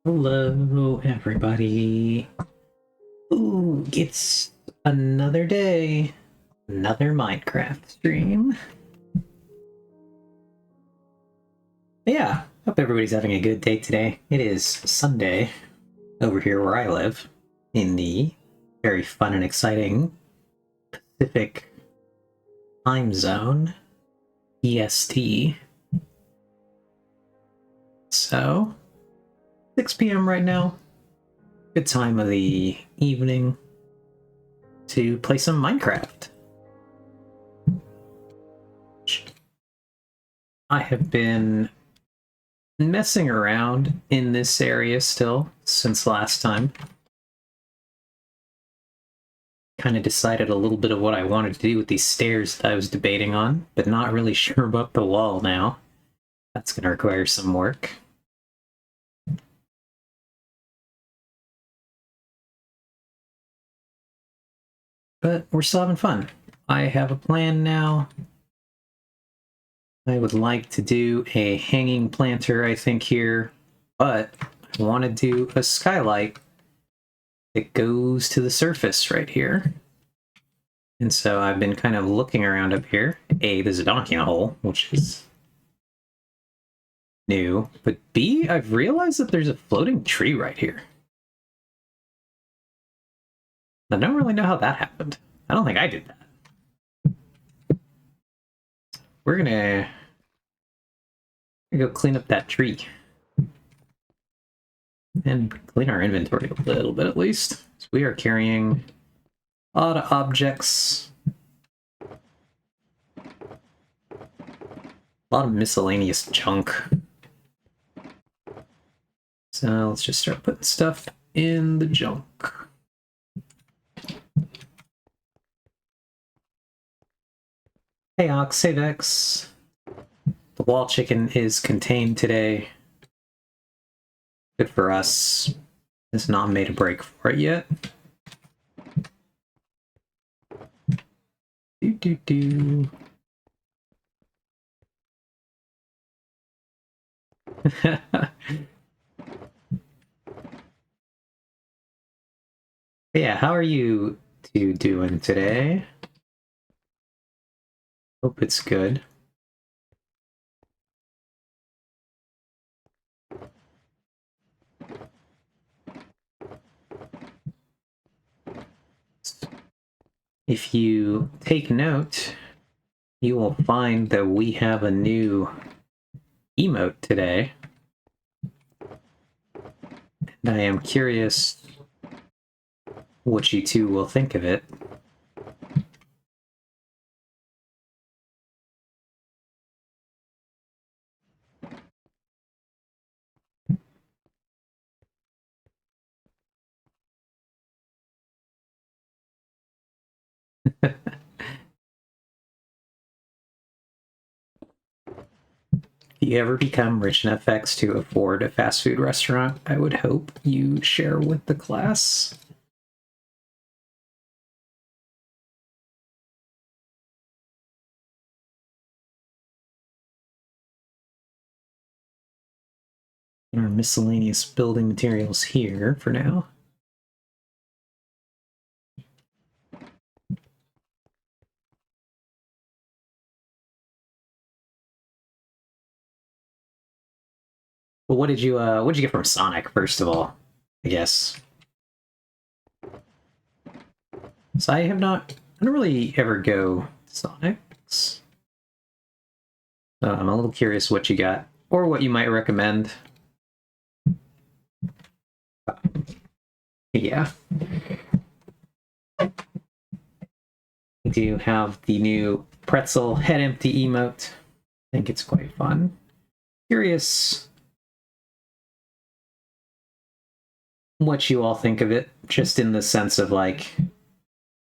Hello, everybody. Ooh, it's another day, another Minecraft stream. Yeah, hope everybody's having a good day today. It is Sunday over here where I live in the very fun and exciting Pacific time zone, EST. So, 6 p.m. right now. Good time of the evening to play some Minecraft. I have been messing around in this area still since last time. Kind of decided a little bit of what I wanted to do with these stairs that I was debating on, but not really sure about the wall now. That's going to require some work. But we're still having fun. I have a plan now. I would like to do a hanging planter, I think, here, but I want to do a skylight that goes to the surface right here. And so I've been kind of looking around up here. A, there's a donkey in a hole, which is new. But B, I've realized that there's a floating tree right here. I don't really know how that happened. I don't think I did that. We're gonna go clean up that tree. And clean our inventory a little bit at least. So we are carrying a lot of objects. A lot of miscellaneous junk. So let's just start putting stuff in the junk. Hey Ox, hey Vex. The wall chicken is contained today. Good for us. It's not made a break for it yet. Do. Yeah, how are you two doing today? Hope it's good. If you take note, you will find that we have a new emote today. And I am curious what you two will think of it. If you ever become rich enough X to afford a fast food restaurant, I would hope you share with the class. Our miscellaneous building materials here for now. Well, what did you get from Sonic, first of all? I guess. So I don't really ever go Sonics. So I'm a little curious what you got, or what you might recommend. Yeah. We do have the new pretzel head empty emote. I think it's quite fun. Curious what you all think of it, just in the sense of like,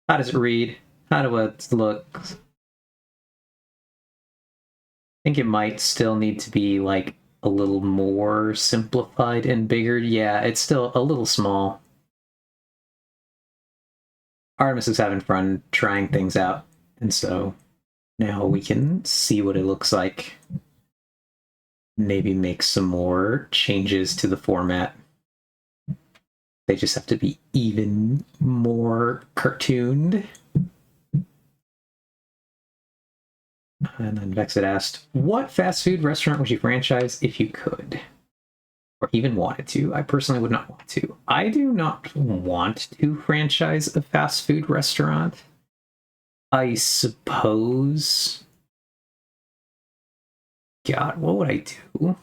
how does it read? How do it look? I think it might still need to be like a little more simplified and bigger. Yeah, it's still a little small. Artemis is having fun trying things out, and so now we can see what it looks like. Maybe make some more changes to the format They just have to be even more cartooned. And then Vex had asked, what fast food restaurant would you franchise if you could? Or even wanted to? I personally would not want to. I do not want to franchise a fast food restaurant. I suppose... God, what would I do?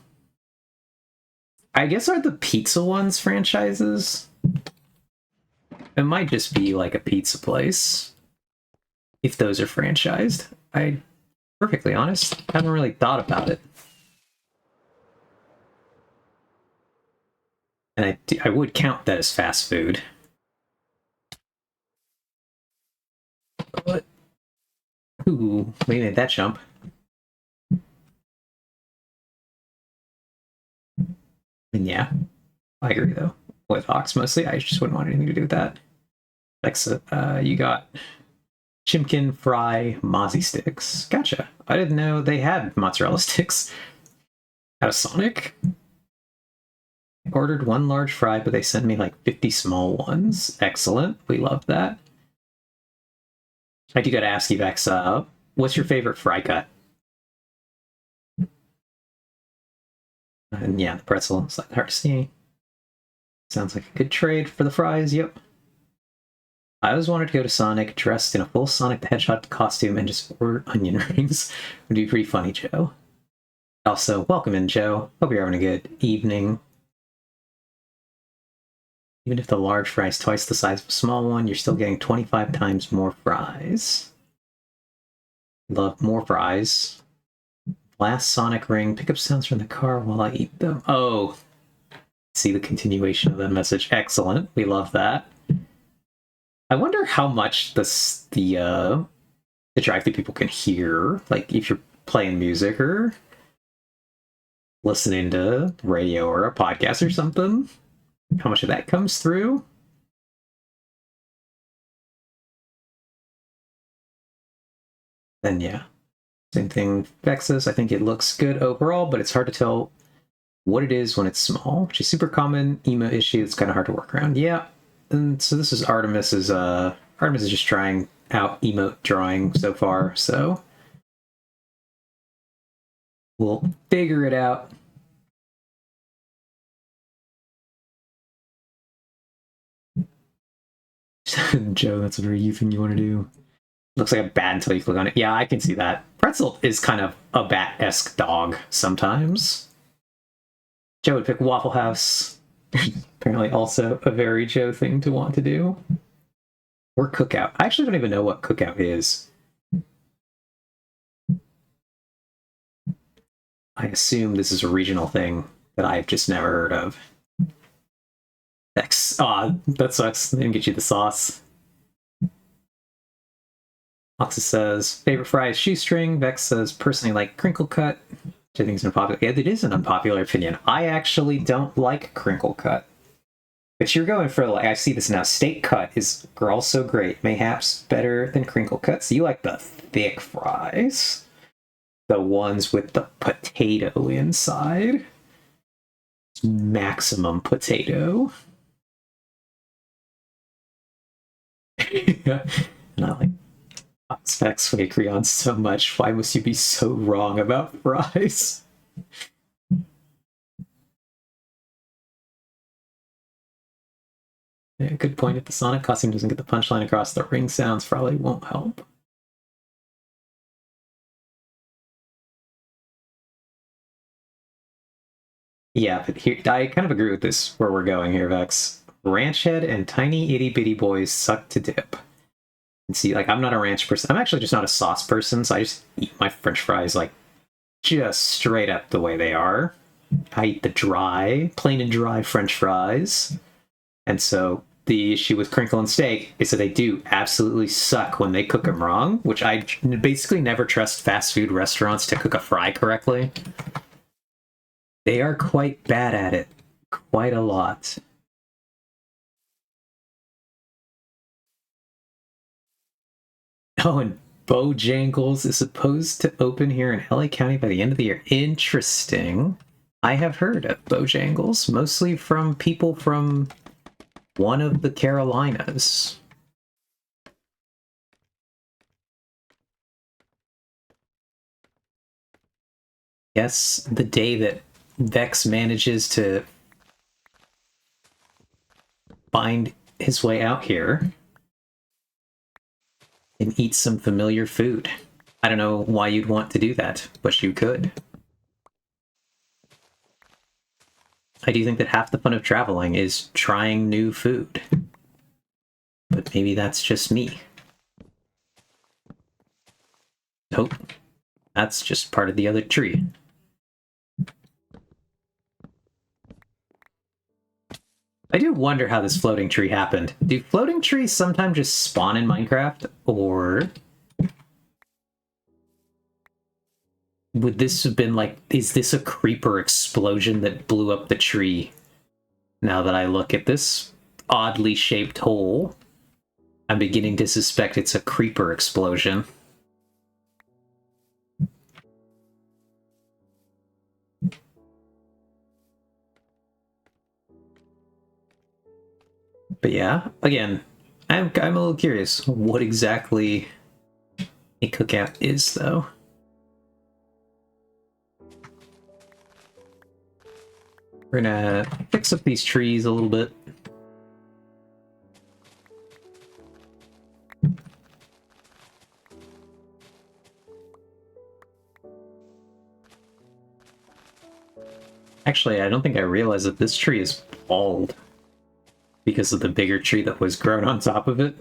I guess are the pizza ones franchises? It might just be like a pizza place. If those are franchised. Perfectly honest, haven't really thought about it. And I would count that as fast food. But, ooh, we made that jump. And yeah, I agree though. With Ox mostly, I just wouldn't want anything to do with that. Next, you got Chimkin Fry Mozzie Sticks. Gotcha. I didn't know they had mozzarella sticks. Out of Sonic? I ordered one large fry, but they sent me like 50 small ones. Excellent. We love that. I do gotta ask you, Vex, what's your favorite fry cut? And yeah, the pretzel is slightly hard to see. Sounds like a good trade for the fries, yep. I always wanted to go to Sonic dressed in a full Sonic the Hedgehog costume and just order onion rings. It would be pretty funny, Joe. Also, welcome in, Joe. Hope you're having a good evening. Even if the large fry is twice the size of a small one, you're still getting 25 times more fries. Love more fries. Last Sonic ring. Pick up sounds from the car while I eat them. Oh, see the continuation of that message. Excellent. We love that. I wonder how much the drive-thru people can hear. Like if you're playing music or listening to radio or a podcast or something. How much of that comes through? Then yeah. Same thing Vexus. I think it looks good overall, but it's hard to tell what it is when it's small, which is super common emo issue. It's kind of hard to work around. Yeah. And so this is Artemis is just trying out emote drawing so far, so we'll figure it out. Joe, that's a very you thing you want to do. Looks like a bat until you click on it. Yeah, I can see that. Pretzel is kind of a bat-esque dog sometimes. Joe would pick Waffle House. Apparently also a very Joe thing to want to do. Or Cookout. I actually don't even know what Cookout is. I assume this is a regional thing that I've just never heard of. X. Aw, that sucks. They didn't get you the sauce. Oxa says, favorite fry is shoestring. Vex says, personally like crinkle cut, which I think is unpopular. Yeah, it is an unpopular opinion. I actually don't like crinkle cut. But you're going for, like, I see this now. Steak cut is also great. Mayhaps better than crinkle cut. So you like the thick fries. The ones with the potato inside. Maximum potato. Yeah. And I like Vex, we agree on so much. Why must you be so wrong about fries? Yeah, good point. If the Sonic costume doesn't get the punchline across, the ring sounds probably won't help. Yeah, but here, I kind of agree with this, where we're going here, Vex. Ranch Head and Tiny Itty Bitty Boys suck to dip. And see, like, I'm not a ranch person. I'm actually just not a sauce person, so I just eat my french fries, like, just straight up the way they are. I eat the dry, plain and dry french fries. And so the issue with crinkle and steak is that they do absolutely suck when they cook them wrong, which I basically never trust fast food restaurants to cook a fry correctly. They are quite bad at it. Quite a lot. Oh, and Bojangles is supposed to open here in LA County by the end of the year. Interesting. I have heard of Bojangles, mostly from people from one of the Carolinas. Yes, the day that Vex manages to find his way out here and eat some familiar food. I don't know why you'd want to do that, but you could. I do think that half the fun of traveling is trying new food. But maybe that's just me. Oh, that's just part of the other tree. I do wonder how this floating tree happened. Do floating trees sometimes just spawn in Minecraft, or would this have been like, is this a creeper explosion that blew up the tree? Now that I look at this oddly shaped hole, I'm beginning to suspect it's a creeper explosion. But yeah, again, I'm a little curious what exactly a cookout is, though. We're gonna fix up these trees a little bit. Actually, I don't think I realized that this tree is bald because of the bigger tree that was grown on top of it.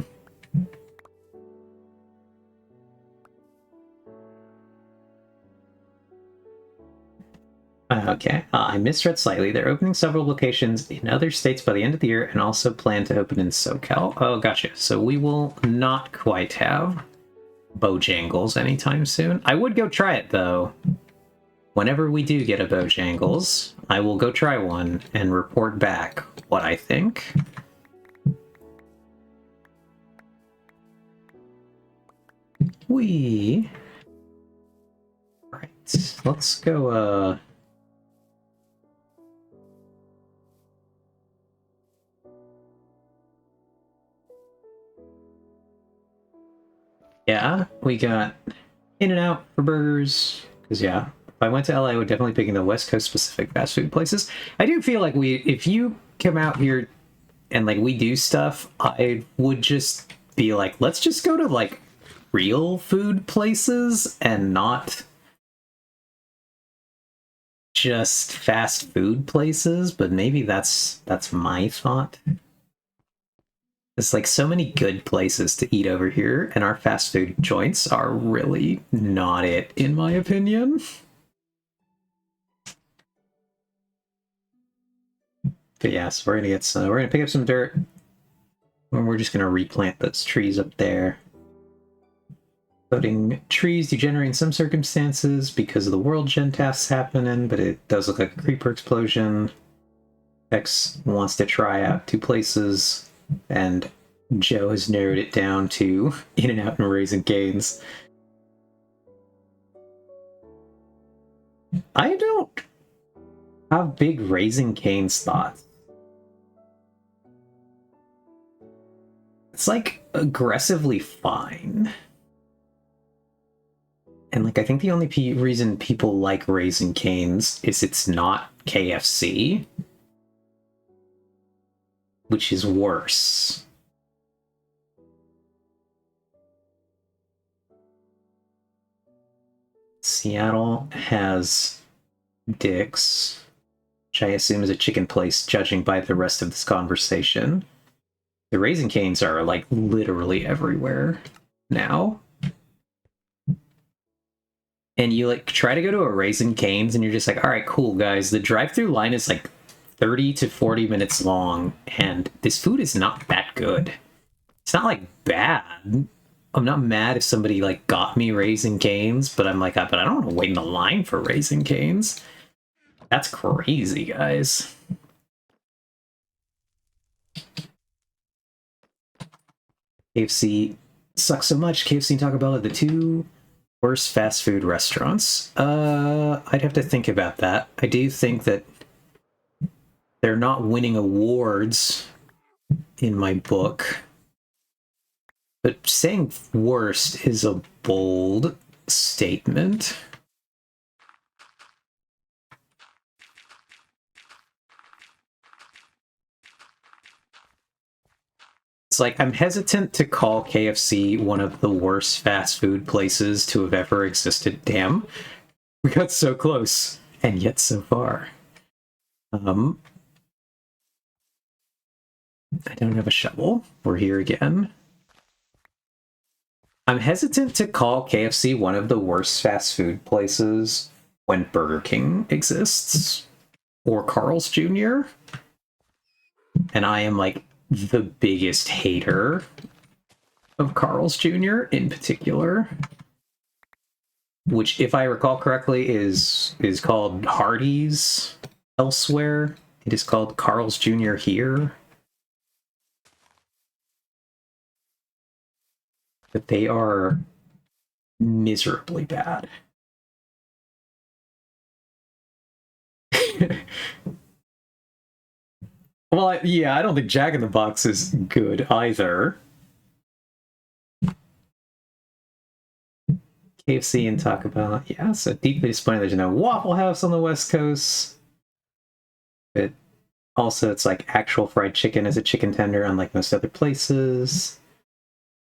Okay, I misread slightly. They're opening several locations in other states by the end of the year and also plan to open in SoCal. Oh, gotcha. So we will not quite have Bojangles anytime soon. I would go try it, though. Whenever we do get a Bojangles, I will go try one and report back what I think. Right, let's go, yeah, we got In-N-Out for burgers, because yeah, if I went to LA, I would definitely pick in the West Coast specific fast food places. I do feel like if you come out here and like we do stuff, I would just be like, let's just go to like real food places and not just fast food places. But maybe that's my thought. There's like so many good places to eat over here, and our fast food joints are really not it, in my opinion. But yeah, so we're gonna pick up some dirt, and we're just gonna replant those trees up there. Floating trees degenerate in some circumstances because of the world gen tasks happening, but it does look like a creeper explosion. X wants to try out 2 places, and Joe has narrowed it down to In-N-Out and Raising Cane's. I don't have big Raising Cane's thoughts. It's like aggressively fine. And like I think the only reason people like Raising Cane's is it's not KFC, which is worse. Seattle has Dick's, which I assume is a chicken place, judging by the rest of this conversation. The Raising Cane's are like literally everywhere now. And you like try to go to a Raising Cane's and you're just like, all right, cool, guys. The drive-through line is like 30 to 40 minutes long, and this food is not that good. It's not like bad. I'm not mad if somebody like got me Raising Cane's, but I'm like, but I don't want to wait in the line for Raising Cane's. That's crazy, guys. KFC sucks so much. KFC and Taco Bell are the 2 worst fast food restaurants. I'd have to think about that. I do think that they're not winning awards in my book. But saying worst is a bold statement. It's like, I'm hesitant to call KFC one of the worst fast food places to have ever existed. Damn, we got so close, and yet so far. I don't have a shovel. We're here again. I'm hesitant to call KFC one of the worst fast food places when Burger King exists, or Carl's Jr. And I am like the biggest hater of Carl's Jr. in particular, which, if I recall correctly, is called Hardee's elsewhere. It is called Carl's Jr. here. But they are miserably bad. Well, yeah, I don't think Jack in the Box is good either. KFC and Taco Bell, yeah, so deeply disappointed there's no Waffle House on the West Coast. But also, it's like actual fried chicken as a chicken tender, unlike most other places.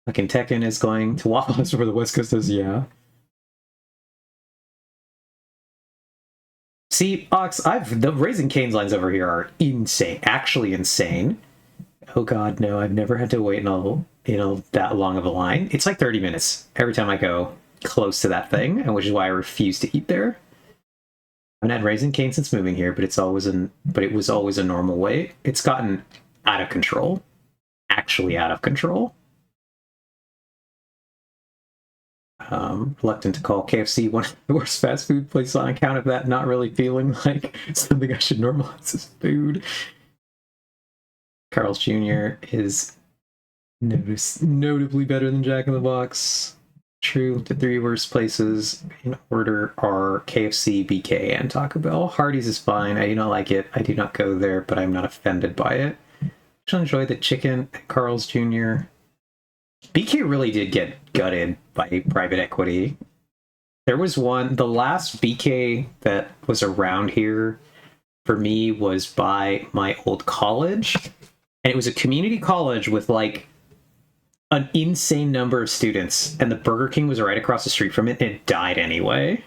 Fucking Tekken is going to Waffle House where the West Coast is, yeah. See, Ox, the Raising Cane's lines over here are insane, actually insane. Oh god, no, I've never had to wait in that long of a line. It's like 30 minutes every time I go close to that thing, and which is why I refuse to eat there. I haven't had Raising Cane since moving here, but it was always a normal wait. It's gotten out of control. Actually out of control. Reluctant to call KFC one of the worst fast food places on account of that not really feeling like something I should normalize as food. Carl's Jr. is notably better than Jack in the Box. True, the three worst places in order are KFC, BK, and Taco Bell. Hardee's is fine. I do not like it. I do not go there, but I'm not offended by it. I enjoy the chicken at Carl's Jr. BK really did get gutted by private equity. There was the last BK that was around here for me was by my old college. And it was a community college with like an insane number of students. And the Burger King was right across the street from it, and it died anyway.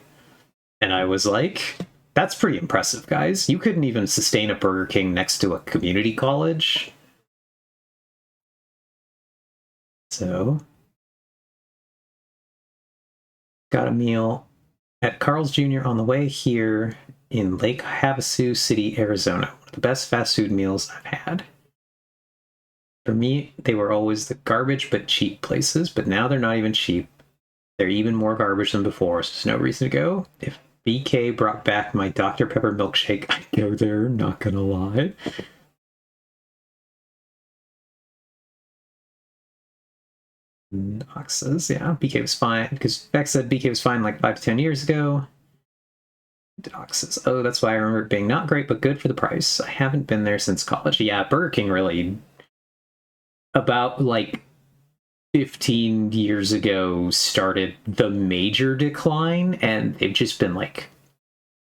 And I was like, that's pretty impressive, guys. You couldn't even sustain a Burger King next to a community college. So, got a meal at Carl's Jr. on the way here in Lake Havasu City, Arizona. One of the best fast food meals I've had. For me, they were always the garbage but cheap places, but now they're not even cheap. They're even more garbage than before, so there's no reason to go. If BK brought back my Dr. Pepper milkshake, I'd go there, not gonna lie. Ox says, yeah, BK was fine, because Beck said BK was fine like 5 to 10 years ago. Ox says, oh, that's why I remember it being not great, but good for the price. I haven't been there since college. Yeah, Burger King really, about like 15 years ago, started the major decline, and they've just been like,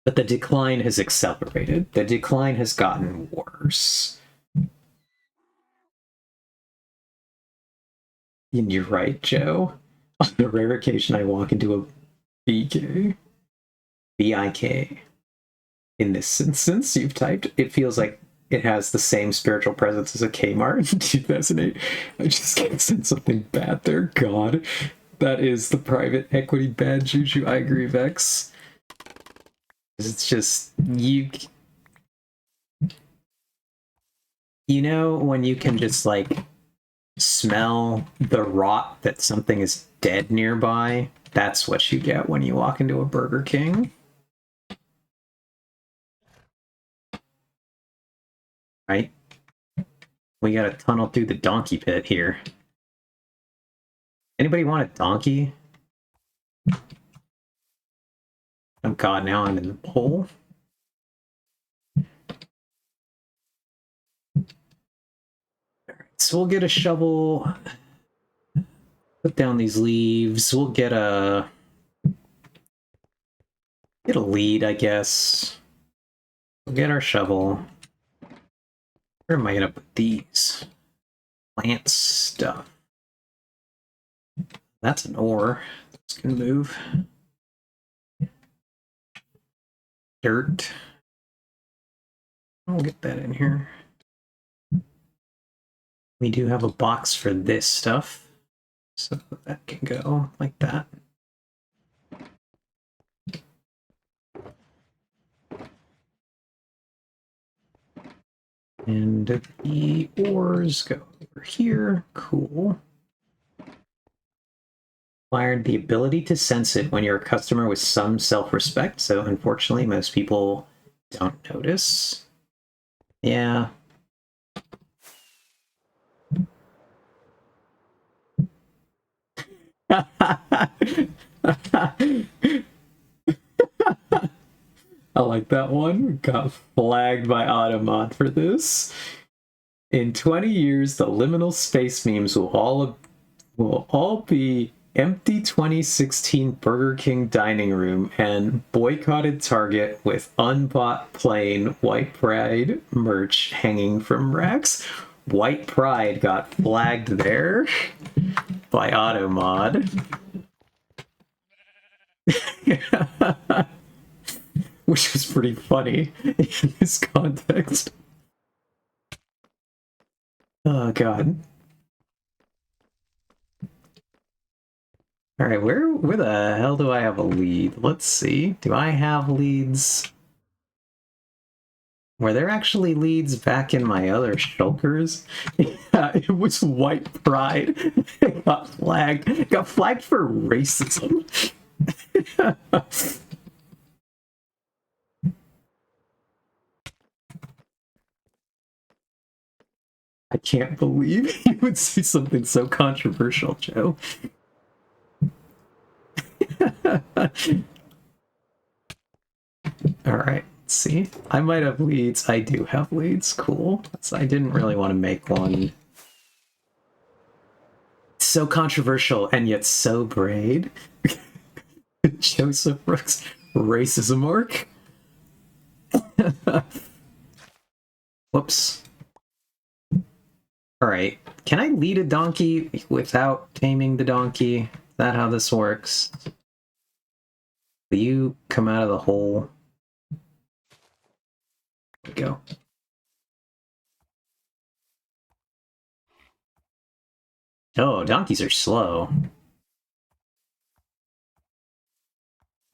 but the decline has accelerated. The decline has gotten worse. And you're right, Joe. On the rare occasion I walk into a BK, BIK. In this instance, you've typed, it feels like it has the same spiritual presence as a Kmart in 2008. I just can't sense something bad there. God, that is the private equity bad juju. I agree, Vex. It's just, you know, when you can just like smell the rot that something is dead nearby, that's what you get when you walk into a Burger King. Right? We gotta tunnel through the donkey pit here. Anybody want a donkey? Oh god, now I'm in the hole. So we'll get a shovel, put down these leaves, we'll get a lead, I guess. We'll get our shovel. Where am I gonna put these? Plant stuff. That's an ore. It's gonna move. Dirt. I'll get that in here. We do have a box for this stuff, so that can go like that. And the ores go over here. Cool. Acquired the ability to sense it when you're a customer with some self-respect, so unfortunately most people don't notice. Yeah. I like that one. Got flagged by Automod for this. In 20 years, the liminal space memes will all be empty 2016 Burger King dining room and boycotted Target with unbought plain White Pride merch hanging from racks. White Pride got flagged there by Automod. Which was pretty funny in this context. Oh god. Alright, where the hell do I have a lead? Let's see. Do I have leads? Were there actually leads back in my other shulkers? Yeah, it was White Pride. It got flagged. Got flagged for racism. I can't believe you would say something so controversial, Joe. Alright, let's see. I might have leads. I do have leads. Cool. I didn't really want to make one so controversial and yet so braid. Joseph Brooks racism arc. Whoops. Alright, can I lead a donkey without taming the donkey? Is that how this works? Will you come out of the hole? There we go. Oh, donkeys are slow.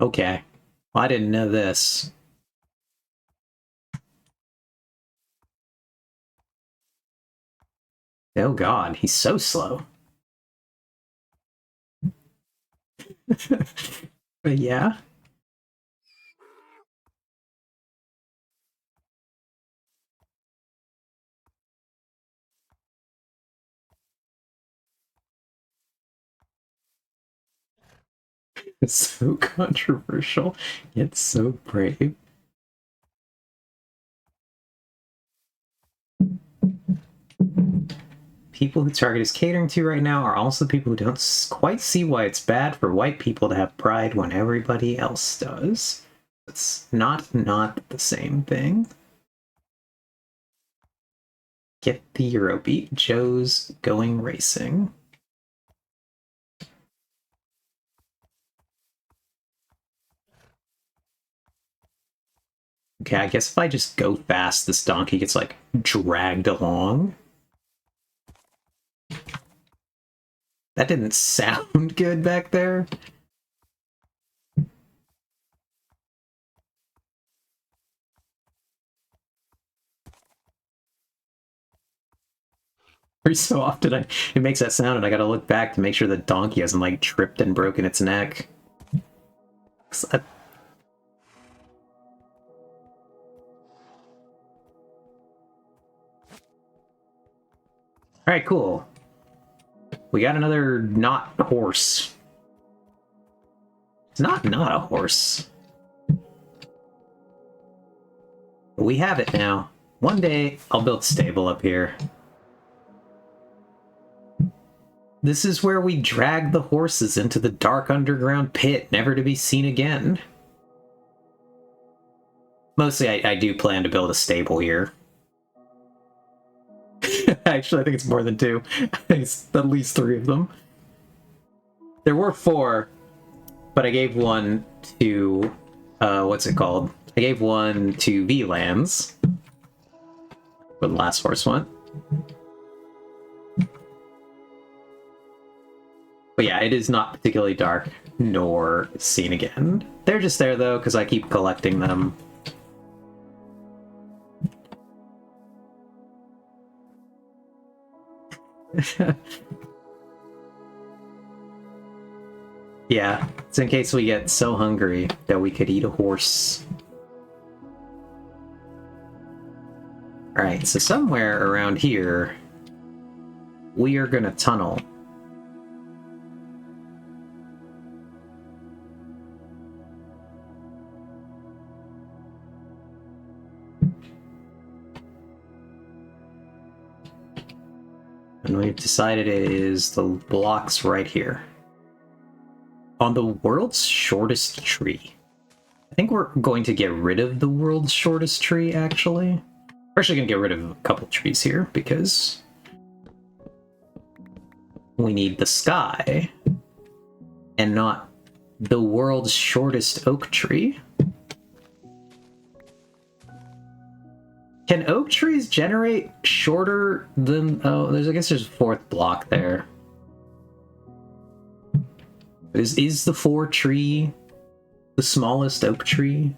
Okay. Well, I didn't know this. Oh god, he's so slow. But yeah. It's so controversial, yet so brave. People who Target is catering to right now are also the people who don't quite see why it's bad for white people to have pride when everybody else does. It's not the same thing. Get the Eurobeat. Joe's going racing. Okay, I guess if I just go fast, this donkey gets, like, dragged along. That didn't sound good back there. Every so often it makes that sound and I gotta look back to make sure the donkey hasn't, like, tripped and broken its neck. Alright, cool. We got another not horse. It's not a horse. But we have it now. One day, I'll build a stable up here. This is where we drag the horses into the dark underground pit, never to be seen again. Mostly, I do plan to build a stable here. Actually, I think it's more than two. I think it's at least three of them. There were four, but I gave one to, what's it called? I gave one to VLANs, where the last horse went. But yeah, it is not particularly dark, nor seen again. They're just there, though, because I keep collecting them. Yeah, it's in case we get so hungry that we could eat a horse. Alright, so somewhere around here, we are gonna tunnel. And we've decided it is the blocks right here. On the world's shortest tree. I think we're going to get rid of the world's shortest tree, actually. We're actually going to get rid of a couple trees here, because we need the sky, and not the world's shortest oak tree. Can oak trees generate shorter than... Oh, I guess there's a fourth block there. Is the 4 tree the smallest oak tree?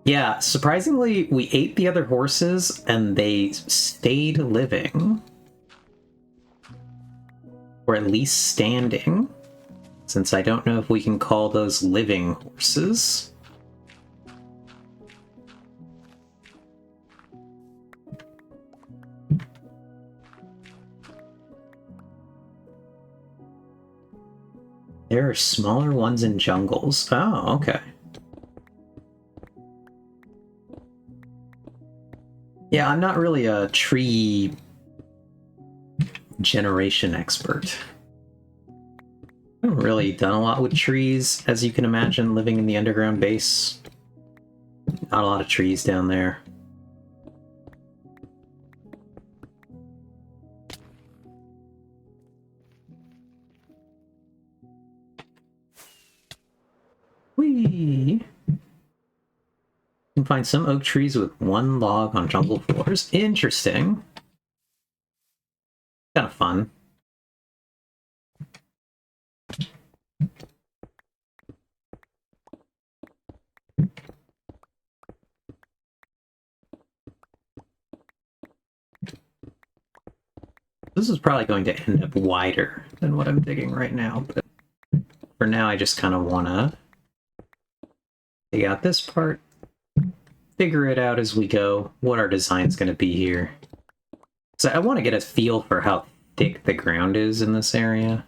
Yeah, surprisingly, we ate the other horses and they stayed living. Or at least standing. Since I don't know if we can call those living horses. There are smaller ones in jungles. Oh, okay. Yeah, I'm not really a tree generation expert. I haven't really done a lot with trees, as you can imagine, living in the underground base. Not a lot of trees down there. Whee! You can find some oak trees with 1 log on jungle floors. Interesting. Kind of fun. This is probably going to end up wider than what I'm digging right now, but for now I just kind of want to dig out this part, figure it out as we go, what our design's going to be here. So I want to get a feel for how thick the ground is in this area.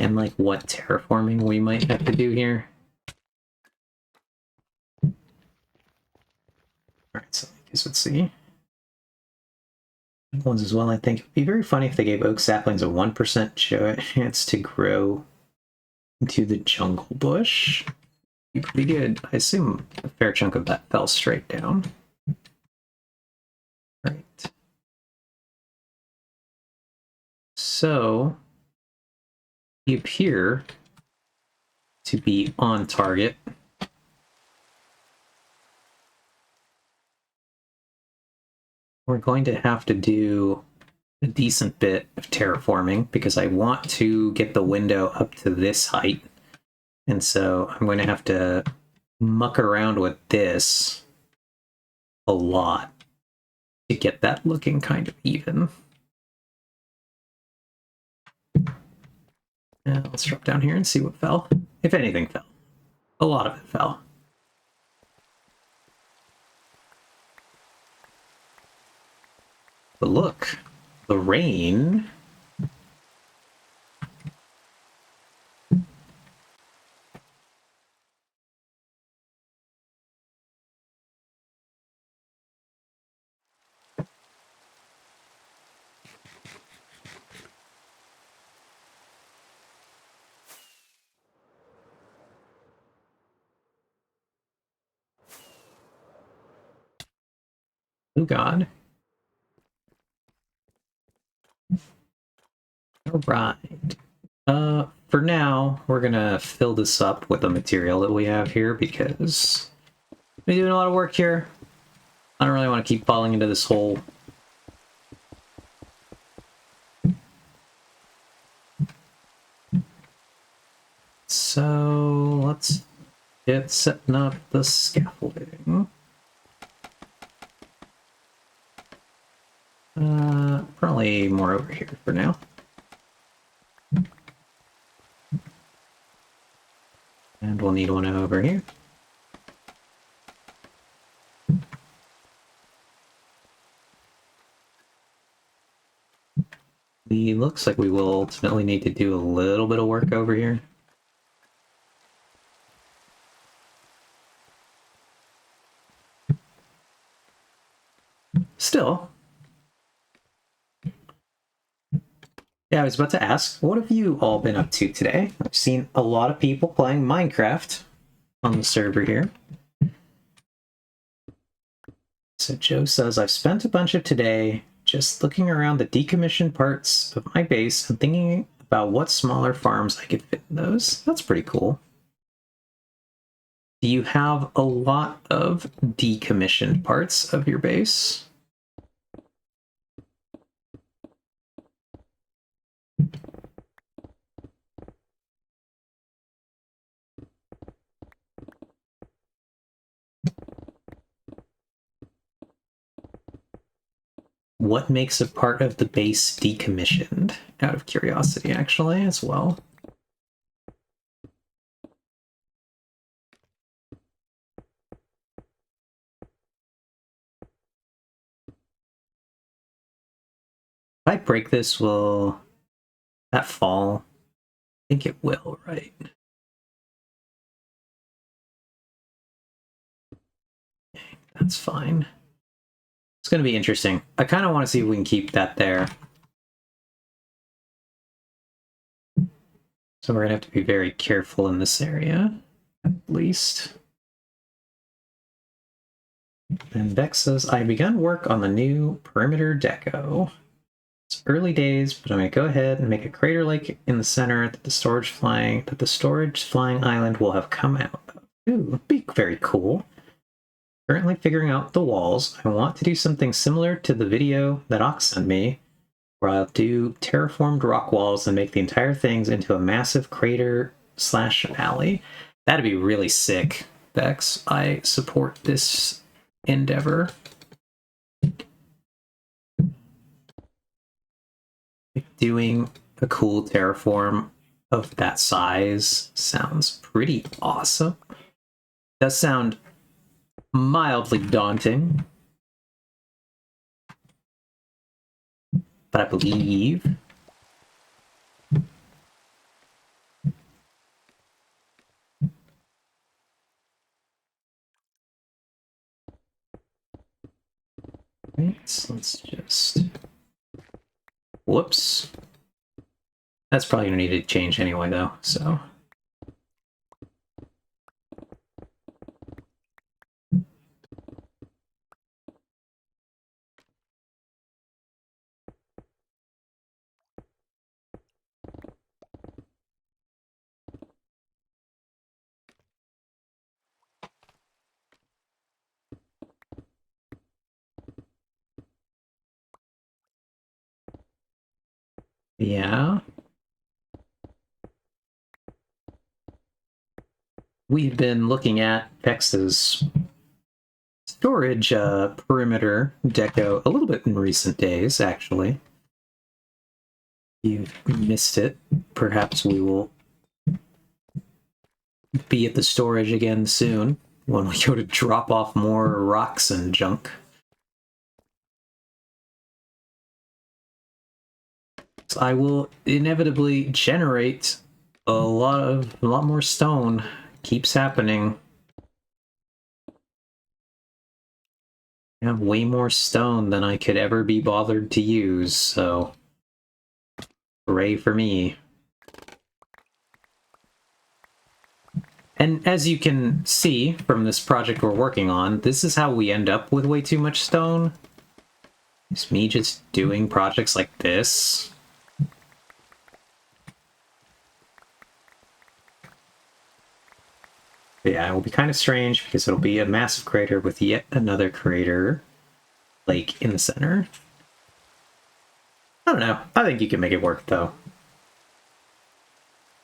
And like what terraforming we might have to do here. Alright, so I guess let's see. Ones as well, I think. It'd be very funny if they gave oak saplings a 1% chance to grow into the jungle bush. Be pretty good. I assume a fair chunk of that fell straight down. Right. So you appear to be on target. We're going to have to do a decent bit of terraforming because I want to get the window up to this height. And so I'm going to have to muck around with this a lot to get that looking kind of even. Let's drop down here and see what fell. If anything fell. A lot of it fell. But look, the rain. Oh God. All right. For now, we're gonna fill this up with the material that we have here because we're doing a lot of work here. I don't really want to keep falling into this hole. So let's get setting up the scaffolding. Probably more over here for now. And we'll need one over here. It looks like we will ultimately need to do a little bit of work over here. Still. Yeah, I was about to ask, what have you all been up to today? I've seen a lot of people playing Minecraft on the server here. So Joe says, I've spent a bunch of today just looking around the decommissioned parts of my base and thinking about what smaller farms I could fit in those. That's pretty cool. Do you have a lot of decommissioned parts of your base? What makes a part of the base decommissioned? Out of curiosity, actually, as well. If I break this, will that fall? I think it will, right? That's fine. It's going to be interesting. I kind of want to see if we can keep that there. So we're going to have to be very careful in this area, at least. And Bex says, I begun work on the new perimeter deco. It's early days, but I'm going to go ahead and make a crater lake in the center that the storage flying island will have come out of. Ooh, be very cool. Currently figuring out the walls. I want to do something similar to the video that Ox sent me, where I'll do terraformed rock walls and make the entire things into a massive crater / alley. That'd be really sick, Bex. I support this endeavor. Doing a cool terraform of that size sounds pretty awesome. Does sound mildly daunting, but I believe right, so let's just whoops. That's probably gonna need to change anyway though, so yeah. We've been looking at Vex's storage perimeter deco a little bit in recent days, actually. You've missed it. Perhaps we will be at the storage again soon when we go to drop off more rocks and junk. I will inevitably generate a lot more stone. Keeps happening. I have way more stone than I could ever be bothered to use, so hooray for me. And as you can see from this project we're working on, this is how we end up with way too much stone. It's me just doing projects like this. But yeah, it will be kind of strange because it'll be a massive crater with yet another crater lake in the center. I don't know. I think you can make it work, though.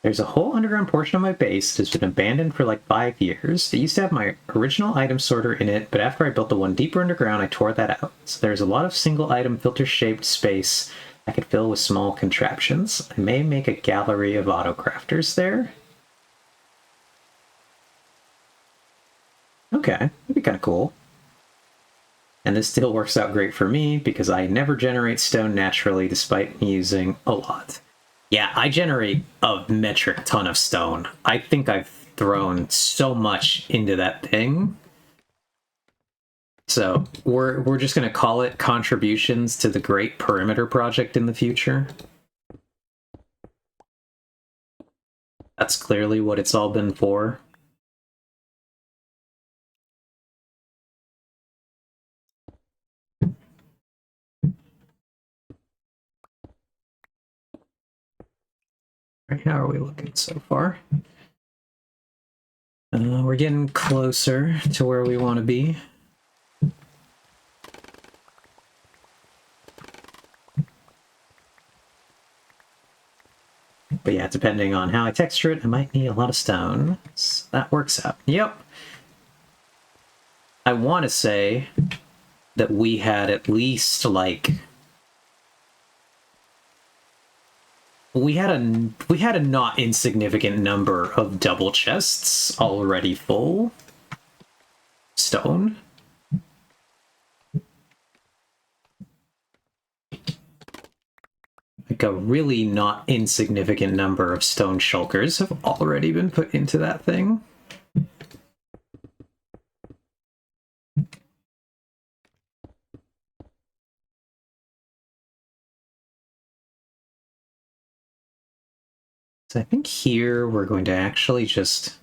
There's a whole underground portion of my base that has been abandoned for like 5 years. It used to have my original item sorter in it, but after I built the one deeper underground, I tore that out. So there's a lot of single item filter-shaped space I could fill with small contraptions. I may make a gallery of auto-crafters there. Okay, that'd be kind of cool. And this still works out great for me because I never generate stone naturally despite using a lot. Yeah, I generate a metric ton of stone. I think I've thrown so much into that thing. So we're just going to call it contributions to the Great Perimeter Project in the future. That's clearly what it's all been for. Right, how are we looking so far? We're getting closer to where we want to be. But yeah, depending on how I texture it, I might need a lot of stone. So that works out. Yep. I want to say that we had at least, like... We had a not insignificant number of double chests already full. Stone. Like a really not insignificant number of stone shulkers have already been put into that thing. So I think here we're going to actually just...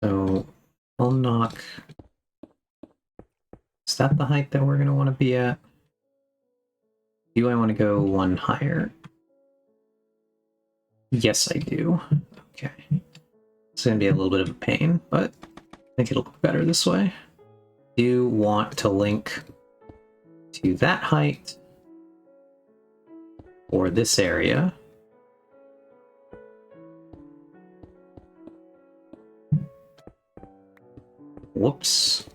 So I'll knock... Is that the height that we're going to want to be at? Do I want to go one higher? Yes, I do. Okay. It's going to be a little bit of a pain, but I think it'll look better this way. Do want to link to that height or this area. Whoops.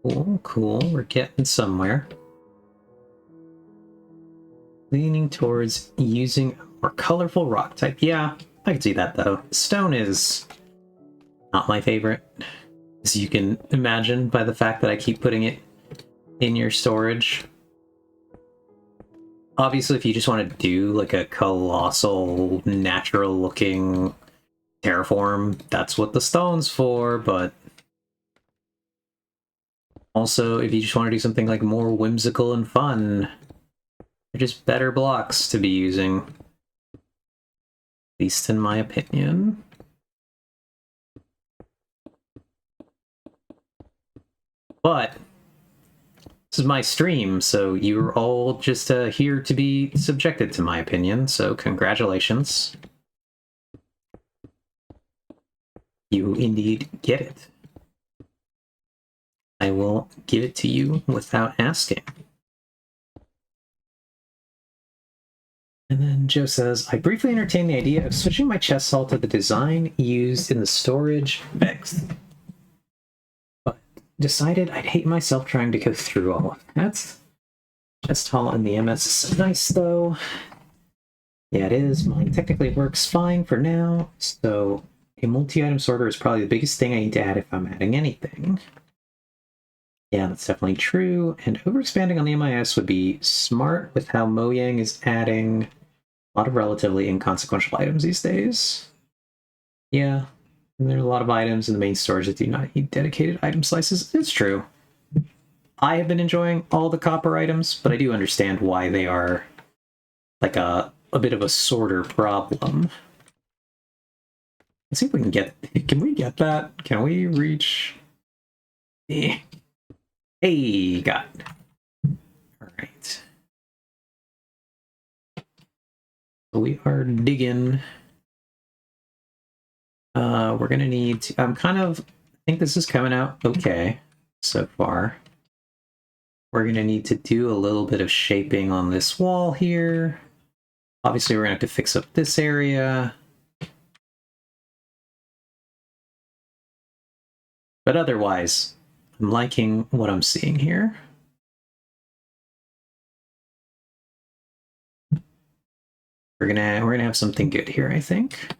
Cool, cool. We're getting somewhere. Leaning towards using a more colorful rock type. Yeah, I can see that though. Stone is not my favorite, as you can imagine by the fact that I keep putting it in your storage. Obviously, if you just want to do like a colossal, natural looking terraform, that's what the stone's for, but also, if you just want to do something like more whimsical and fun, they're just better blocks to be using. At least in my opinion. But this is my stream, so you're all just here to be subjected to my opinion, so congratulations. You indeed get it. I will give it to you without asking. And then Joe says, I briefly entertained the idea of switching my chest hull to the design used in the storage mix, but decided I'd hate myself trying to go through all of that. Chest hull in the MS is so nice, though. Yeah, it is. Mine technically works fine for now, so a multi-item sorter is probably the biggest thing I need to add if I'm adding anything. Yeah, that's definitely true, and overexpanding on the MIS would be smart with how Mojang is adding a lot of relatively inconsequential items these days. Yeah, and there are a lot of items in the main storage that do not need dedicated item slices. It's true. I have been enjoying all the copper items, but I do understand why they are like a bit of a sorter problem. Let's see if we can get... Can we get that? Can we reach... Hey, got it. All right. So we are digging. We're gonna need to... I think this is coming out okay so far. We're gonna need to do a little bit of shaping on this wall here. Obviously, we're gonna have to fix up this area. But otherwise, I'm liking what I'm seeing here. We're gonna have something good here, I think.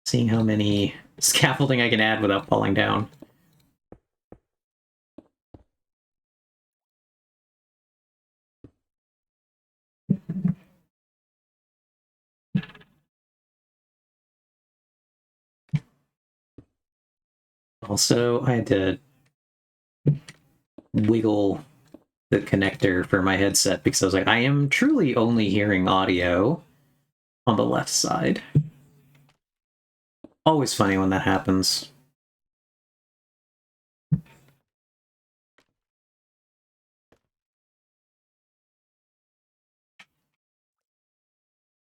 Seeing how many scaffolding I can add without falling down. Also, I had to wiggle the connector for my headset because I was like, I am truly only hearing audio on the left side. Always funny when that happens.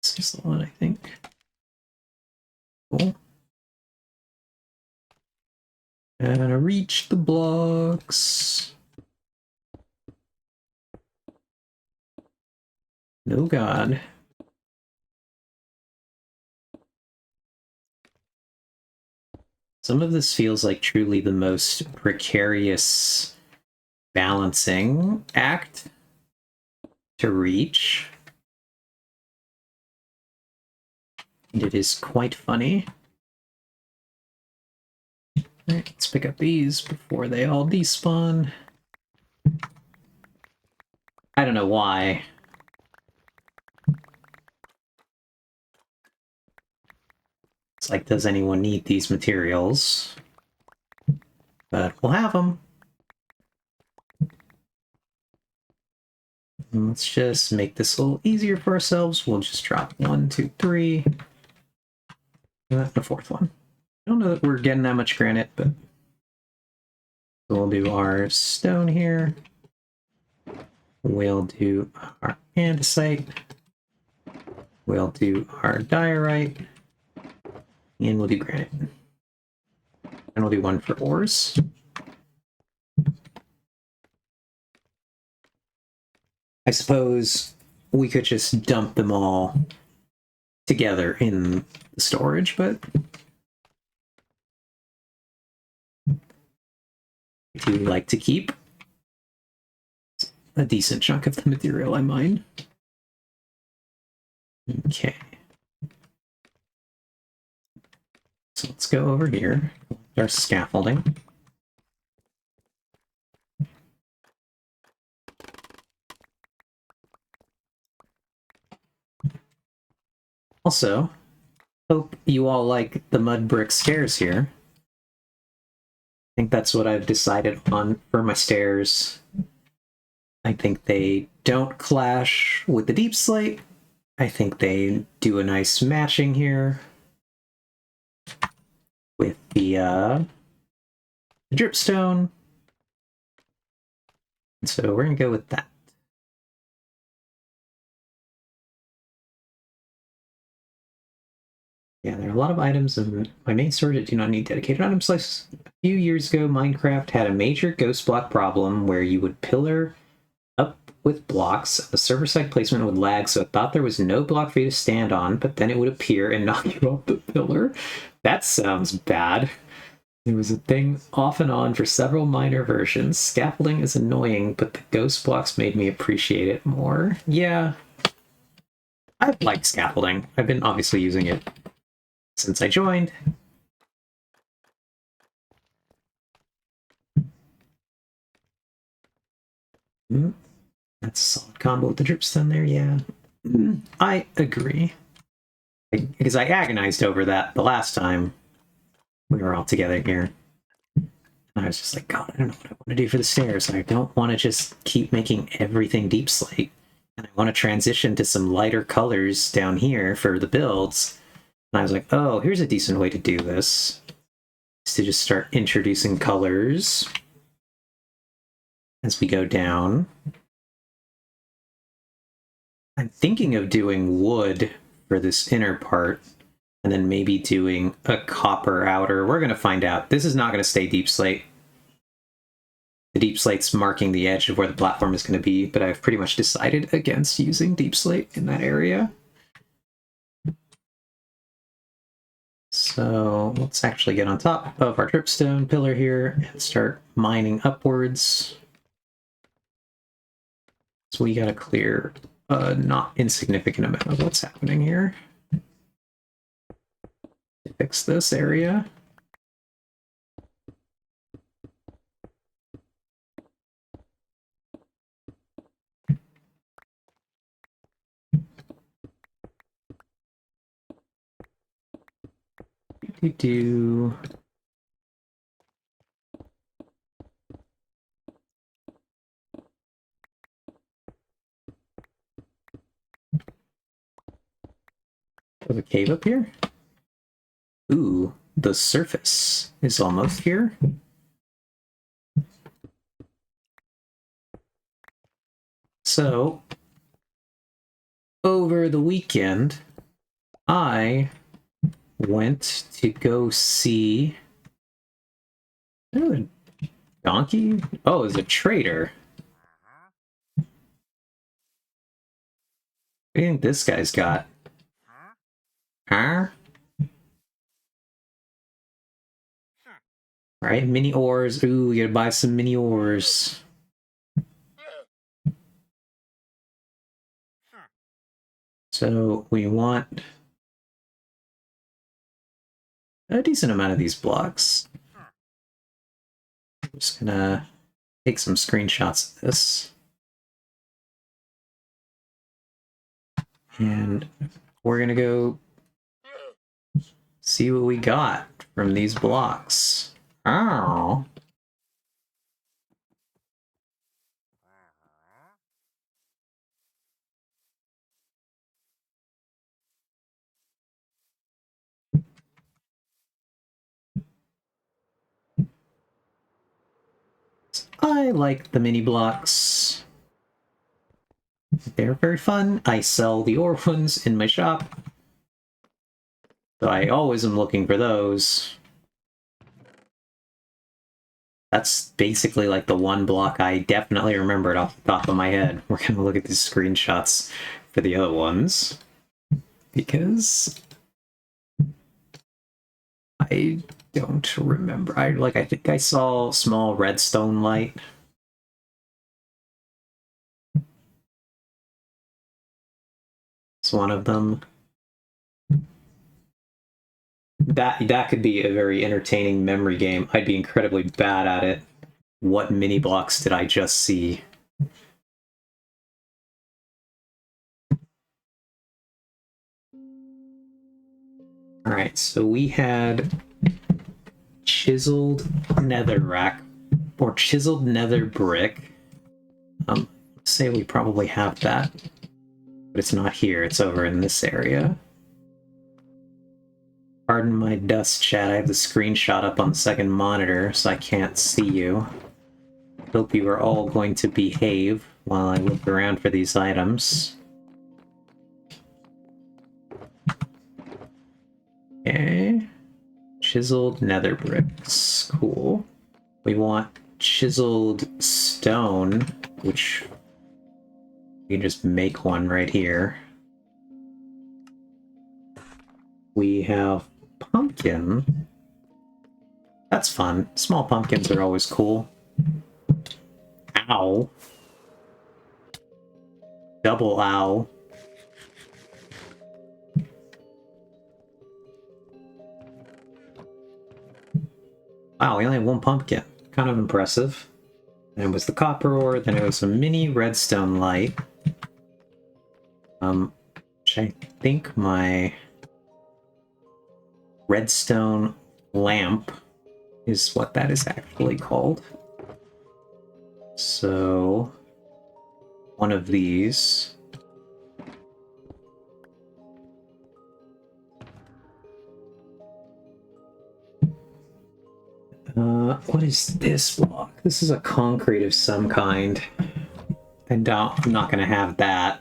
This is the one, I think. Cool. And I reach the blocks. No god. Some of this feels like truly the most precarious balancing act to reach. And it is quite funny. Alright, let's pick up these before they all despawn. I don't know why. It's like, does anyone need these materials? But we'll have them. And let's just make this a little easier for ourselves. We'll just drop 1, 2, 3. And the fourth one. I don't know that we're getting that much granite, but we'll do our stone here. We'll do our andesite. We'll do our diorite. And we'll do granite. And we'll do one for ores. I suppose we could just dump them all together in the storage, but I do like to keep a decent chunk of the material I mine. Okay. So let's go over here. Our scaffolding. Also, hope you all like the mud brick stairs here. I think that's what I've decided on for my stairs. I think they don't clash with the deep slate. I think they do a nice matching here with the dripstone. So we're gonna go with that. Yeah, there are a lot of items in my main storage that do not need dedicated item slices. A few years ago, Minecraft had a major ghost block problem where you would pillar up with blocks. The server-side placement would lag, so it thought there was no block for you to stand on, but then it would appear and knock you off the pillar. That sounds bad. There was a thing off and on for several minor versions. Scaffolding is annoying, but the ghost blocks made me appreciate it more. Yeah, I've liked scaffolding. I've been obviously using it since I joined. That's a solid combo with the dripstone there, yeah. I agree. Because I agonized over that the last time we were all together here. And I was just like, God, I don't know what I want to do for the stairs. I don't want to just keep making everything deep slate. And I want to transition to some lighter colors down here for the builds. And I was like, oh, here's a decent way to do this. Is to just start introducing colors as we go down. I'm thinking of doing wood for this inner part, and then maybe doing a copper outer. We're going to find out. This is not going to stay deep slate. The deep slate's marking the edge of where the platform is going to be, but I've pretty much decided against using deep slate in that area. So let's actually get on top of our dripstone pillar here and start mining upwards. So we got to clear a not insignificant amount of what's happening here to fix this area. Do have a cave up here? Ooh, the surface is almost here. So, over the weekend, I went to go see a donkey. Oh, it's a trader. What do you think this guy's got? Huh? Alright, mini ores. Ooh, we gotta buy some mini ores. So we want a decent amount of these blocks. I'm just gonna take some screenshots of this. And we're gonna go see what we got from these blocks. Oh. I like the mini blocks. They're very fun. I sell the ore ones in my shop. So I always am looking for those. That's basically like the one block I definitely remembered off the top of my head. We're gonna look at these screenshots for the other ones. Because I don't remember. I think I saw small redstone light. It's one of them. That could be a very entertaining memory game. I'd be incredibly bad at it. What mini blocks did I just see? Alright, so we had chiseled netherrack, or chiseled nether brick. Let's say we probably have that, but it's not here, it's over in this area. Pardon my dust, chat. I have the screenshot up on the second monitor, so I can't see you. Hope you are all going to behave while I look around for these items. Okay. Chiseled nether bricks. Cool. We want chiseled stone, which we can just make one right here. We have pumpkin. That's fun. Small pumpkins are always cool. Ow. Double ow. Wow, we only have one pumpkin. Kind of impressive. And it was the copper ore, then it was a mini redstone light. Which I think my redstone lamp is what that is actually called. So, one of these. What is this block? This is a concrete of some kind. I'm not going to have that.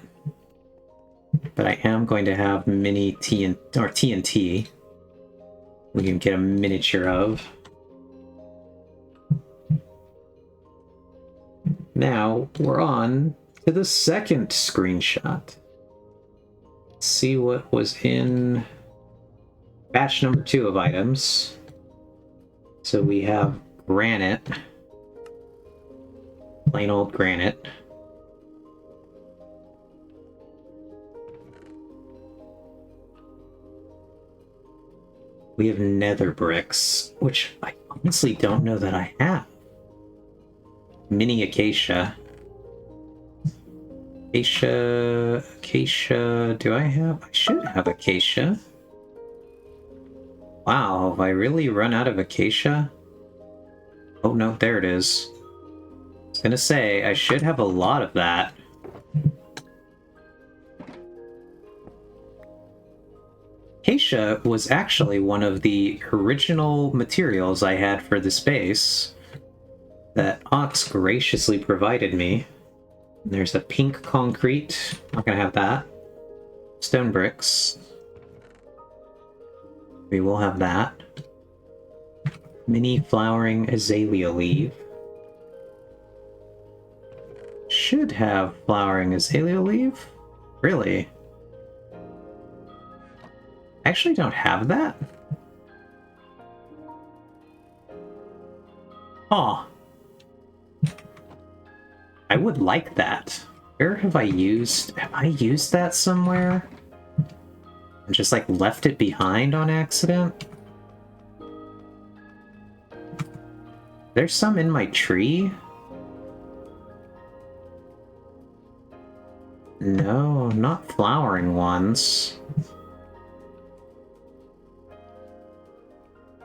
But I am going to have mini TNT. We can get a miniature of. Now we're on to the second screenshot. Let's see what was in batch number 2 of items. So we have granite. Plain old granite. We have nether bricks, which I honestly don't know that I have. Mini acacia. Acacia, do I have? I should have acacia. Wow, have I really run out of acacia? Oh no, there it is. I was gonna say, I should have a lot of that. Acacia was actually one of the original materials I had for this base that Ox graciously provided me. There's a pink concrete. Not gonna have that. Stone bricks. We will have that. Mini flowering azalea leaf. Should have flowering azalea leaf? Really? I actually don't have that? Aw. I would like that. Where have I used... Have I used that somewhere? And just, like, left it behind on accident? There's some in my tree? No, not flowering ones.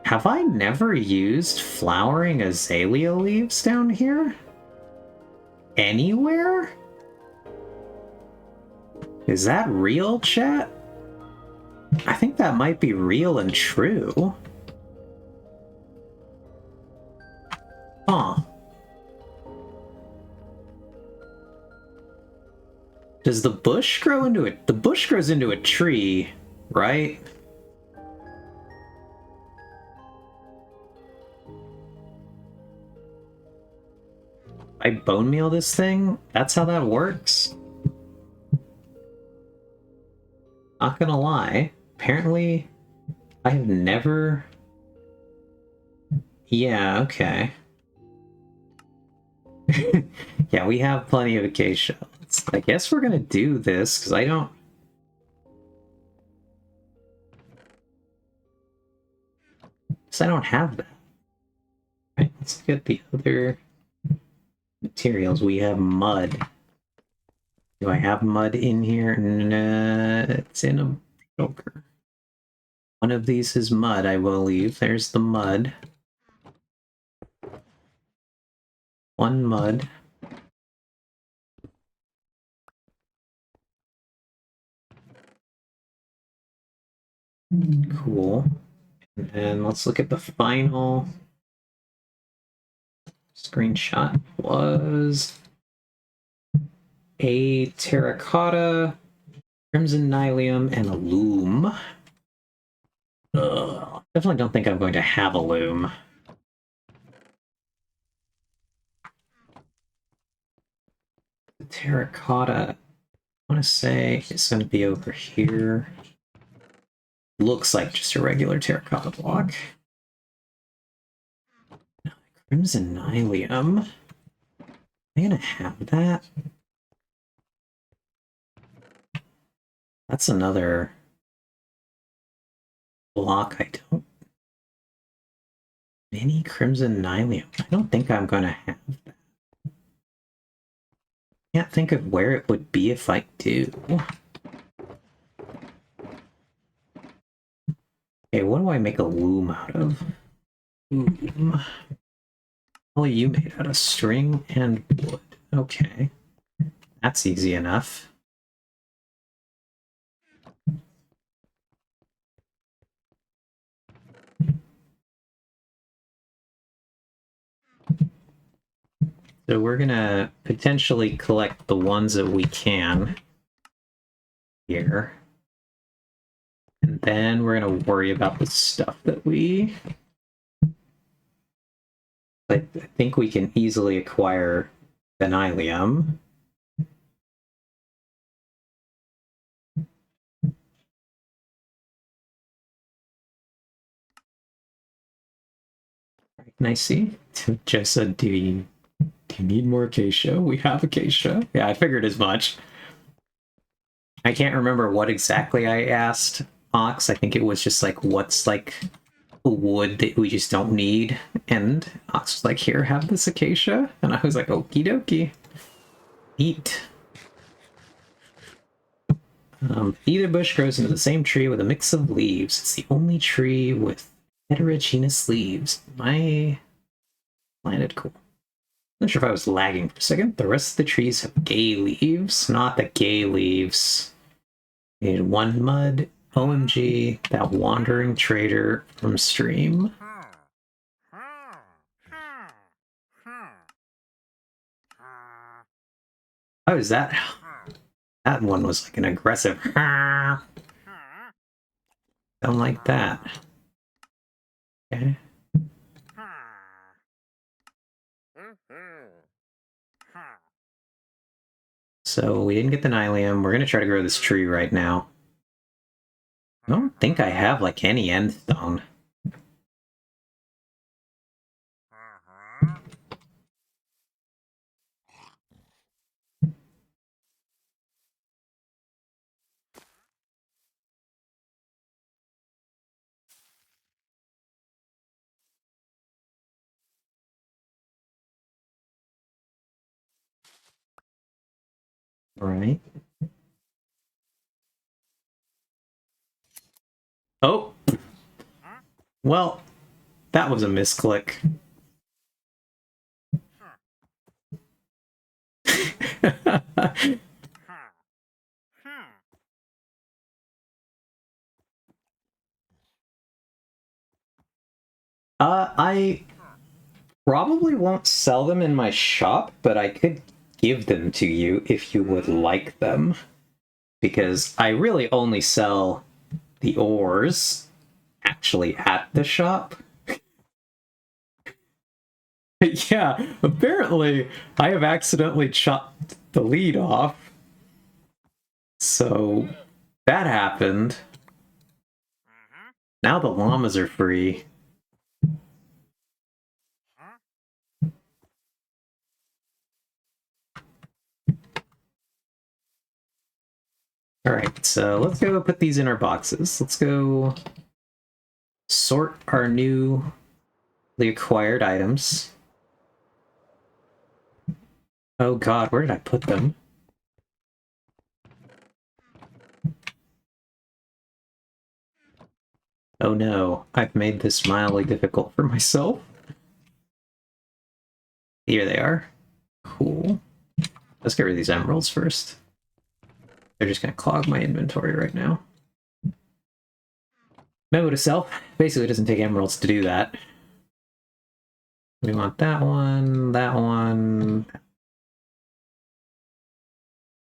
Have I never used flowering azalea leaves down here? Anywhere? Is that real, chat? I think that might be real and true. Huh. Does the bush grow into it? The bush grows into a tree, right? I bone meal this thing? That's how that works? Not gonna lie. Apparently, I have never... Yeah, okay. Yeah, we have plenty of acacia. I guess we're gonna do this, because I don't... Because I don't have that. Right, let's get the other materials. We have mud. Do I have mud in here? No, it's in a joker. One of these is mud, I believe. There's the mud. One mud. Cool. And let's look at the final screenshot. Was a terracotta, crimson nylium, and a loom. Definitely don't think I'm going to have a loom. The terracotta, I want to say it's going to be over here. Looks like just a regular terracotta block. Crimson Nylium. Am I going to have that? That's another block I don't... Mini Crimson Nylium. I don't think I'm going to have that. Can't think of where it would be if I do. Okay, what do I make a loom out of? Loom. Oh, you made out of string and wood. Okay. That's easy enough. So we're gonna potentially collect the ones that we can here. And then we're gonna worry about the stuff that we... I think we can easily acquire Benylium. Can I see? Just said, do you need more acacia? We have acacia. Yeah, I figured as much. I can't remember what exactly I asked Ox. I think it was just like, what's like wood that we just don't need? And Ox was like, here, have this acacia. And I was like, okie dokie. Eat. Either bush grows into the same tree with a mix of leaves. It's the only tree with heterogeneous leaves. My planted, cool. Not sure if I was lagging for a second. The rest of the trees have gay leaves, not the gay leaves. Need one mud. OMG, that wandering trader from stream. Oh, is that? That one was like an aggressive. Don't like that. Okay. So we didn't get the Nylium. We're gonna try to grow this tree right now. I don't think I have like any end stone. Right. Oh! Well, that was a misclick. I probably won't sell them in my shop, but I could give them to you if you would like them. Because I really only sell the ores actually at the shop. Yeah, apparently I have accidentally chopped the lead off. So that happened. Now the llamas are free. Alright, so let's go put these in our boxes. Let's go sort our newly acquired items. Oh god, where did I put them? Oh no, I've made this mildly difficult for myself. Here they are. Cool. Let's get rid of these emeralds first. They're just gonna clog my inventory right now. Memo to self. Basically, it doesn't take emeralds to do that. We want that one, that one.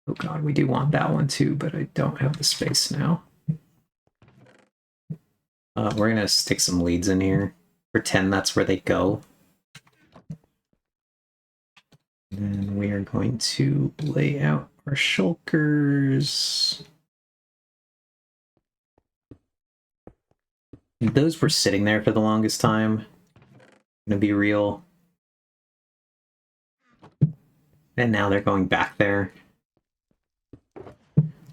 Oh god, we do want that one too, but I don't have the space now. We're gonna stick some leads in here. Pretend that's where they go. And then we are going to lay out our shulkers. Those were sitting there for the longest time. I'm gonna be real. And now they're going back there.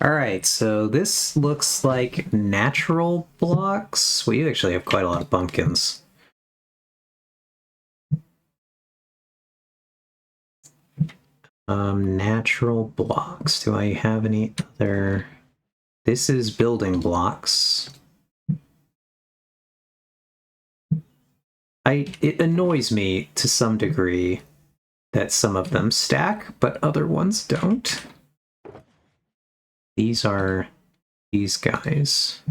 Alright, so this looks like natural blocks. We actually have quite a lot of pumpkins. Natural blocks. Do I have any other? This is building blocks. It annoys me to some degree that some of them stack, but other ones don't. These are these guys.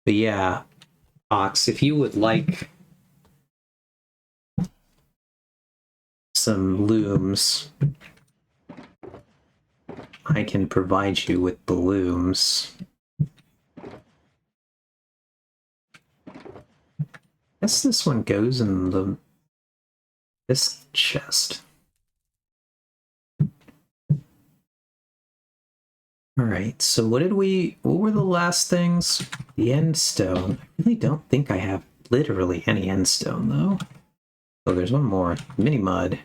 But yeah, Ox, if you would like some looms, I can provide you with the looms. I guess this one goes in this chest. Alright, so what were the last things? The end stone. I really don't think I have literally any end stone, though. Oh, there's one more. Mini mud.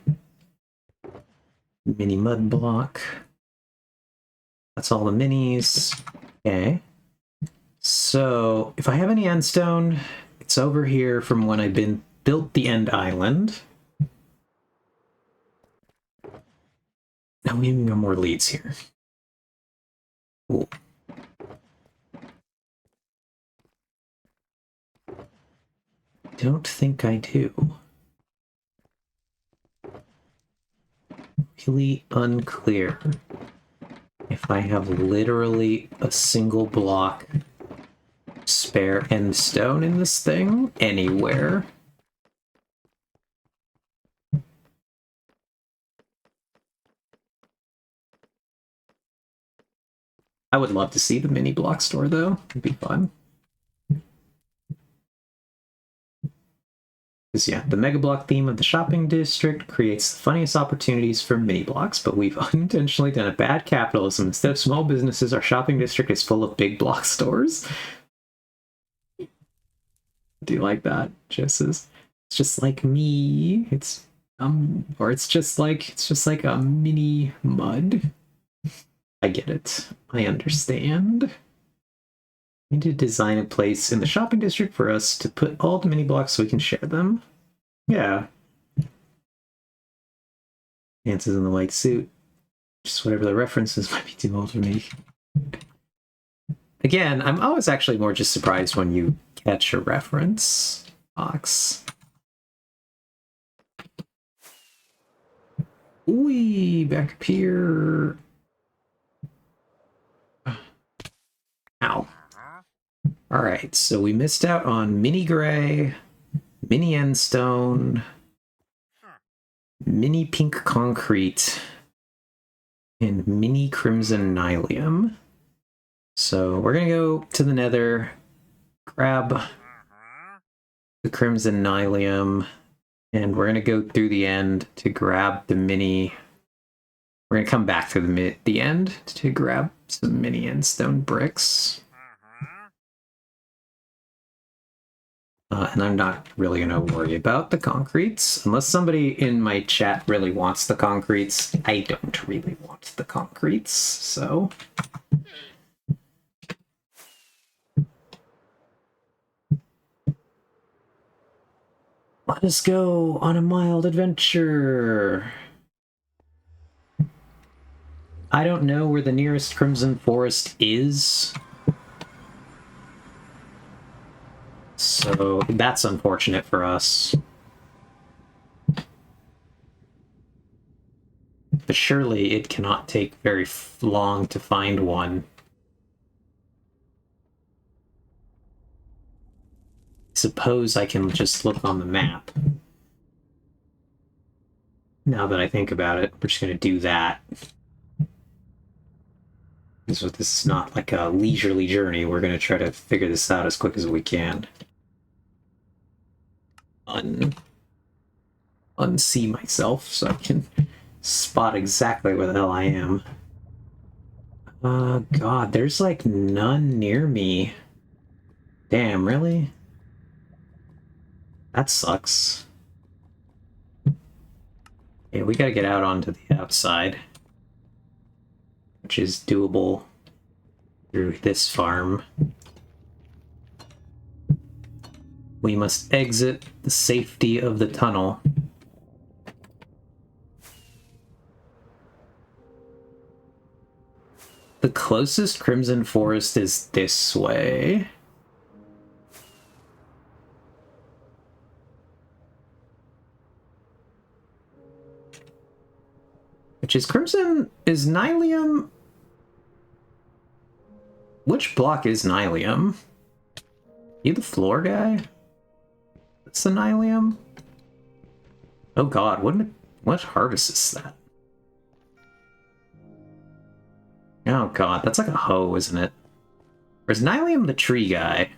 Mini mud block. That's all the minis. Okay. So, if I have any end stone, it's over here from when I built the end island. Now we have more leads here. Cool. Don't think I do. Really unclear if I have literally a single block spare end stone in this thing anywhere. I would love to see the mini block store, though. It'd be fun. Because, yeah, the mega block theme of the shopping district creates the funniest opportunities for mini blocks, but we've unintentionally done a bad capitalism. Instead of small businesses, our shopping district is full of big block stores. Do you like that, Jess? It's just like me. It's just like a mini mud. I get it. I understand. We need to design a place in the shopping district for us to put all the mini blocks so we can share them. Yeah. Dances in the white suit. Just whatever the references might be too old for me. Again, I'm always actually more just surprised when you catch a reference, Ox. Ooh, back up here. Ow. Alright, so we missed out on Mini Gray, Mini Endstone, Mini Pink Concrete, and Mini Crimson Nylium. So we're gonna go to the Nether, grab the Crimson Nylium, and we're gonna go through the end to grab the mini. We're gonna come back to the end to grab some mini Endstone bricks. And I'm not really going to worry about the concretes. Unless somebody in my chat really wants the concretes, I don't really want the concretes, so... Let us go on a mild adventure! I don't know where the nearest Crimson Forest is. So that's unfortunate for us. But surely it cannot take very long to find one. Suppose I can just look on the map. Now that I think about it, we're just going to do that. This is not like a leisurely journey. We're going to try to figure this out as quick as we can. Unsee myself so I can spot exactly where the hell I am. God, there's like none near me. Damn, really? That sucks. Yeah, we gotta get out onto the outside, which is doable through this farm. We must exit the safety of the tunnel. The closest Crimson Forest is this way. Which is Crimson... Is Nylium... Which block is Nylium? You the floor guy? That's the Nylium? Oh god, what harvest is that? Oh god, that's like a hoe, isn't it? Or is Nylium the tree guy?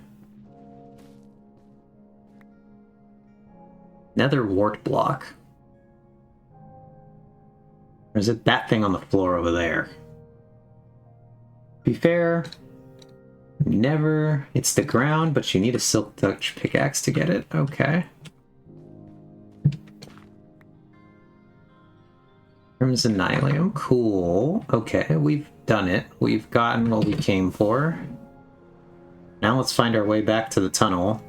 Nether wart block. Or is it that thing on the floor over there? To be fair, never... It's the ground, but you need a silk touch pickaxe to get it. Okay. Crimson Nylium. Cool. Okay, we've done it. We've gotten what we came for. Now let's find our way back to the tunnel.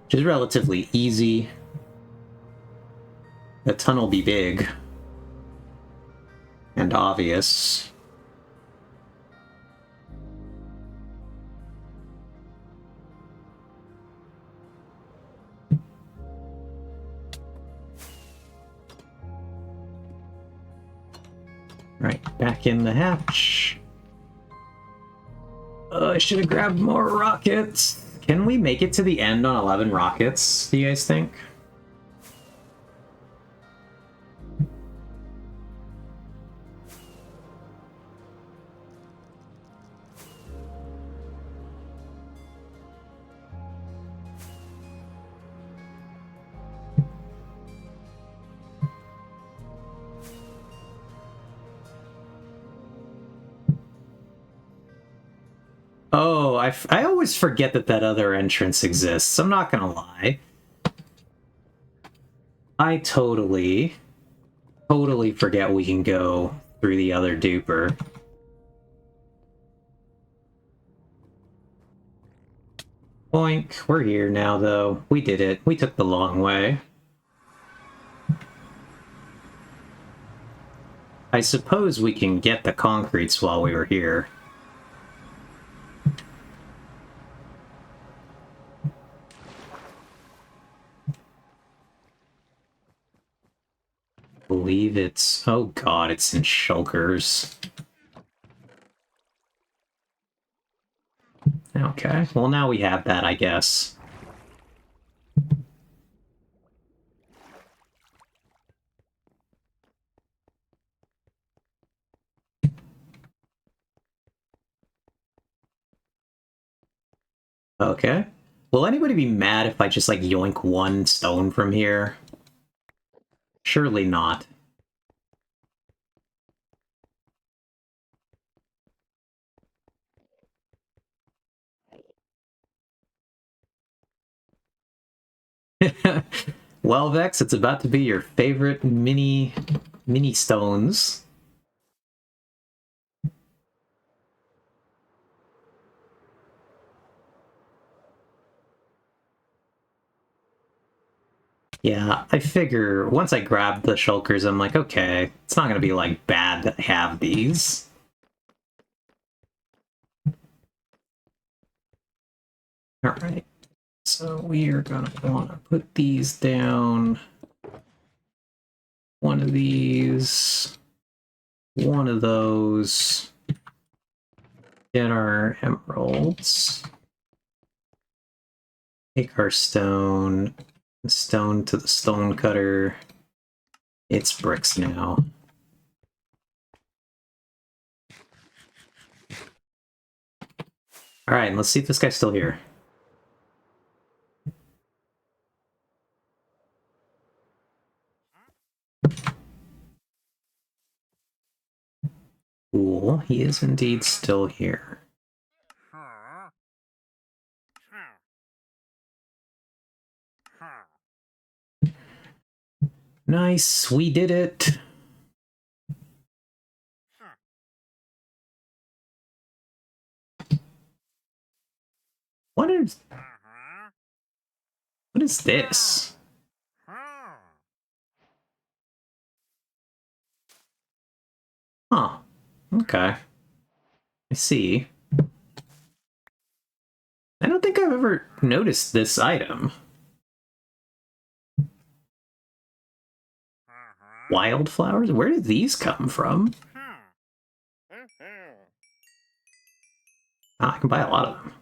Which is relatively easy. The tunnel be big. And obvious. Right, back in the hatch. I should have grabbed more rockets. Can we make it to the end on 11 rockets, do you guys think? Oh, I always forget that that other entrance exists. I'm not gonna lie. I totally forget we can go through the other duper. Boink. We're here now, though. We did it. We took the long way. I suppose we can get the concretes while we were here. Believe it's... Oh god, it's in shulkers. Okay, well now we have that, I guess. Okay. Will anybody be mad if I just, like, yoink one stone from here? Surely not. Well, Vex, it's about to be your favorite mini stones. Yeah, I figure once I grab the shulkers, I'm like, okay, it's not gonna be, like, bad that I have these. Alright, so we are gonna want to put these down. One of these. One of those. Get our emeralds. Take our stone. Stone to the stone cutter. It's bricks now. Alright, let's see if this guy's still here. Cool, he is indeed still here. Nice, we did it! What is this? Huh. Okay. I see. I don't think I've ever noticed this item. Wildflowers? Where did these come from? Ah, I can buy a lot of them.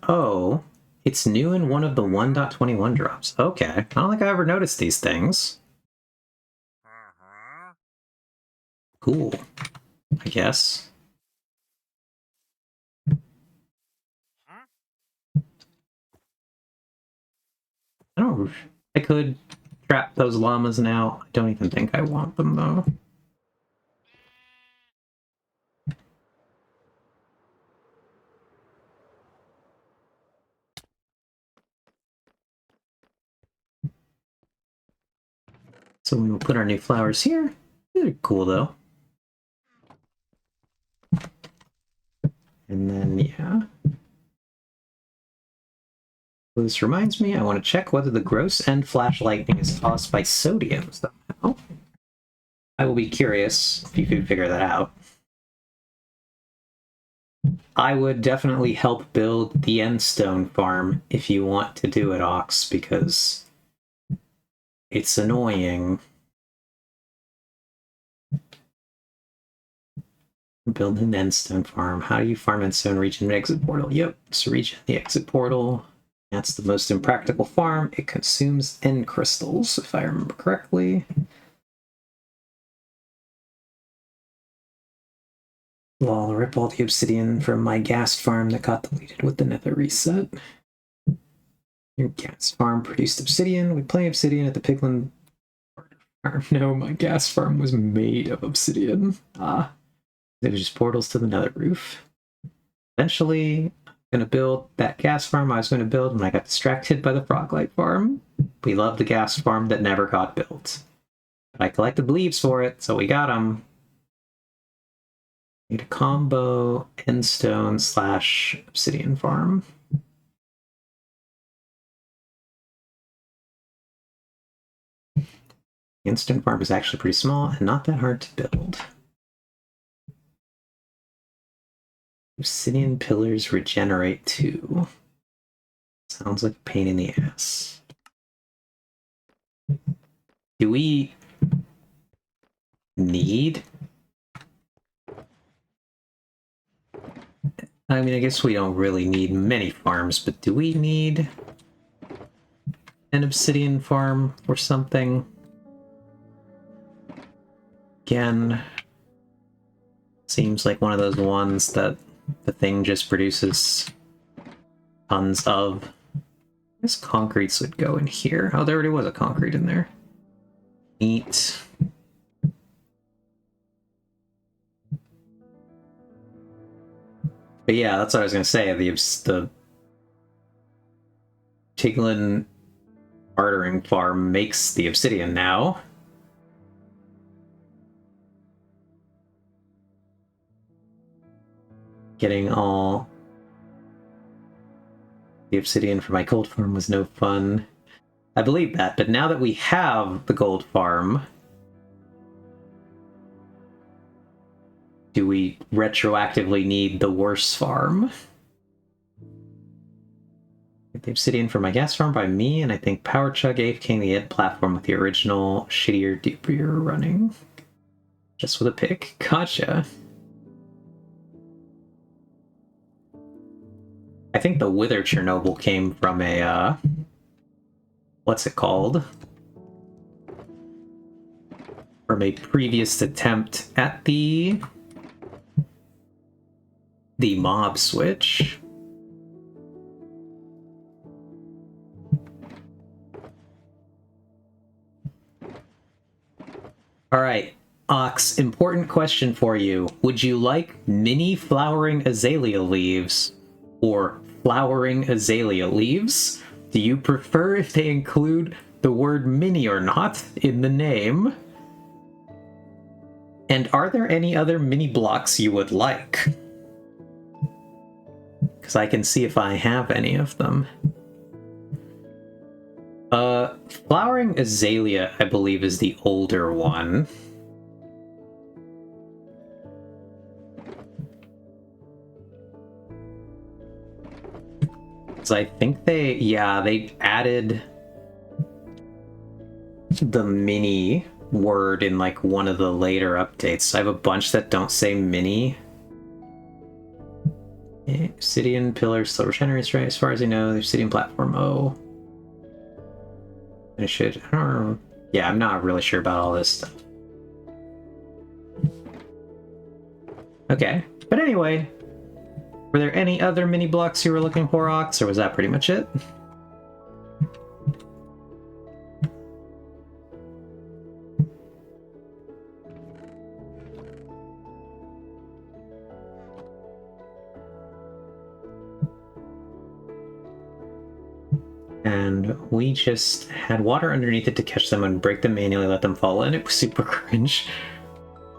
Oh, it's new in one of the 1.21 drops. Okay. I don't think I ever noticed these things. Cool. I guess. I could trap those llamas now. I don't even think I want them, though. So we will put our new flowers here. They're cool, though. And then, yeah. Well, this reminds me, I want to check whether the gross end flash lightning is caused by sodium somehow. I will be curious if you can figure that out. I would definitely help build the endstone farm if you want to do it, Ox, because it's annoying. Build an endstone farm. How do you farm endstone? Reach an exit portal. Yep, so reach the exit portal. That's the most impractical farm. It consumes end crystals, if I remember correctly. Lol, rip all the obsidian from my gas farm that got deleted with the nether reset. Your gas farm produced obsidian. We play obsidian at the piglin farm. No, my gas farm was made of obsidian. Ah. It was just portals to the nether roof. Eventually, I'm going to build that gas farm I was going to build when I got distracted by the froglight farm. We love the gas farm that never got built. But I collected leaves for it, so we got them. Need a combo endstone / obsidian farm. Endstone farm is actually pretty small and not that hard to build. Obsidian pillars regenerate too. Sounds like a pain in the ass. Do we need? I mean, I guess we don't really need many farms, but do we need an obsidian farm or something? Again, seems like one of those ones that the thing just produces tons of. I guess concretes would go in here. Oh, there already was a concrete in there. Neat. But yeah, that's what I was going to say. The Tiglin bartering farm makes the obsidian now. Getting all the obsidian for my gold farm was no fun. I believe that, but now that we have the gold farm, do we retroactively need the worse farm? Get the obsidian for my gas farm by me, and I think Power Chug AFKing the ed platform with the original shittier duper running. Just with a pick. Gotcha. I think the Wither Chernobyl came from a, what's it called? From a previous attempt at the the mob switch. Alright, Ox, important question for you. Would you like mini flowering azalea leaves or flowering azalea leaves? Do you prefer if they include the word mini or not in the name? And are there any other mini blocks you would like? Because I can see if I have any of them. Flowering azalea, I believe, is the older one. Because I think they added the mini word in like one of the later updates. I have a bunch that don't say mini. Obsidian pillars still regenerates, right? As far as I know, the obsidian platform. Oh. I don't know. Yeah, I'm not really sure about all this stuff. Okay. But anyway, were there any other mini blocks you were looking for, Ox, or was that pretty much it? And we just had water underneath it to catch them and break them manually, let them fall, and it was super cringe.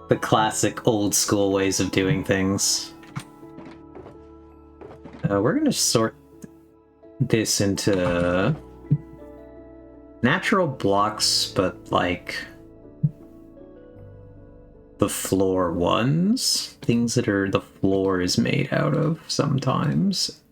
The classic old school ways of doing things. We're gonna sort this into natural blocks, but like the floor ones. Things that are the floor is made out of sometimes.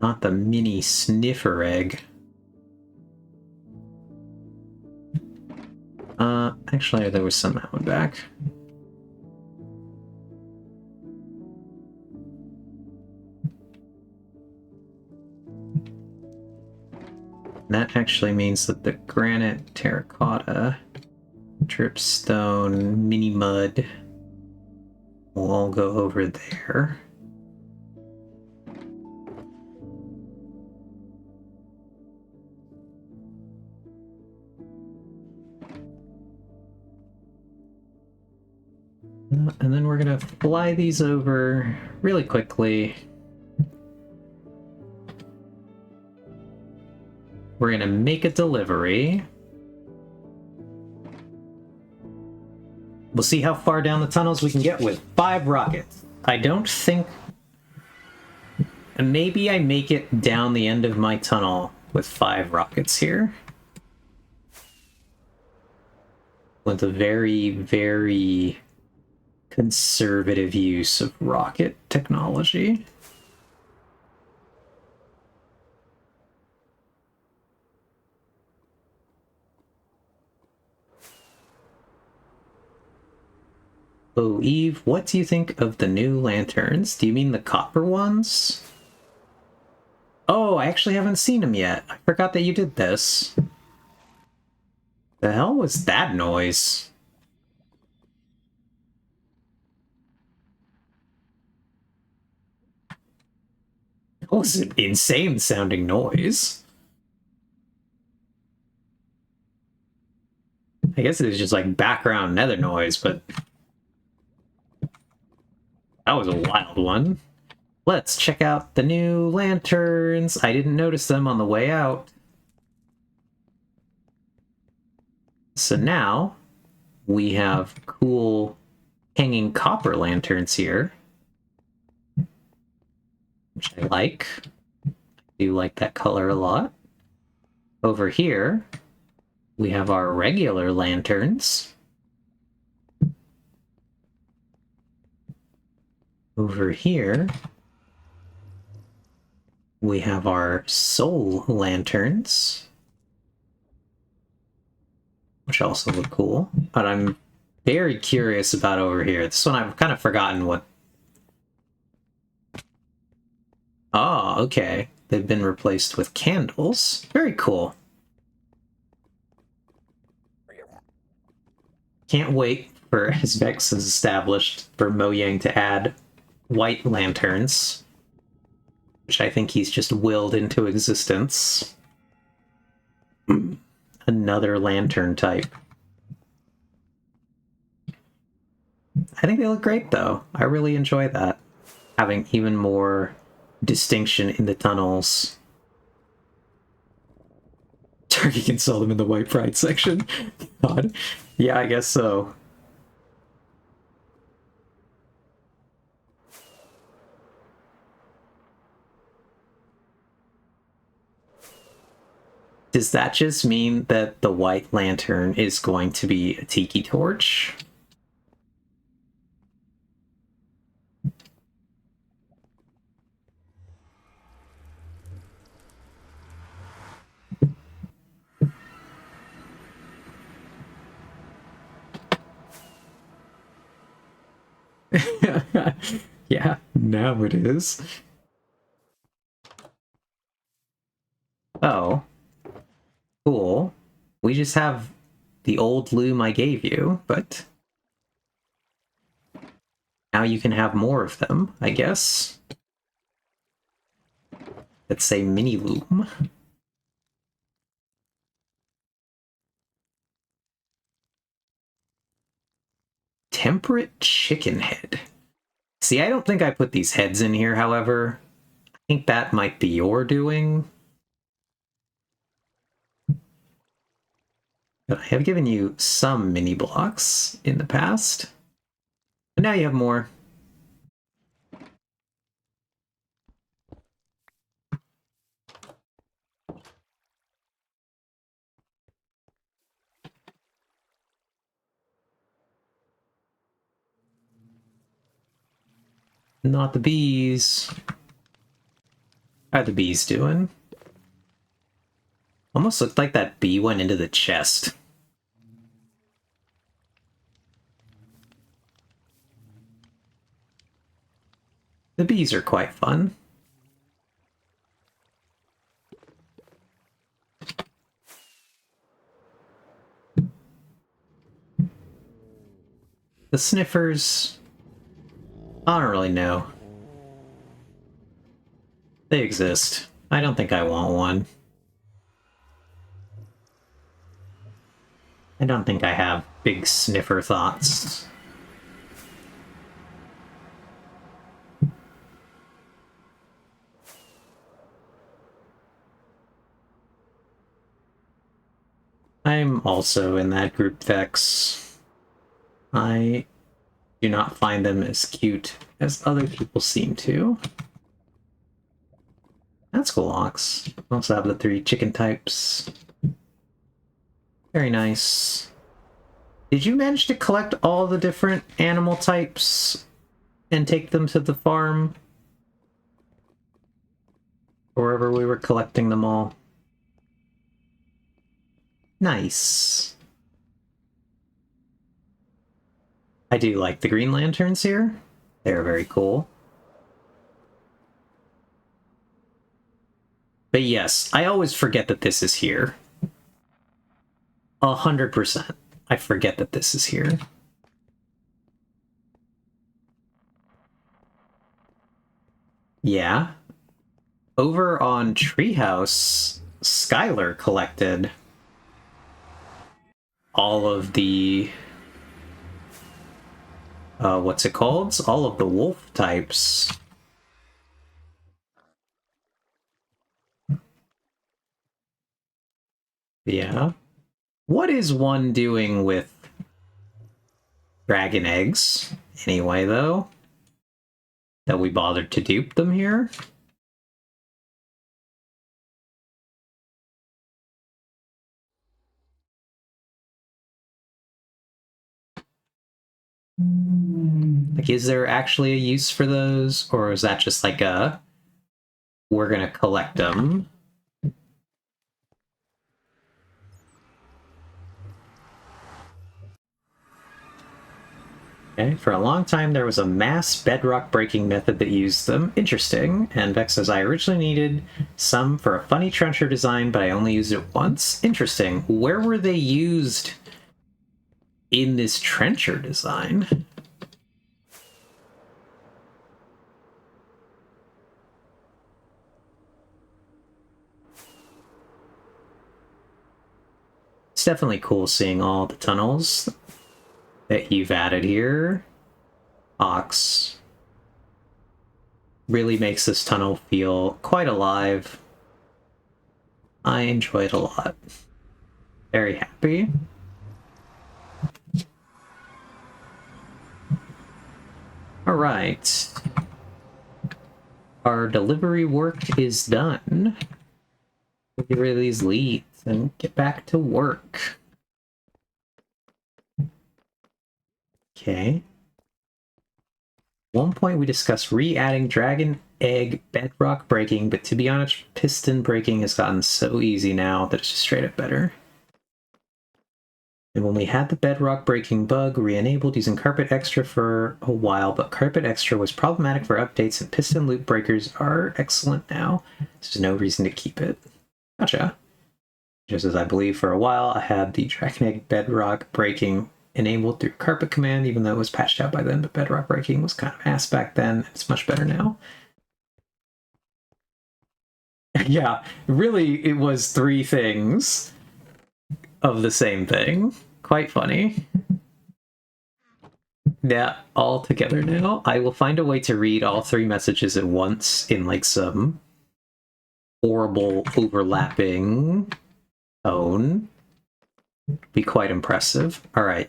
Not the mini sniffer egg. Actually, there was some that went back. That actually means that the granite, terracotta, dripstone, mini mud will all go over there. And then we're gonna fly these over really quickly. We're gonna make a delivery. We'll see how far down the tunnels we can get with 5 rockets. I don't think... Maybe I make it down the end of my tunnel with 5 rockets here. With a very, very conservative use of rocket technology. Oh, Eve, what do you think of the new lanterns? Do you mean the copper ones? Oh, I actually haven't seen them yet. I forgot that you did this. The hell was that noise? That was an insane sounding noise. I guess it was just like background nether noise, but that was a wild one. Let's check out the new lanterns. I didn't notice them on the way out. So now we have cool hanging copper lanterns here, which I like. I do like that color a lot. Over here, we have our regular lanterns. Over here, we have our soul lanterns, which also look cool. But I'm very curious about over here. This one I've kind of forgotten what... Oh, okay. They've been replaced with candles. Very cool. Can't wait for, as Vex has established, for Mojang to add white lanterns, which I think he's just willed into existence. Another lantern type. I think they look great, though. I really enjoy that. Having even more distinction in the tunnels. Turkey can sell them in the white pride section. God. Yeah, I guess so. Does that just mean that the white lantern is going to be a tiki torch? Yeah, now it is. Oh, cool. We just have the old loom I gave you, but now you can have more of them, I guess. Let's say mini loom. Temperate chicken head. See, I don't think I put these heads in here, however. I think that might be your doing. But I have given you some mini blocks in the past. But now you have more. Not the bees. How are the bees doing? Almost looked like that bee went into the chest. The bees are quite fun. The sniffers, I don't really know. They exist. I don't think I want one. I don't think I have big sniffer thoughts. I'm also in that group, Vex. I do not find them as cute as other people seem to. That's cool, Ox. Also have the 3 chicken types. Very nice. Did you manage to collect all the different animal types and take them to the farm? Wherever we were collecting them all. Nice. I do like the green lanterns here. They're very cool. But yes, I always forget that this is here. 100%. I forget that this is here. Yeah. Over on Treehouse, Skylar collected all of the... what's it called? All of the wolf types. Yeah. What is one doing with dragon eggs, anyway, though? That we bothered to dupe them here? Like, is there actually a use for those? Or is that just like a... we're gonna collect them? Okay, for a long time there was a mass bedrock breaking method that used them. Interesting. And Vex says, I originally needed some for a funny trencher design, but I only used it once. Interesting. Where were they used in this trencher design? It's definitely cool seeing all the tunnels that you've added here. Ox really makes this tunnel feel quite alive. I enjoy it a lot. Very happy. All right. Our delivery work is done. We'll get rid of these leads and get back to work. Okay. One point we discussed re-adding dragon egg bedrock breaking, but to be honest, piston breaking has gotten so easy now that it's just straight up better. And when we had the bedrock breaking bug re-enabled using carpet extra for a while, but carpet extra was problematic for updates and piston loop breakers are excellent now. There's no reason to keep it. Gotcha. Just as I believe for a while I had the dragon egg bedrock breaking enabled through carpet command, even though it was patched out by then, but bedrock breaking was kind of ass back then. It's much better now. Yeah, really it was three things of the same thing. Quite funny. Yeah, all together now. I will find a way to read all three messages at once in like some horrible overlapping tone. Be quite impressive. Alright.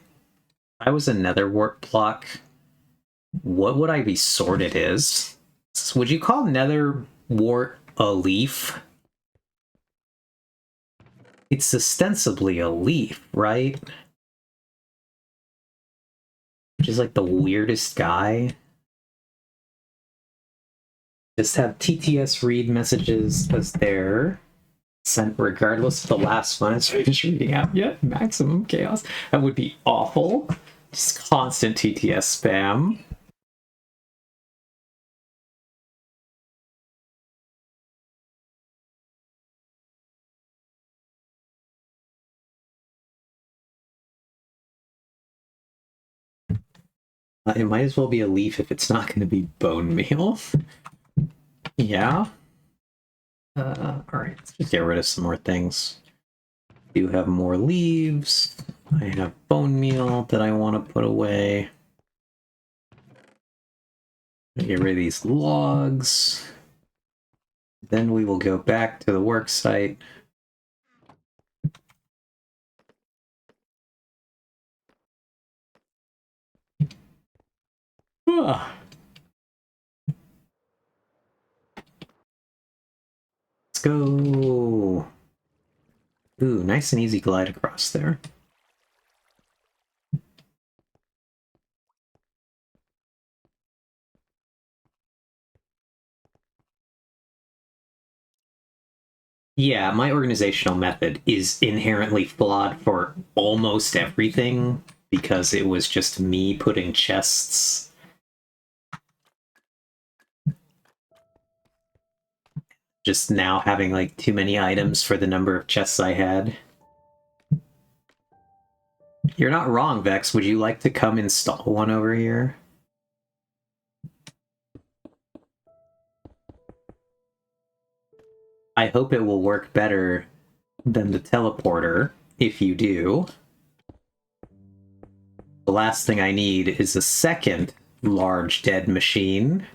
If I was a nether wart block, what would I be sorted as? Would you call nether wart a leaf? It's ostensibly a leaf, right? Which is like the weirdest guy. Just have TTS read messages as they're sent regardless of the last one is finished reading out yet. Maximum chaos. That would be awful. Just constant TTS spam. It might as well be a leaf if it's not going to be bone meal. Yeah. Alright, let's just get rid of some more things. Do have more leaves. I have bone meal that I want to put away. Get rid of these logs. Then we will go back to the work site. Ah. Let's go. Ooh, nice and easy glide across there. Yeah, my organizational method is inherently flawed for almost everything because it was just me putting chests. Just now having like too many items for the number of chests I had. You're not wrong, Vex. Would you like to come install one over here? I hope it will work better than the teleporter, if you do. The last thing I need is a second large dead machine.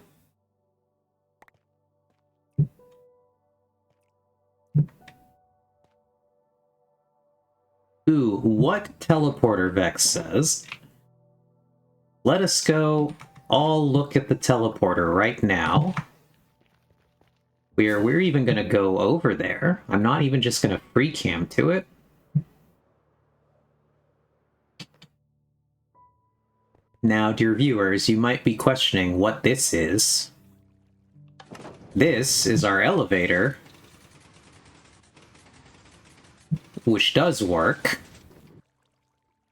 Ooh, what teleporter, Vex says? Let us go all look at the teleporter right now. We're even going to go over there. I'm not even just going to free cam to it. Now, dear viewers, you might be questioning what this is. This is our elevator, which does work.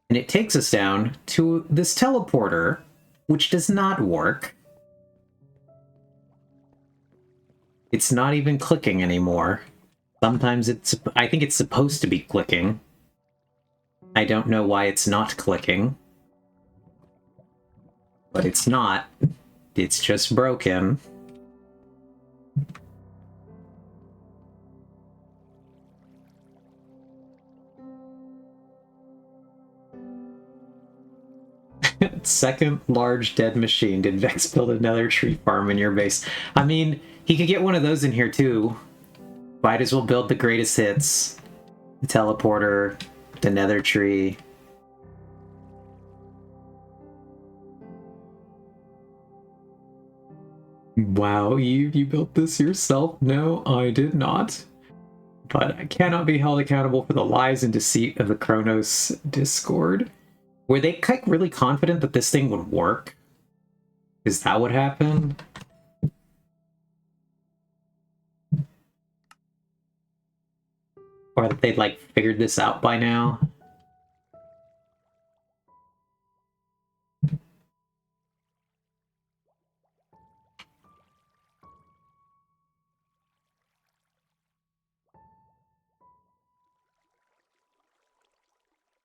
And it takes us down to this teleporter which does not work. It's not even clicking anymore. Sometimes I think it's supposed to be clicking. I don't know why it's not clicking. But it's not. It's just broken. Second large dead machine. Did Vex build another tree farm in your base? I mean, he could get one of those in here too. Might as well build the greatest hits. The teleporter, the nether tree. Wow, you built this yourself? No, I did not. But I cannot be held accountable for the lies and deceit of the Kronos Discord. Were they like really confident that this thing would work? Is that what happened? Or that they'd like figured this out by now?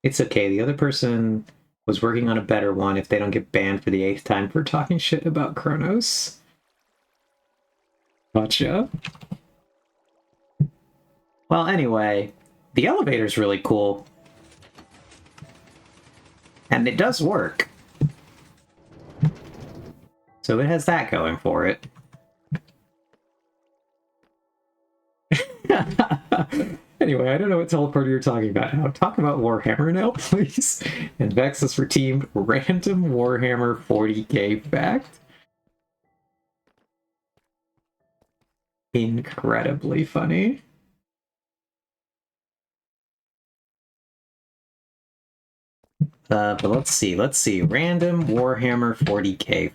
It's okay, the other person was working on a better one if they don't get banned for the 8th time for talking shit about Kronos. Gotcha. Well, anyway, the elevator's really cool. And it does work. So it has that going for it. Anyway, I don't know what teleporter you're talking about now. Talk about Warhammer now, please. And Vex is for teamed random Warhammer 40k fact. Incredibly funny. But let's see. Random Warhammer 40k.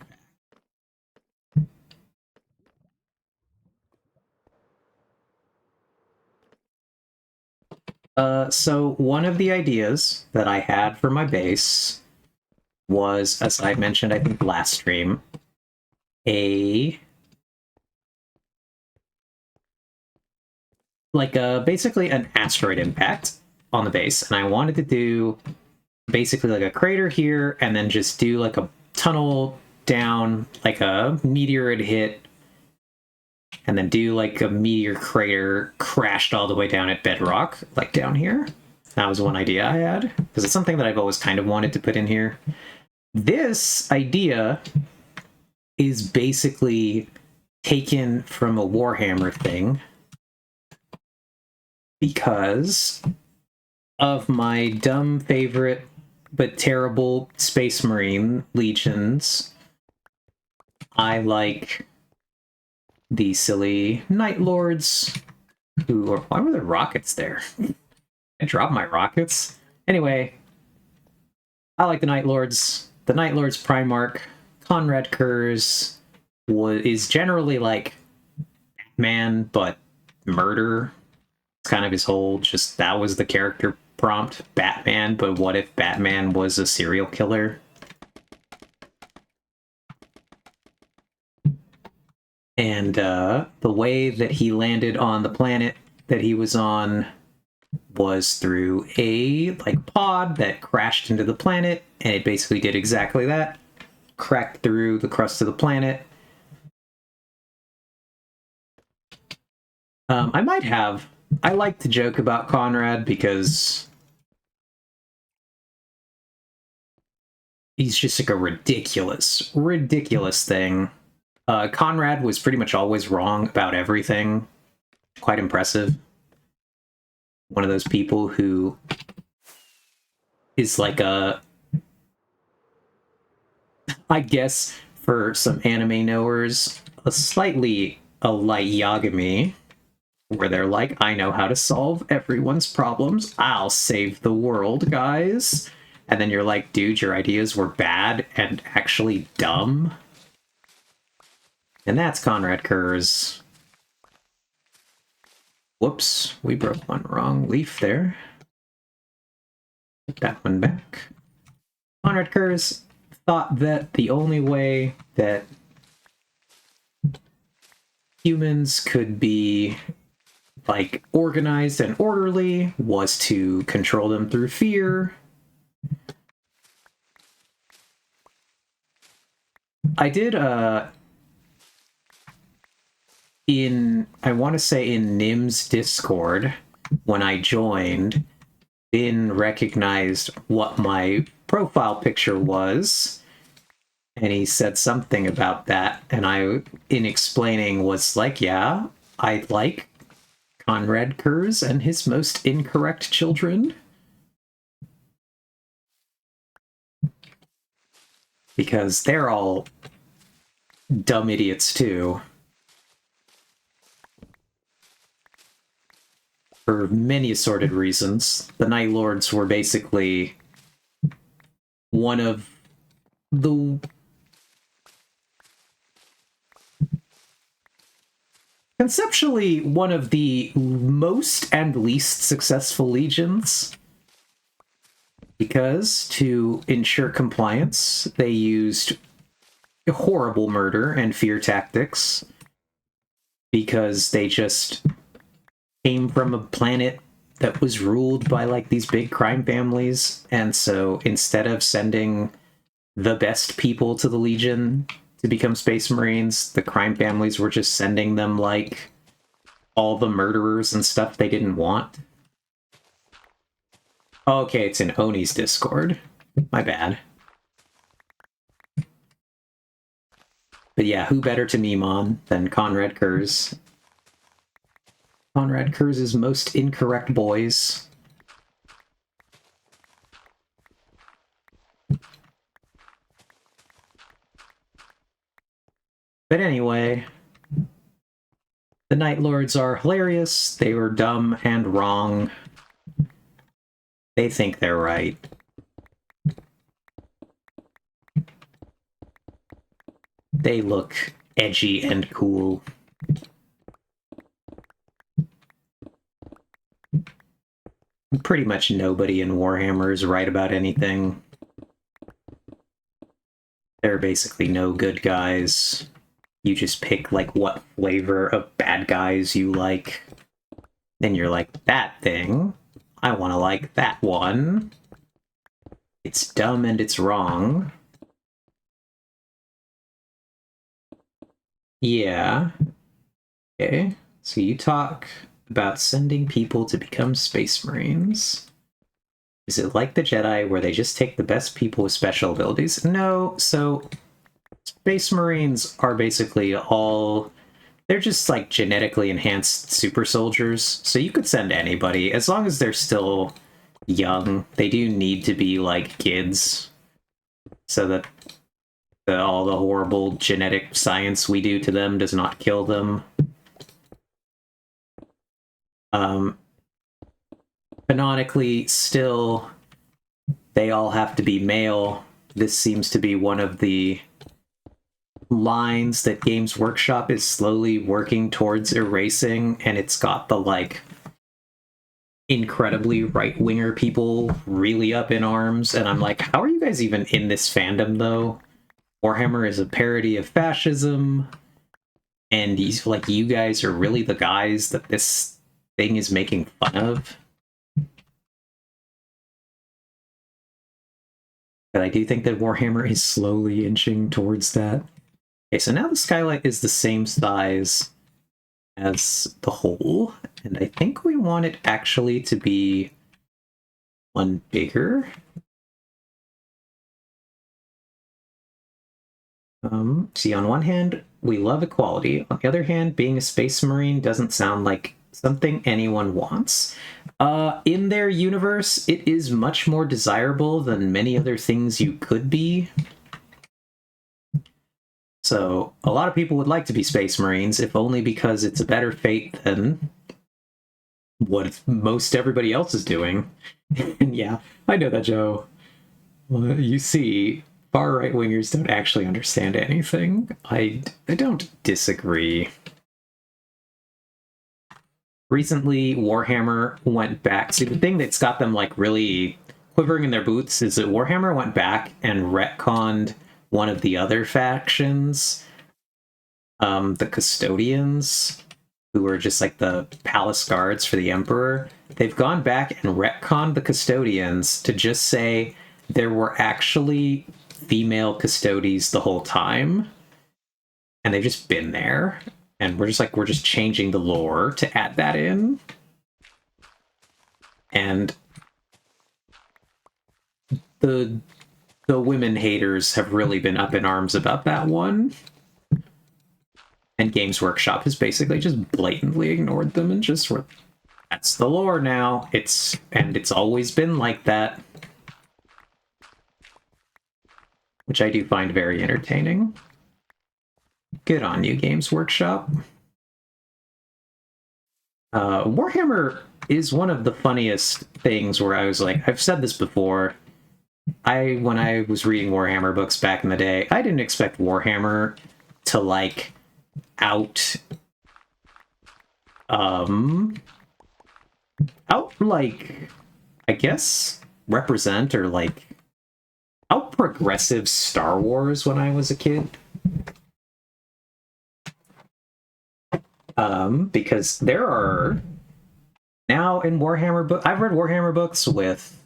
So one of the ideas that I had for my base was, as I mentioned, I think last stream, basically an asteroid impact on the base, and I wanted to do basically like a crater here, and then just do like a tunnel down, like a meteor had hit, and then do like a meteor crater crashed all the way down at bedrock, like down here. That was one idea I had, because it's something that I've always kind of wanted to put in here. This idea is basically taken from a Warhammer thing, because of my dumb favorite but terrible Space Marine legions. I like the silly Night Lords, why were there rockets there? I dropped my rockets. Anyway, I like the Night Lords. The Night Lords Primarch, Conrad Kurz, is generally like man, but murder. It's kind of his whole, just that was the character prompt, Batman, but what if Batman was a serial killer? And the way that he landed on the planet that he was on was through a pod that crashed into the planet, and it basically did exactly that. Cracked through the crust of the planet. I like to joke about Conrad because he's just like a ridiculous thing. Conrad was pretty much always wrong about everything. Quite impressive. One of those people who is like I guess for some anime knowers, a light Yagami, where they're like, I know how to solve everyone's problems. I'll save the world, guys. And then you're like, dude, your ideas were bad and actually dumb. And that's Conrad Kurz. Whoops, we broke one wrong leaf there. Put that one back. Conrad Kurz, thought that the only way that humans could be like organized and orderly was to control them through fear. I did I want to say in Nim's Discord, when I joined, Bin recognized what my profile picture was, and he said something about that, and I, in explaining, was like, yeah, I like Conrad Kurz and his most incorrect children. Because they're all dumb idiots too. For many assorted reasons. The Night Lords were basically one of the conceptually one of the most and least successful legions, because to ensure compliance they used horrible murder and fear tactics, because they just came from a planet that was ruled by like these big crime families, and so instead of sending the best people to the Legion to become Space Marines, the crime families were just sending them like all the murderers and stuff they didn't want. Okay, it's in Oni's Discord. My bad. But yeah, who better to meme on than Conrad Kurz? Conrad Kurz's most incorrect boys. But anyway, the Night Lords are hilarious. They were dumb and wrong. They think they're right. They look edgy and cool. Pretty much nobody in Warhammer is right about anything. There are basically no good guys. You just pick like what flavor of bad guys you like. Then you're like, that thing, I want to like that one. It's dumb and it's wrong. Yeah. Okay. So you talk about sending people to become Space Marines. Is it like the Jedi where they just take the best people with special abilities? No, so Space Marines are basically all... they're just like genetically enhanced super soldiers, so you could send anybody, as long as they're still young. They do need to be like kids, so that all the horrible genetic science we do to them does not kill them. Canonically, still, they all have to be male. This seems to be one of the lines that Games Workshop is slowly working towards erasing, and it's got the, like, incredibly right-winger people really up in arms, and I'm like, how are you guys even in this fandom, though? Warhammer is a parody of fascism, and you guys are really the guys that this thing is making fun of. But I do think that Warhammer is slowly inching towards that. Okay, so now the skylight is the same size as the hole, and I think we want it actually to be one bigger. See, on one hand, we love equality. On the other hand, being a Space Marine doesn't sound like something anyone wants. In their universe, it is much more desirable than many other things you could be. So, a lot of people would like to be Space Marines, if only because it's a better fate than what most everybody else is doing. And yeah, I know that, Joe. Well, you see, far right wingers don't actually understand anything. I don't disagree. Recently, Warhammer went back. See, the thing that's got them like really quivering in their boots is that Warhammer went back and retconned one of the other factions, the Custodians, who were just like the palace guards for the Emperor. They've gone back and retconned the Custodians to just say there were actually female Custodies the whole time, and they've just been there. And we're just changing the lore to add that in. And the women haters have really been up in arms about that one. And Games Workshop has basically just blatantly ignored them and just that's the lore now. It's always been like that. Which I do find very entertaining. Good on you, Games Workshop. Warhammer is one of the funniest things where I was like, I've said this before. When I was reading Warhammer books back in the day, I didn't expect Warhammer to like like, I guess, represent or like out progressive Star Wars when I was a kid. Because there are now in Warhammer book, I've read Warhammer books with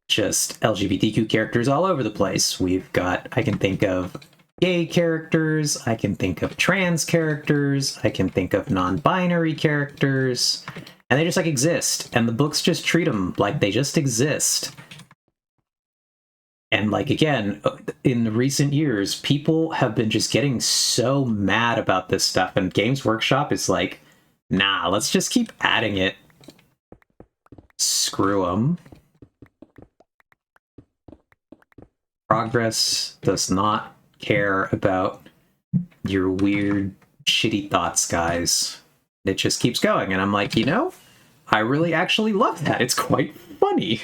just LGBTQ characters all over the place. I can think of gay characters, I can think of trans characters, I can think of non-binary characters, and they just like exist, and the books just treat them like they just exist. And like, again, in the recent years, people have been just getting so mad about this stuff, and Games Workshop is like, nah, let's just keep adding it. Screw them. Progress does not care about your weird, shitty thoughts, guys. It just keeps going, and I'm like, I really actually love that. It's quite funny.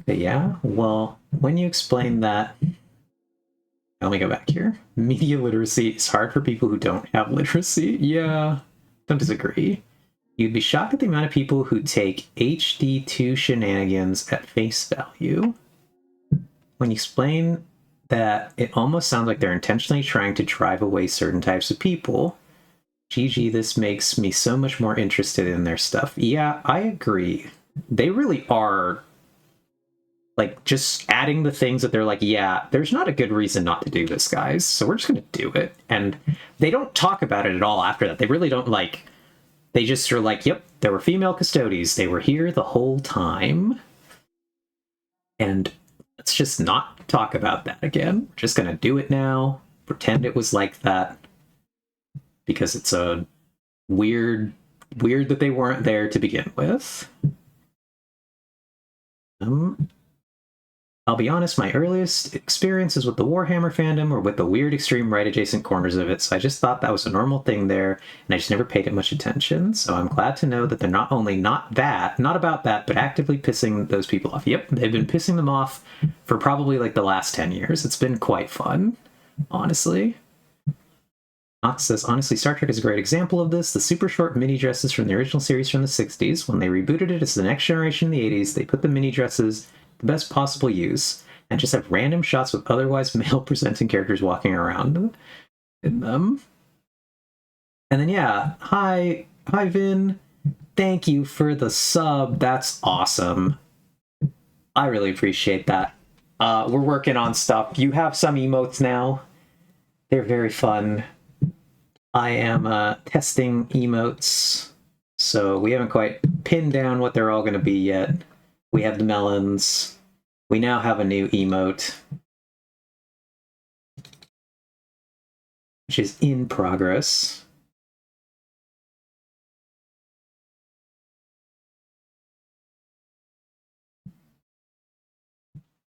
But yeah, well, when you explain that, let me go back here. Media literacy is hard for people who don't have literacy. Yeah, don't disagree. You'd be shocked at the amount of people who take HD2 shenanigans at face value. When you explain that, it almost sounds like they're intentionally trying to drive away certain types of people. GG, this makes me so much more interested in their stuff. Yeah, I agree. They really are like just adding the things that they're like, yeah, there's not a good reason not to do this, guys, so we're just gonna do it. And they don't talk about it at all after that. They really don't like, they just are like, yep, there were female custodies. They were here the whole time. And let's just not talk about that again. We're just gonna do it now. Pretend it was like that. Because it's a weird that they weren't there to begin with. I'll be honest, my earliest experiences with the Warhammer fandom were with the weird extreme right adjacent corners of it, so I just thought that was a normal thing there, and I just never paid it much attention. So I'm glad to know that they're not only not about that, but actively pissing those people off. Yep, they've been pissing them off for probably like the last 10 years. It's been quite fun, honestly. Knox says, honestly, Star Trek is a great example of this. The super short mini dresses from the original series from the 60s, when they rebooted it as the next generation in the 80s, they put the mini dresses the best possible use and just have random shots with otherwise male presenting characters walking around in them. And then yeah, hi Vin, thank you for the sub. That's awesome. I really appreciate that. We're working on stuff. You have some emotes now. They're very fun. I am testing emotes, so we haven't quite pinned down what they're all going to be yet. We have the melons. We now have a new emote, which is in progress.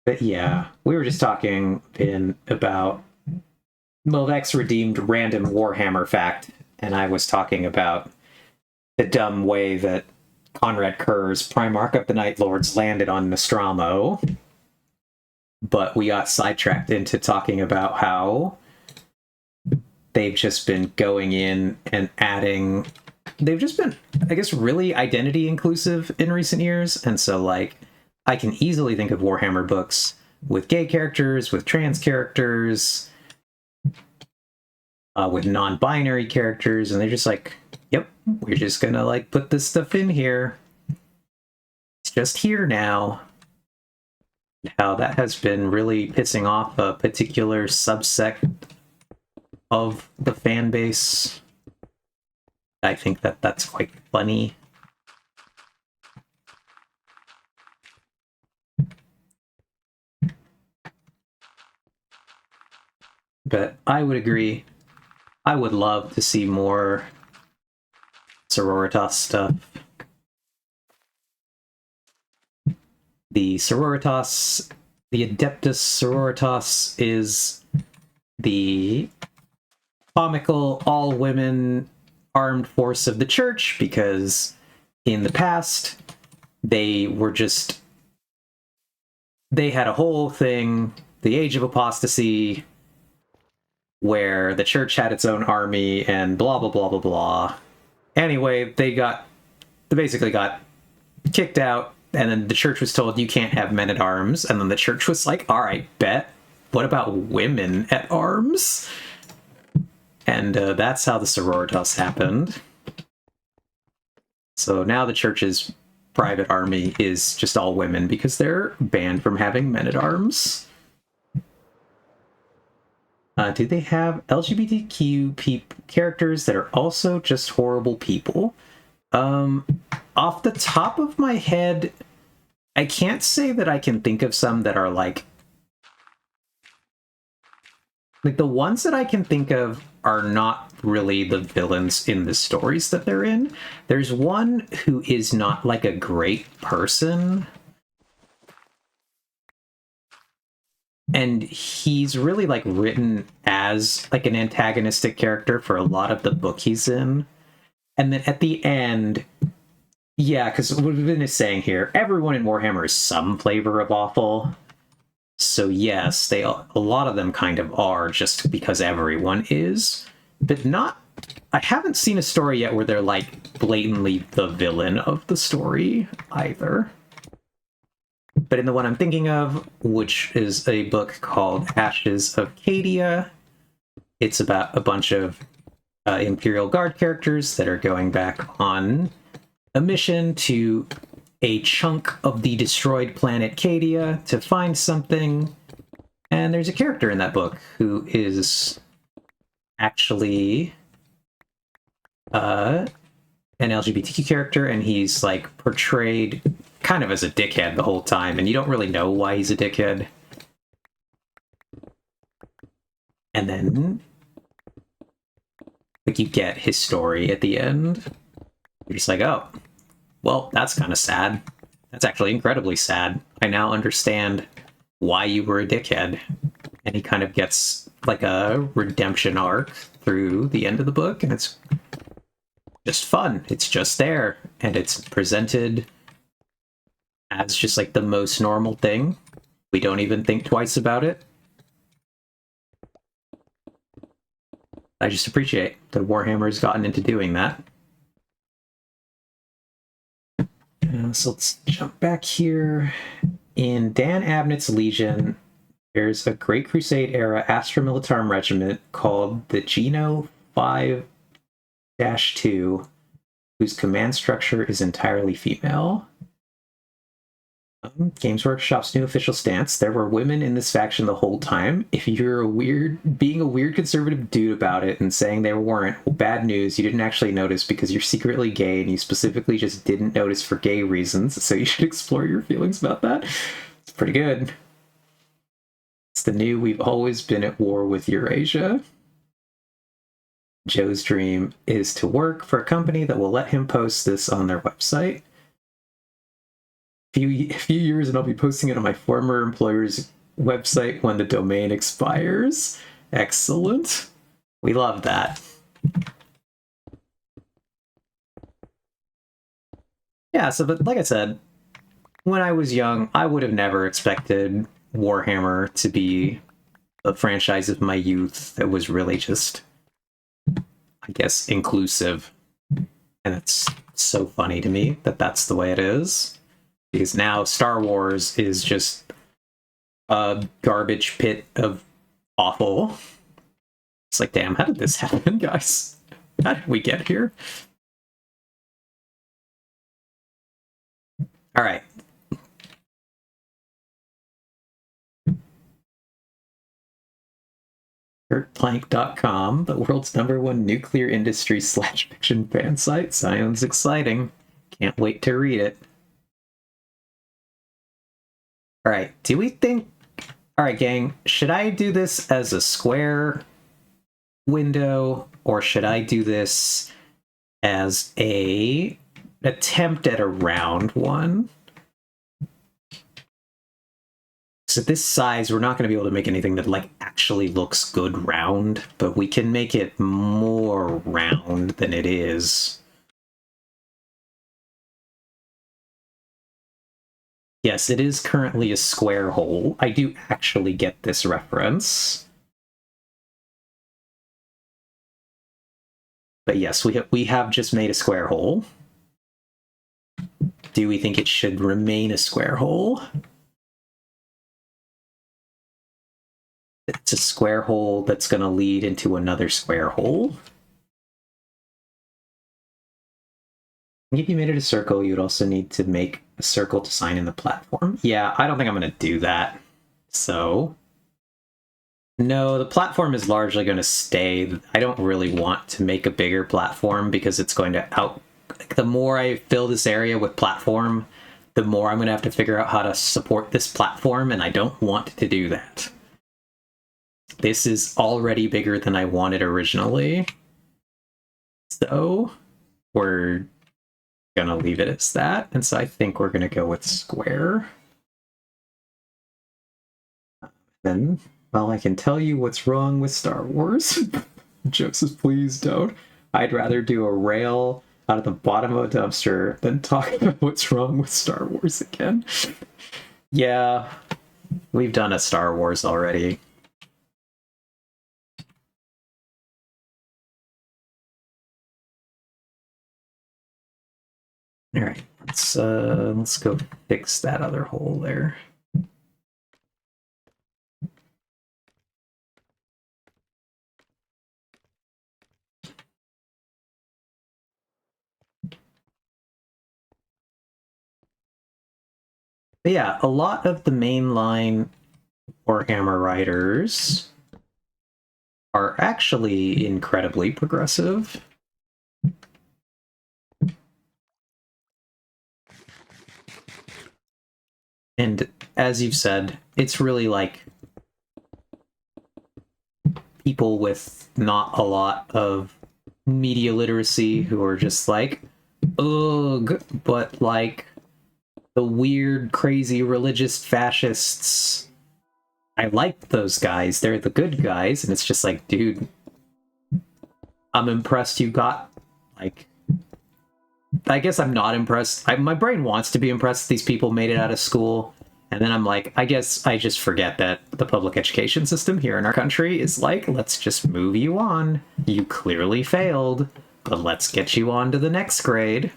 But yeah, we were just talking about Movex redeemed random Warhammer fact, and I was talking about the dumb way that Conrad Kerr's Primarch of the Night Lords landed on Nostromo. But we got sidetracked into talking about how they've just been going in and adding. They've just been, I guess, really identity inclusive in recent years, and so like I can easily think of Warhammer books with gay characters, with trans characters, with non-binary characters, and they're just like, yep, we're just gonna like put this stuff in here. It's just here now. How that has been really pissing off a particular subsect of the fan base. I think that that's quite funny. But I would agree. I would love to see more Sororitas stuff. The Sororitas, the Adeptus Sororitas is the comical all-women armed force of the church, because in the past they had a whole thing, the Age of Apostasy, where the church had its own army and blah blah blah blah blah. Anyway, they basically got kicked out, and then the church was told you can't have men at arms, and then the church was like, all right, bet, what about women at arms? And that's how the Sororitas happened. So now the church's private army is just all women because they're banned from having men at arms. Do they have LGBTQ characters that are also just horrible people? Off the top of my head, I can't say that I can think of some that are like the ones that I can think of are not really the villains in the stories that they're in. There's one who is not like a great person, and he's really like written as like an antagonistic character for a lot of the book he's in. And then at the end, yeah, because what we've been saying here, everyone in Warhammer is some flavor of awful. So yes, a lot of them kind of are, just because everyone is, but not. I haven't seen a story yet where they're like blatantly the villain of the story either. But in the one I'm thinking of, which is a book called Ashes of Cadia, it's about a bunch of Imperial Guard characters that are going back on a mission to a chunk of the destroyed planet Cadia to find something. And there's a character in that book who is actually an LGBTQ character, and he's like portrayed kind of as a dickhead the whole time, and you don't really know why he's a dickhead. And then like you get his story at the end. You're just like, oh, well, that's kind of sad. That's actually incredibly sad. I now understand why you were a dickhead. And he kind of gets like a redemption arc through the end of the book, and it's just fun. It's just there, and it's presented as just like the most normal thing. We don't even think twice about it. I just appreciate that Warhammer's gotten into doing that. So let's jump back here. In Dan Abnett's Legion, there's a Great Crusade era Astra Militarum regiment called the Geno 5-2, whose command structure is entirely female. Games Workshop's new official stance: there were women in this faction the whole time. If you're being a weird conservative dude about it and saying they weren't, well, bad news, you didn't actually notice because you're secretly gay, and you specifically just didn't notice for gay reasons, so you should explore your feelings about that. It's pretty good. It's the new "we've always been at war with Eurasia." Joe's dream is to work for a company that will let him post this on their website. A few years and I'll be posting it on my former employer's website when the domain expires. Excellent. We love that. Yeah, so but like I said, when I was young, I would have never expected Warhammer to be a franchise of my youth that was really just I guess, inclusive. And it's so funny to me that that's the way it is. Because now Star Wars is just a garbage pit of awful. It's like, damn, how did this happen, guys? How did we get here? All right. KurtPlank.com, the world's #1 nuclear industry / fiction fan site. Sounds exciting. Can't wait to read it. All right, do we think... All right, gang, should I do this as a square window, or should I do this as a attempt at a round one? So this size, we're not going to be able to make anything that like actually looks good round, but we can make it more round than it is. Yes, it is currently a square hole. I do actually get this reference. But yes, we have just made a square hole. Do we think it should remain a square hole? It's a square hole that's going to lead into another square hole. If you made it a circle, you would also need to make a circle to sign in the platform. Yeah, I don't think I'm going to do that. So, no, the platform is largely going to stay. I don't really want to make a bigger platform because it's going to the more I fill this area with platform, the more I'm going to have to figure out how to support this platform, and I don't want to do that. This is already bigger than I wanted originally. So we're gonna leave it as that. And so I think we're gonna go with square. Then, well, I can tell you what's wrong with Star Wars. Joseph, please don't. I'd rather do a rail out of the bottom of a dumpster than talk about what's wrong with Star Wars again. Yeah, we've done a Star Wars already. All right, let's go fix that other hole there. But yeah, a lot of the mainline Warhammer writers are actually incredibly progressive. And as you've said, it's really like people with not a lot of media literacy who are just like, ugh, but like the weird, crazy religious fascists, I like those guys. They're the good guys. And it's just like, dude, I'm impressed you got, like, I guess I'm not impressed. My brain wants to be impressed these people made it out of school. And then I'm like, I guess I just forget that the public education system here in our country is like, let's just move you on. You clearly failed, but let's get you on to the next grade.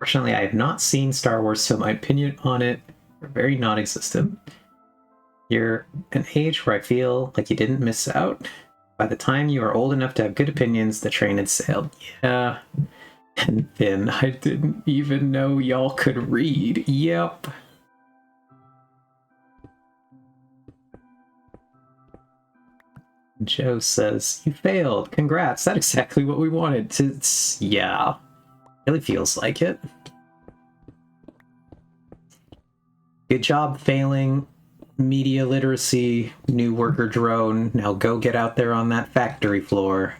Fortunately, I have not seen Star Wars, so my opinion on it are very non-existent. You're an age where I feel like you didn't miss out. By the time you are old enough to have good opinions, the train had sailed. Yeah. And then I didn't even know y'all could read. Yep. Joe says, you failed. Congrats. That's exactly what we wanted. Yeah. Really feels like it. Good job failing. Media literacy, new worker drone. Now go get out there on that factory floor.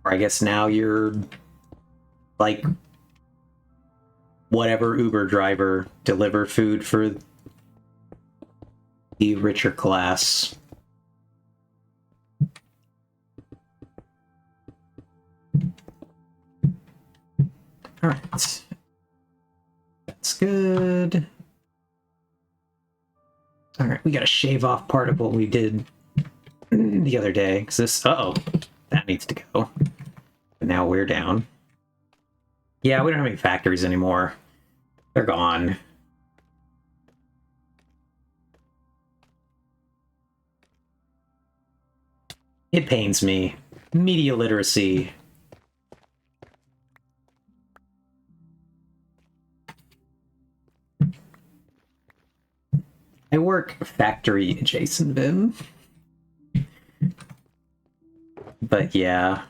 Or I guess now you're like whatever Uber driver, deliver food for the richer class. All right. That's good. All right, we got to shave off part of what we did the other day because this. Uh-oh, that needs to go. But now we're down. Yeah, we don't have any factories anymore. They're gone. It pains me. Media literacy. I work factory adjacent, Vin. But yeah.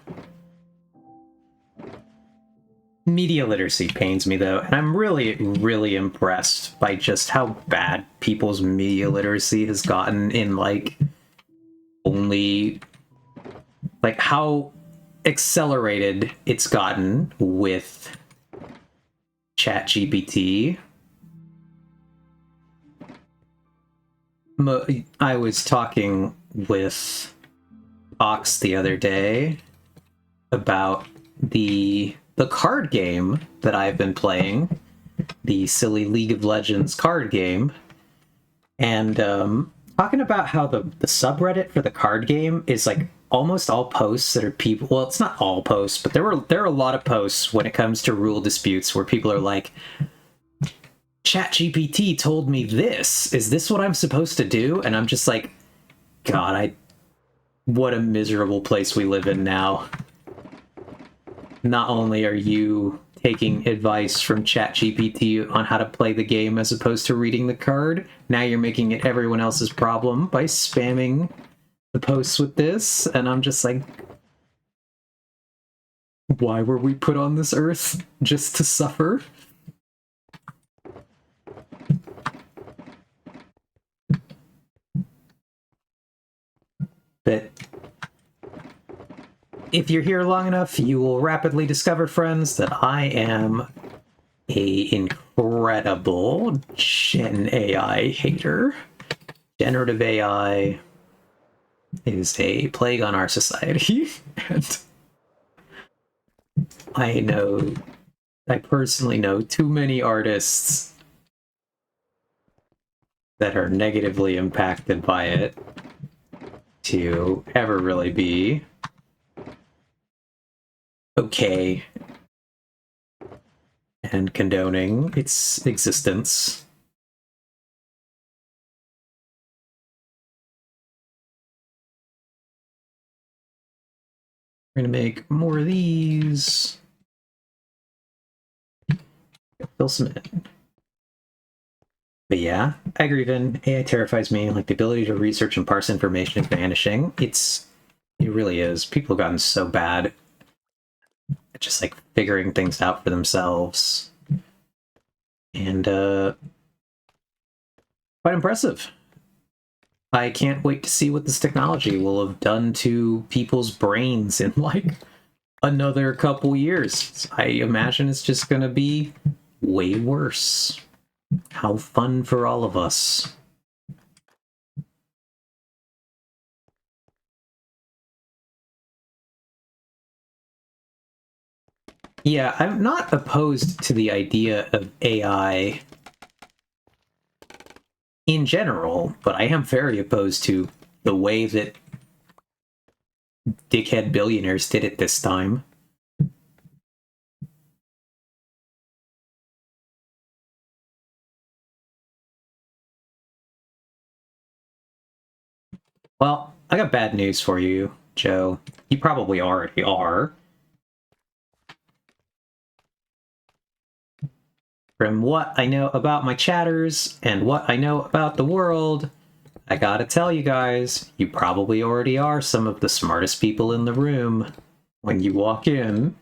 Media literacy pains me, though, and I'm really, really impressed by just how bad people's media literacy has gotten in, like, only... like, how accelerated it's gotten with ChatGPT. I was talking with Ox the other day about the card game that I've been playing, the silly League of Legends card game, and talking about how the subreddit for the card game is like almost all posts that are people. Well, it's not all posts, but there are a lot of posts when it comes to rule disputes where people are like, ChatGPT told me this. Is this what I'm supposed to do? And I'm just like, God, what a miserable place we live in now. Not only are you taking advice from ChatGPT on how to play the game as opposed to reading the card, now you're making it everyone else's problem by spamming the posts with this, and I'm just like, why were we put on this earth? Just to suffer? But if you're here long enough, you will rapidly discover, friends, that I am a incredible Gen AI hater. Generative AI is a plague on our society, and I personally know too many artists that are negatively impacted by it to ever really be okay and condoning its existence. We're gonna make more of these. Fill some in. But yeah, I agree, Vin. AI terrifies me. Like, the ability to research and parse information is vanishing. It really is. People have gotten so bad at just, like, figuring things out for themselves. And, quite impressive. I can't wait to see what this technology will have done to people's brains in, like, another couple years. I imagine it's just gonna be way worse. How fun for all of us. Yeah, I'm not opposed to the idea of AI in general, but I am very opposed to the way that dickhead billionaires did it this time. Well, I got bad news for you, Joe. You probably already are. From what I know about my chatters and what I know about the world, I gotta tell you guys, you probably already are some of the smartest people in the room when you walk in.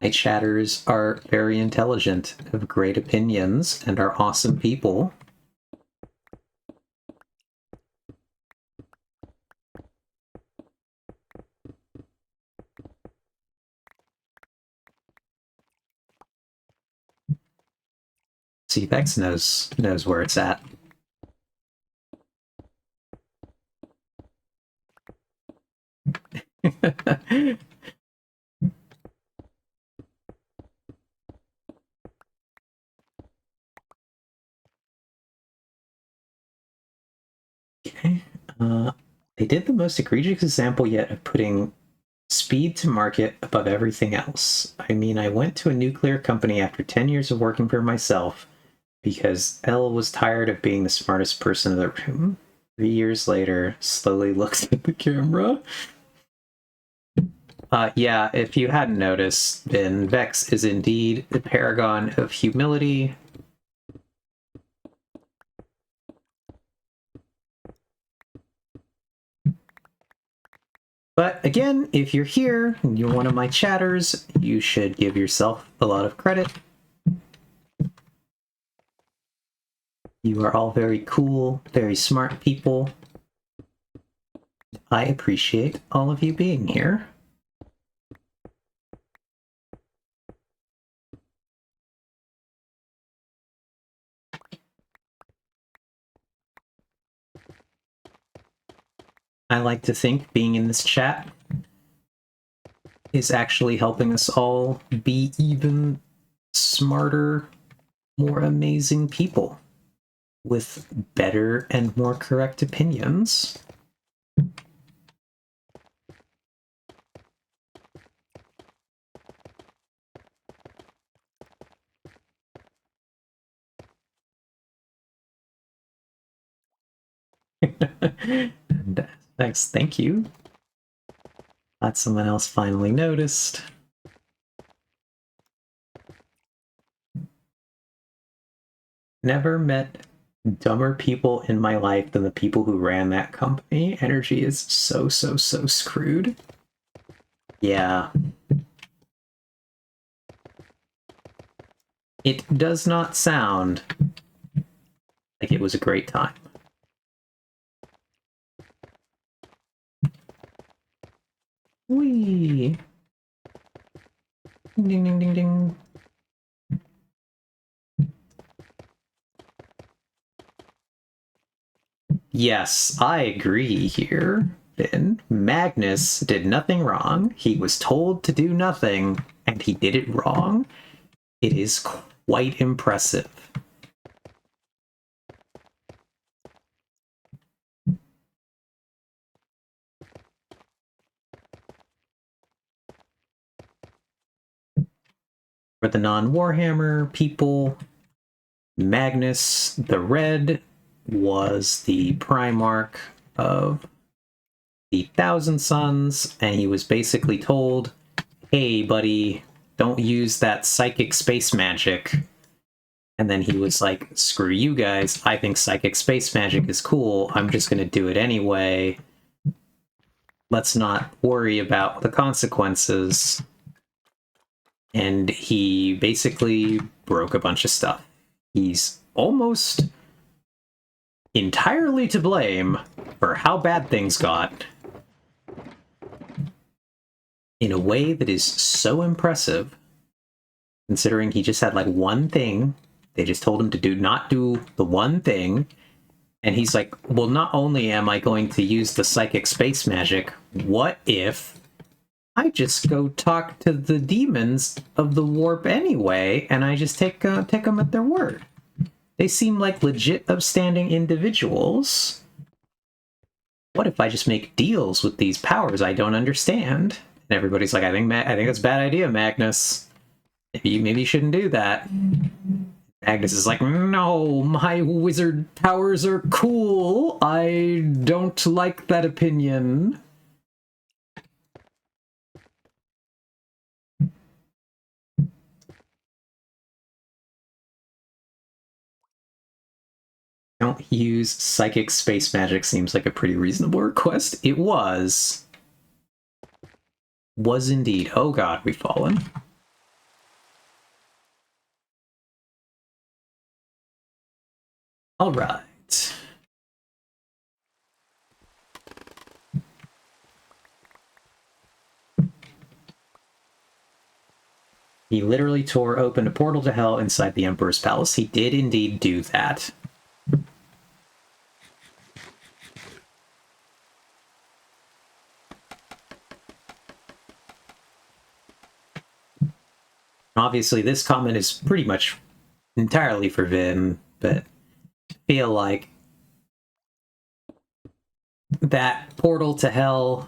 My chatters are very intelligent, have great opinions, and are awesome people. See, Vex knows where it's at. Okay. They did the most egregious example yet of putting speed to market above everything else. I mean, I went to a nuclear company after 10 years of working for myself because Elle was tired of being the smartest person in the room. 3 years later, slowly looks at the camera. Yeah, if you hadn't noticed, then Vex is indeed the paragon of humility. But again, if you're here and you're one of my chatters, you should give yourself a lot of credit. You are all very cool, very smart people. I appreciate all of you being here. I like to think being in this chat is actually helping us all be even smarter, more amazing people with better and more correct opinions. And, thanks, thank you. Glad someone else finally noticed. Never met dumber people in my life than the people who ran that company. Energy is so screwed. Yeah. It does not sound like it was a great time. Whee! Ding ding ding ding. Yes, I agree here, Finn. Magnus did nothing wrong. He was told to do nothing, and he did it wrong. It is quite impressive. For the non-Warhammer people, Magnus the Red was the Primarch of the Thousand Suns, and he was basically told, hey, buddy, don't use that psychic space magic. And then he was like, screw you guys, I think psychic space magic is cool, I'm just going to do it anyway. Let's not worry about the consequences. And he basically broke a bunch of stuff. He's almost entirely to blame for how bad things got in a way that is so impressive, considering he just had like one thing. They just told him to not do the one thing, and he's like, well, not only am I going to use the psychic space magic, what if I just go talk to the demons of the warp anyway, and I just take them at their word? They seem like legit upstanding individuals. What if I just make deals with these powers I don't understand? And everybody's like, I think that's a bad idea, Magnus. Maybe you shouldn't do that. Magnus is like, no, my wizard powers are cool. I don't like that opinion. Don't use psychic space magic seems like a pretty reasonable request. It was. Was indeed. Oh god, we've fallen. All right. He literally tore open a portal to hell inside the Emperor's palace. He did indeed do that. Obviously, this comment is pretty much entirely for Vin, but I feel like that portal to hell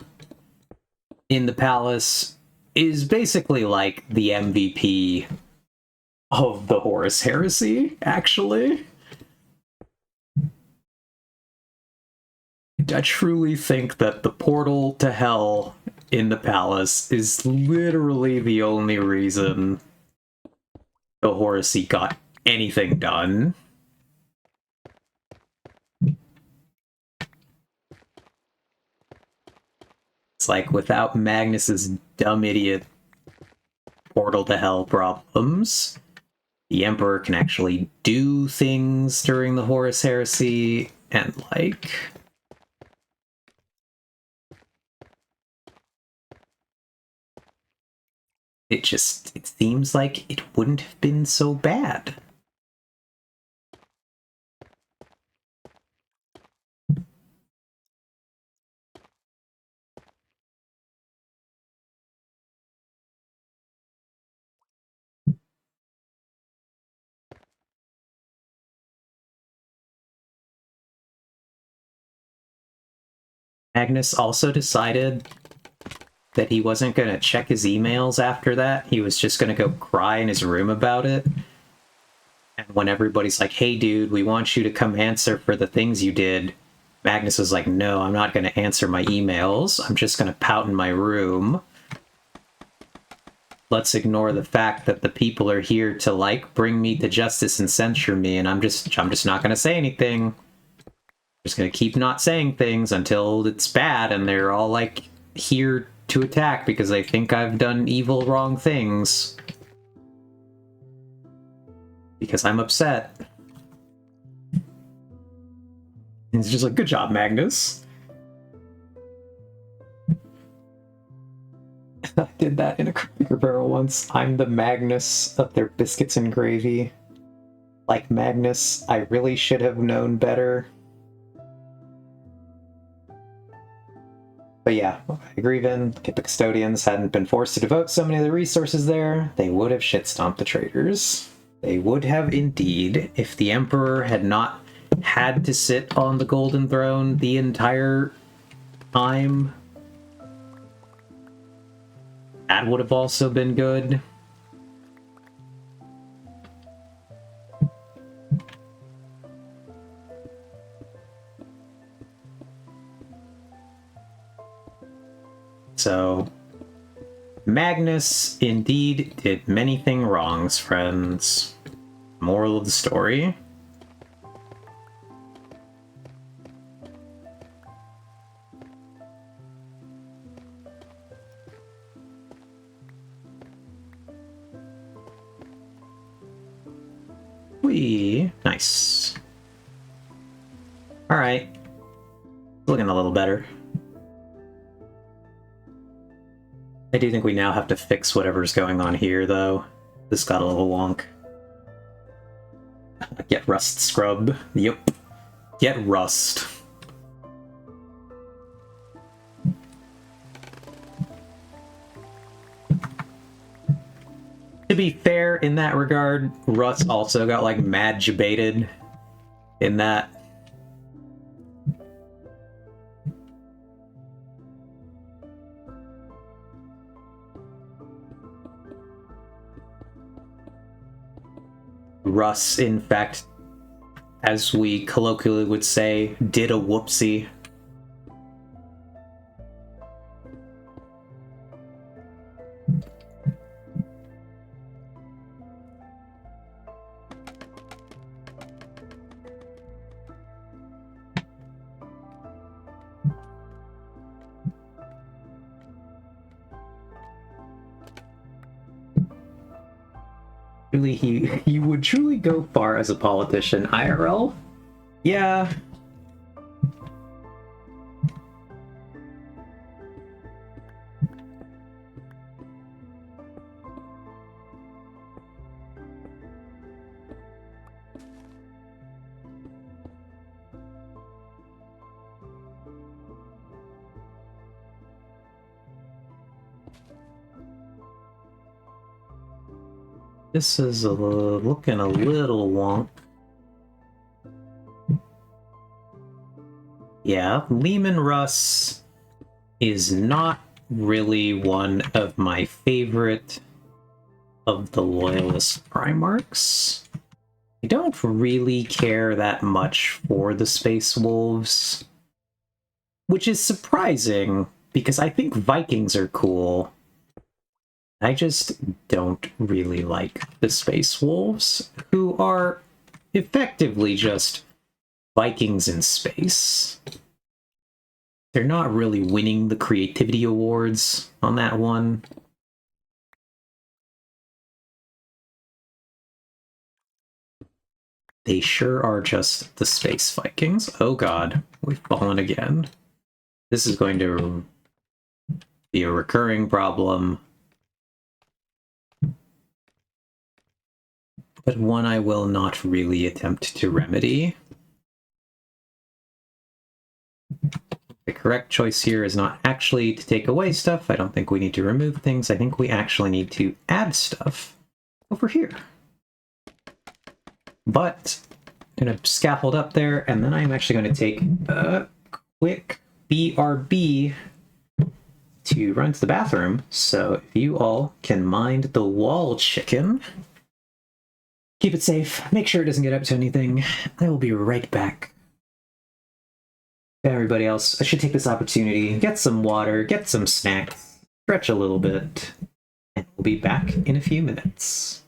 in the palace is basically like the MVP of the Horus Heresy, actually. I truly think that the portal to hell in the palace is literally the only reason the Horsey got anything done. It's like, without Magnus's dumb idiot portal to hell problems, the Emperor can actually do things during the Horus Heresy, and like... it seems like it wouldn't have been so bad. Magnus also decided that he wasn't going to check his emails after that. He was just going to go cry in his room about it. And when everybody's like, hey dude, we want you to come answer for the things you did, Magnus was like, no, I'm not going to answer my emails. I'm just going to pout in my room. Let's ignore the fact that the people are here to, like, bring me to justice and censure me, and I'm just not going to say anything. Just going to keep not saying things until it's bad and they're all, like, here to attack because they think I've done evil, wrong things. Because I'm upset. And it's just like, good job, Magnus. I did that in a Cracker Barrel once. I'm the Magnus of their biscuits and gravy. Like Magnus, I really should have known better. But yeah, I agree, Vin. If the custodians hadn't been forced to devote so many of the resources there, they would have shit-stomped the traitors. They would have indeed, if the Emperor had not had to sit on the Golden Throne the entire time. That would have also been good. So, Magnus indeed did many things wrongs, friends. Moral of the story. Nice. Alright. Looking a little better. I do think we now have to fix whatever's going on here, though. This got a little wonk. Get rust scrub. Yep. Get rust. To be fair, in that regard, Russ also got, like, mad debated in that. Russ, in fact, as we colloquially would say, did a whoopsie. Really, he would truly go far as a politician. IRL? Yeah. This is looking a little wonk. Yeah, Lehman Russ is not really one of my favorite of the Loyalist Primarchs. I don't really care that much for the Space Wolves, which is surprising because I think Vikings are cool. I just don't really like the Space Wolves, who are effectively just Vikings in space. They're not really winning the creativity awards on that one. They sure are just the Space Vikings. Oh god, we've fallen again. This is going to be a recurring problem, but one I will not really attempt to remedy. The correct choice here is not actually to take away stuff. I don't think we need to remove things. I think we actually need to add stuff over here. But I'm going to scaffold up there, and then I'm actually going to take a quick BRB to run to the bathroom. So if you all can mind the wall chicken, keep it safe, make sure it doesn't get up to anything. I will be right back. Everybody else, I should take this opportunity, get some water, get some snacks, stretch a little bit, and we'll be back in a few minutes.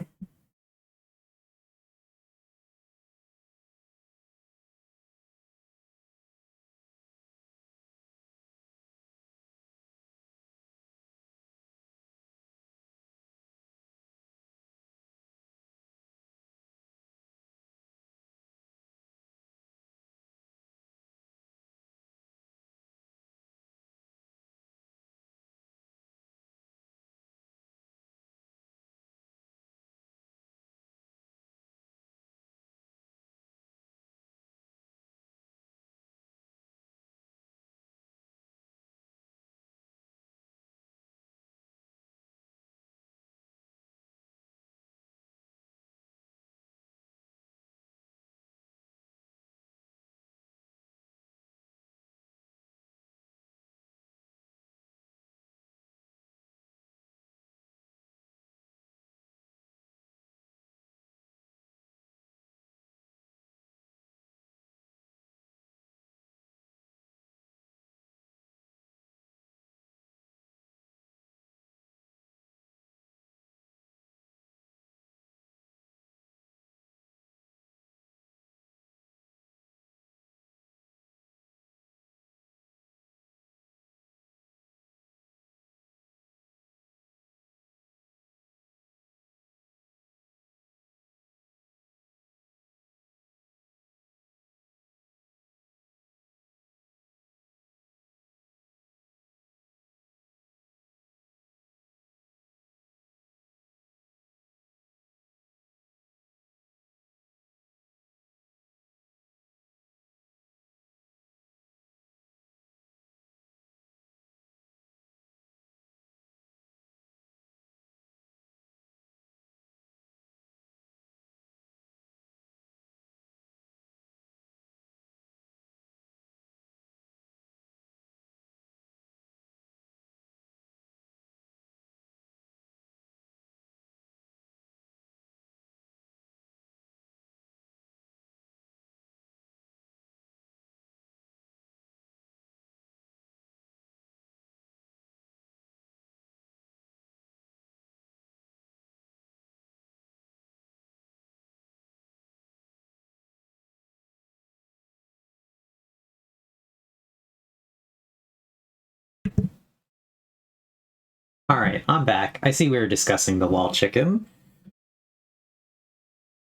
Alright, I'm back. I see we were discussing the wall chicken.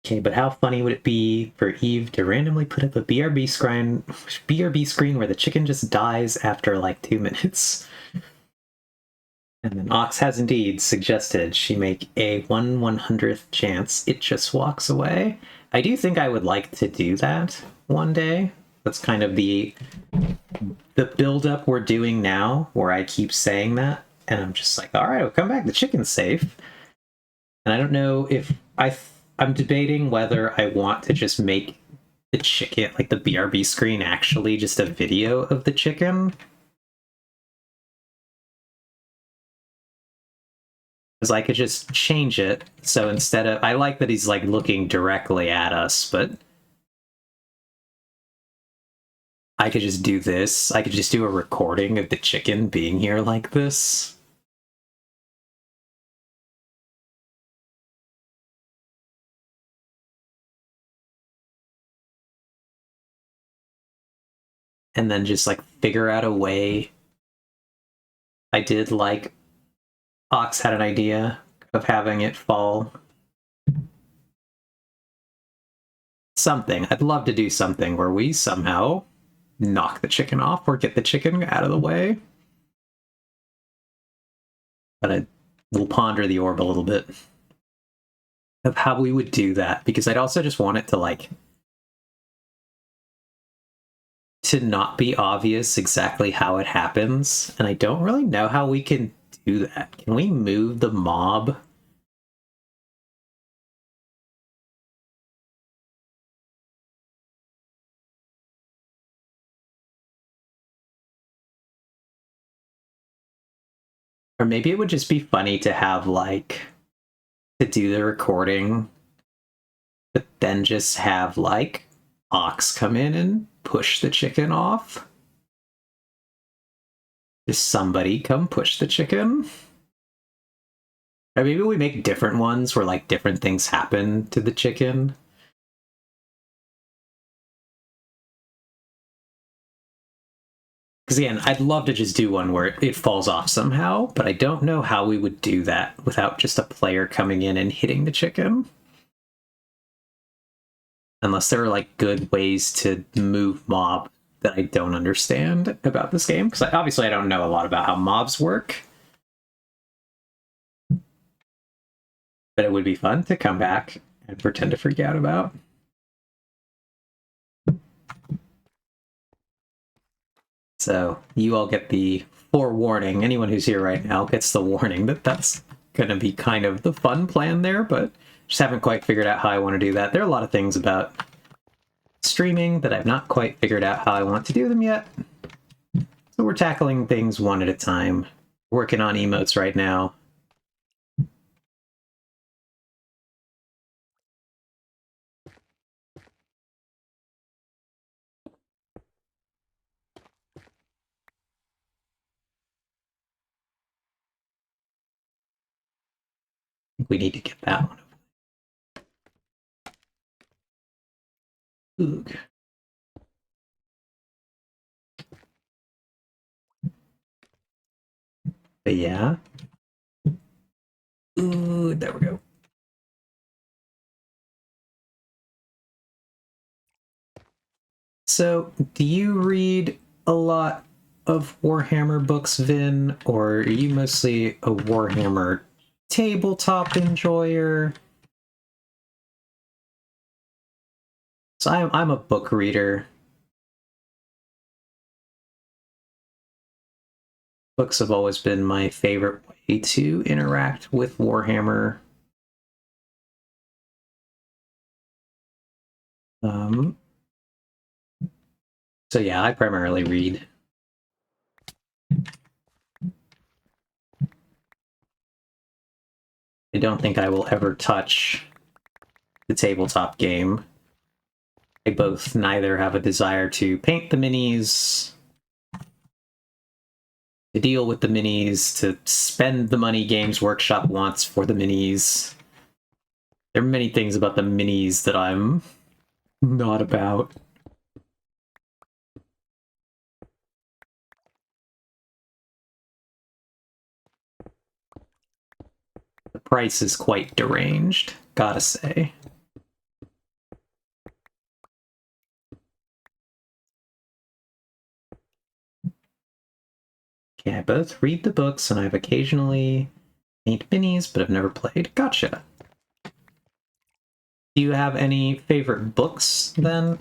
Okay, but how funny would it be for Eve to randomly put up a BRB screen where the chicken just dies after like 2 minutes? And then Ox has indeed suggested she make a 1/100th chance it just walks away. I do think I would like to do that one day. That's kind of the build-up we're doing now, where I keep saying that, and I'm just like, all right, I'll come back, the chicken's safe. And I don't know if I'm debating whether I want to just make the chicken, like the BRB screen, actually just a video of the chicken? Because I could just change it. So instead of, I like that he's like looking directly at us, but I could just do this. I could just do a recording of the chicken being here like this. And then just like figure out a way. I did like Ox had an idea of having it fall. Something. I'd love to do something where we somehow knock the chicken off or get the chicken out of the way. But I will ponder the orb a little bit of how we would do that, because I'd also just want it to like to not be obvious exactly how it happens, and I don't really know how we can do that. Can we move the mob? Or maybe it would just be funny to have like to do the recording, but then just have like Ox come in and push the chicken off. Just somebody come push the chicken. Or maybe we make different ones where like different things happen to the chicken. Because again, I'd love to just do one where it falls off somehow, but I don't know how we would do that without just a player coming in and hitting the chicken. Unless there are like good ways to move mob that I don't understand about this game. Because obviously I don't know a lot about how mobs work. But it would be fun to come back and pretend to freak out about. So you all get the forewarning. Anyone who's here right now gets the warning that that's going to be kind of the fun plan there, but just haven't quite figured out how I want to do that. There are a lot of things about streaming that I've not quite figured out how I want to do them yet. So we're tackling things one at a time. Working on emotes right now. We need to get that one. Oog. But yeah. Ooh, there we go. So, do you read a lot of Warhammer books, Vin, or are you mostly a Warhammer tabletop enjoyer? So I'm a book reader. Books have always been my favorite way to interact with Warhammer. So yeah, I primarily read. I don't think I will ever touch the tabletop game. I both neither have a desire to paint the minis, to deal with the minis, to spend the money Games Workshop wants for the minis. There are many things about the minis that I'm not about. The price is quite deranged, gotta say. Okay, I both read the books and I've occasionally paint minis, but I've never played. Gotcha. Do you have any favorite books, then?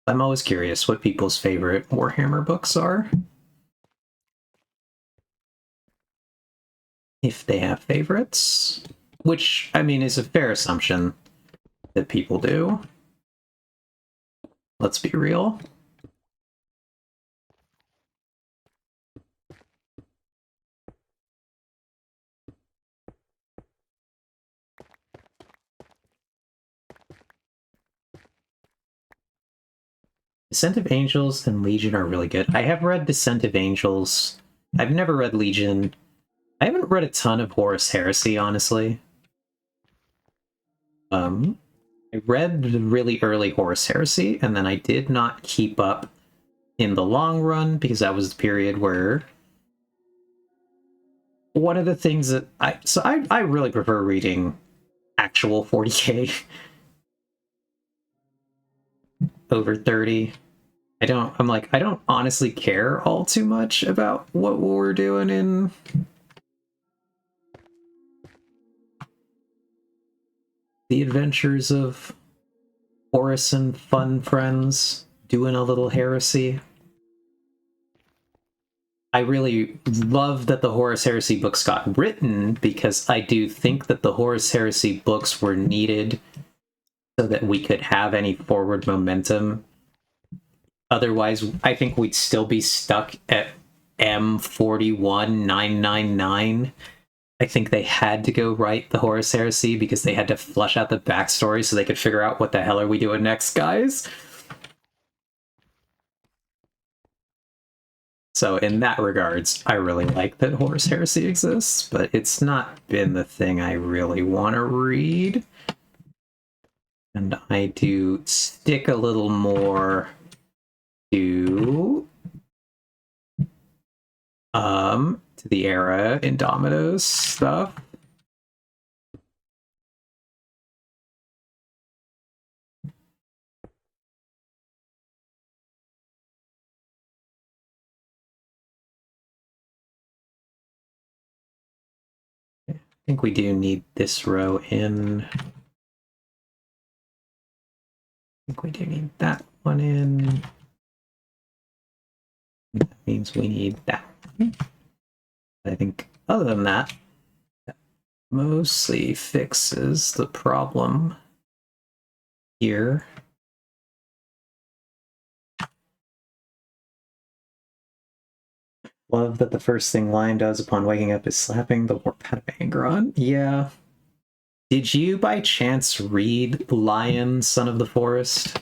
I'm always curious what people's favorite Warhammer books are. If they have favorites. which, I mean, is a fair assumption that people do. Let's be real. Descent of Angels and Legion are really good. I have read Descent of Angels. I've never read Legion. I haven't read a ton of Horus Heresy, honestly. I read the really early Horus Heresy, and then I did not keep up in the long run because that was the period where one of the things that I really prefer reading actual 40k over 30. I don't honestly care all too much about what we're doing in the adventures of Horus and fun friends doing a little heresy. I really love that the Horus Heresy books got written because I do think that the Horus Heresy books were needed so that we could have any forward momentum. Otherwise, I think we'd still be stuck at M41999. I think they had to go write the Horus Heresy because they had to flush out the backstory so they could figure out what the hell are we doing next, guys. So in that regards, I really like that Horus Heresy exists, but it's not been the thing I really want to read. And I do stick a little more to the era Indomitus stuff. I think we do need this row in. I think we do need that one in. That means we need that one. I think other than that, that mostly fixes the problem here. Love that the first thing Lion does upon waking up is slapping the warp out of Angron. Yeah. Did you by chance read Lion, Son of the Forest?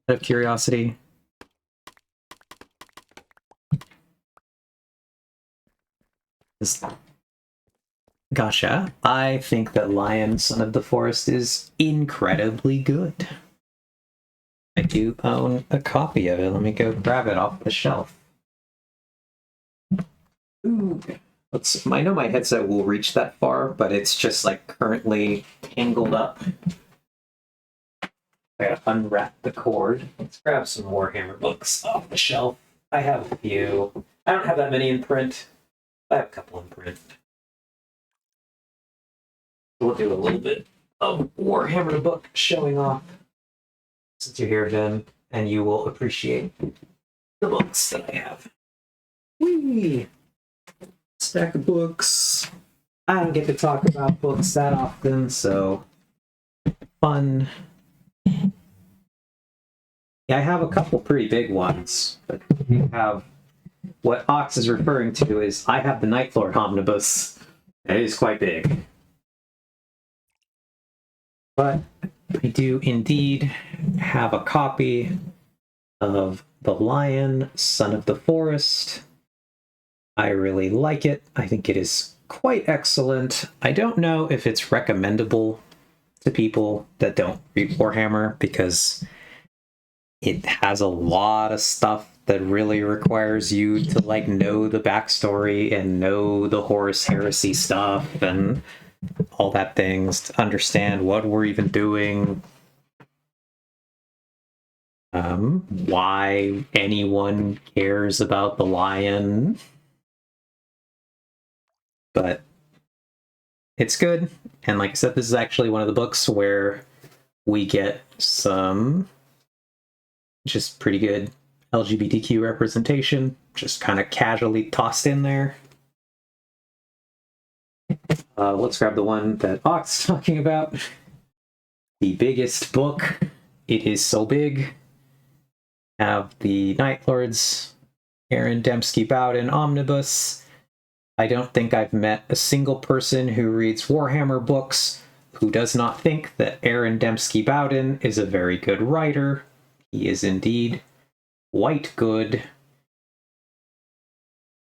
Out of curiosity? Gotcha. I think that Lion, Son of the Forest is incredibly good. I do own a copy of it. Let me go grab it off the shelf. Ooh. I know my headset will reach that far, but it's just like currently tangled up. I gotta unwrap the cord. Let's grab some Warhammer books off the shelf. I have a few. I don't have that many in print. I have a couple in print. We'll do a little bit of Warhammer book showing off since you're here, Vin, and you will appreciate the books that I have. Whee! Stack of books. I don't get to talk about books that often, so fun. Yeah, I have a couple pretty big ones, but you have what Ox is referring to is I have the Nightlord omnibus. It is quite big. But I do indeed have a copy of The Lion, Son of the Forest. I really like it. I think it is quite excellent. I don't know if it's recommendable to people that don't read Warhammer because it has a lot of stuff that really requires you to like know the backstory and know the Horus Heresy stuff and all that things to understand what we're even doing. Why anyone cares about the Lion. But it's good. And like I said, this is actually one of the books where we get some just pretty good LGBTQ representation, just kind of casually tossed in there. Let's grab the one that Ox is talking about. The biggest book. It is so big. Have the Night Lords, Aaron Dembski Bowden Omnibus. I don't think I've met a single person who reads Warhammer books who does not think that Aaron Dembski Bowden is a very good writer. He is indeed quite good.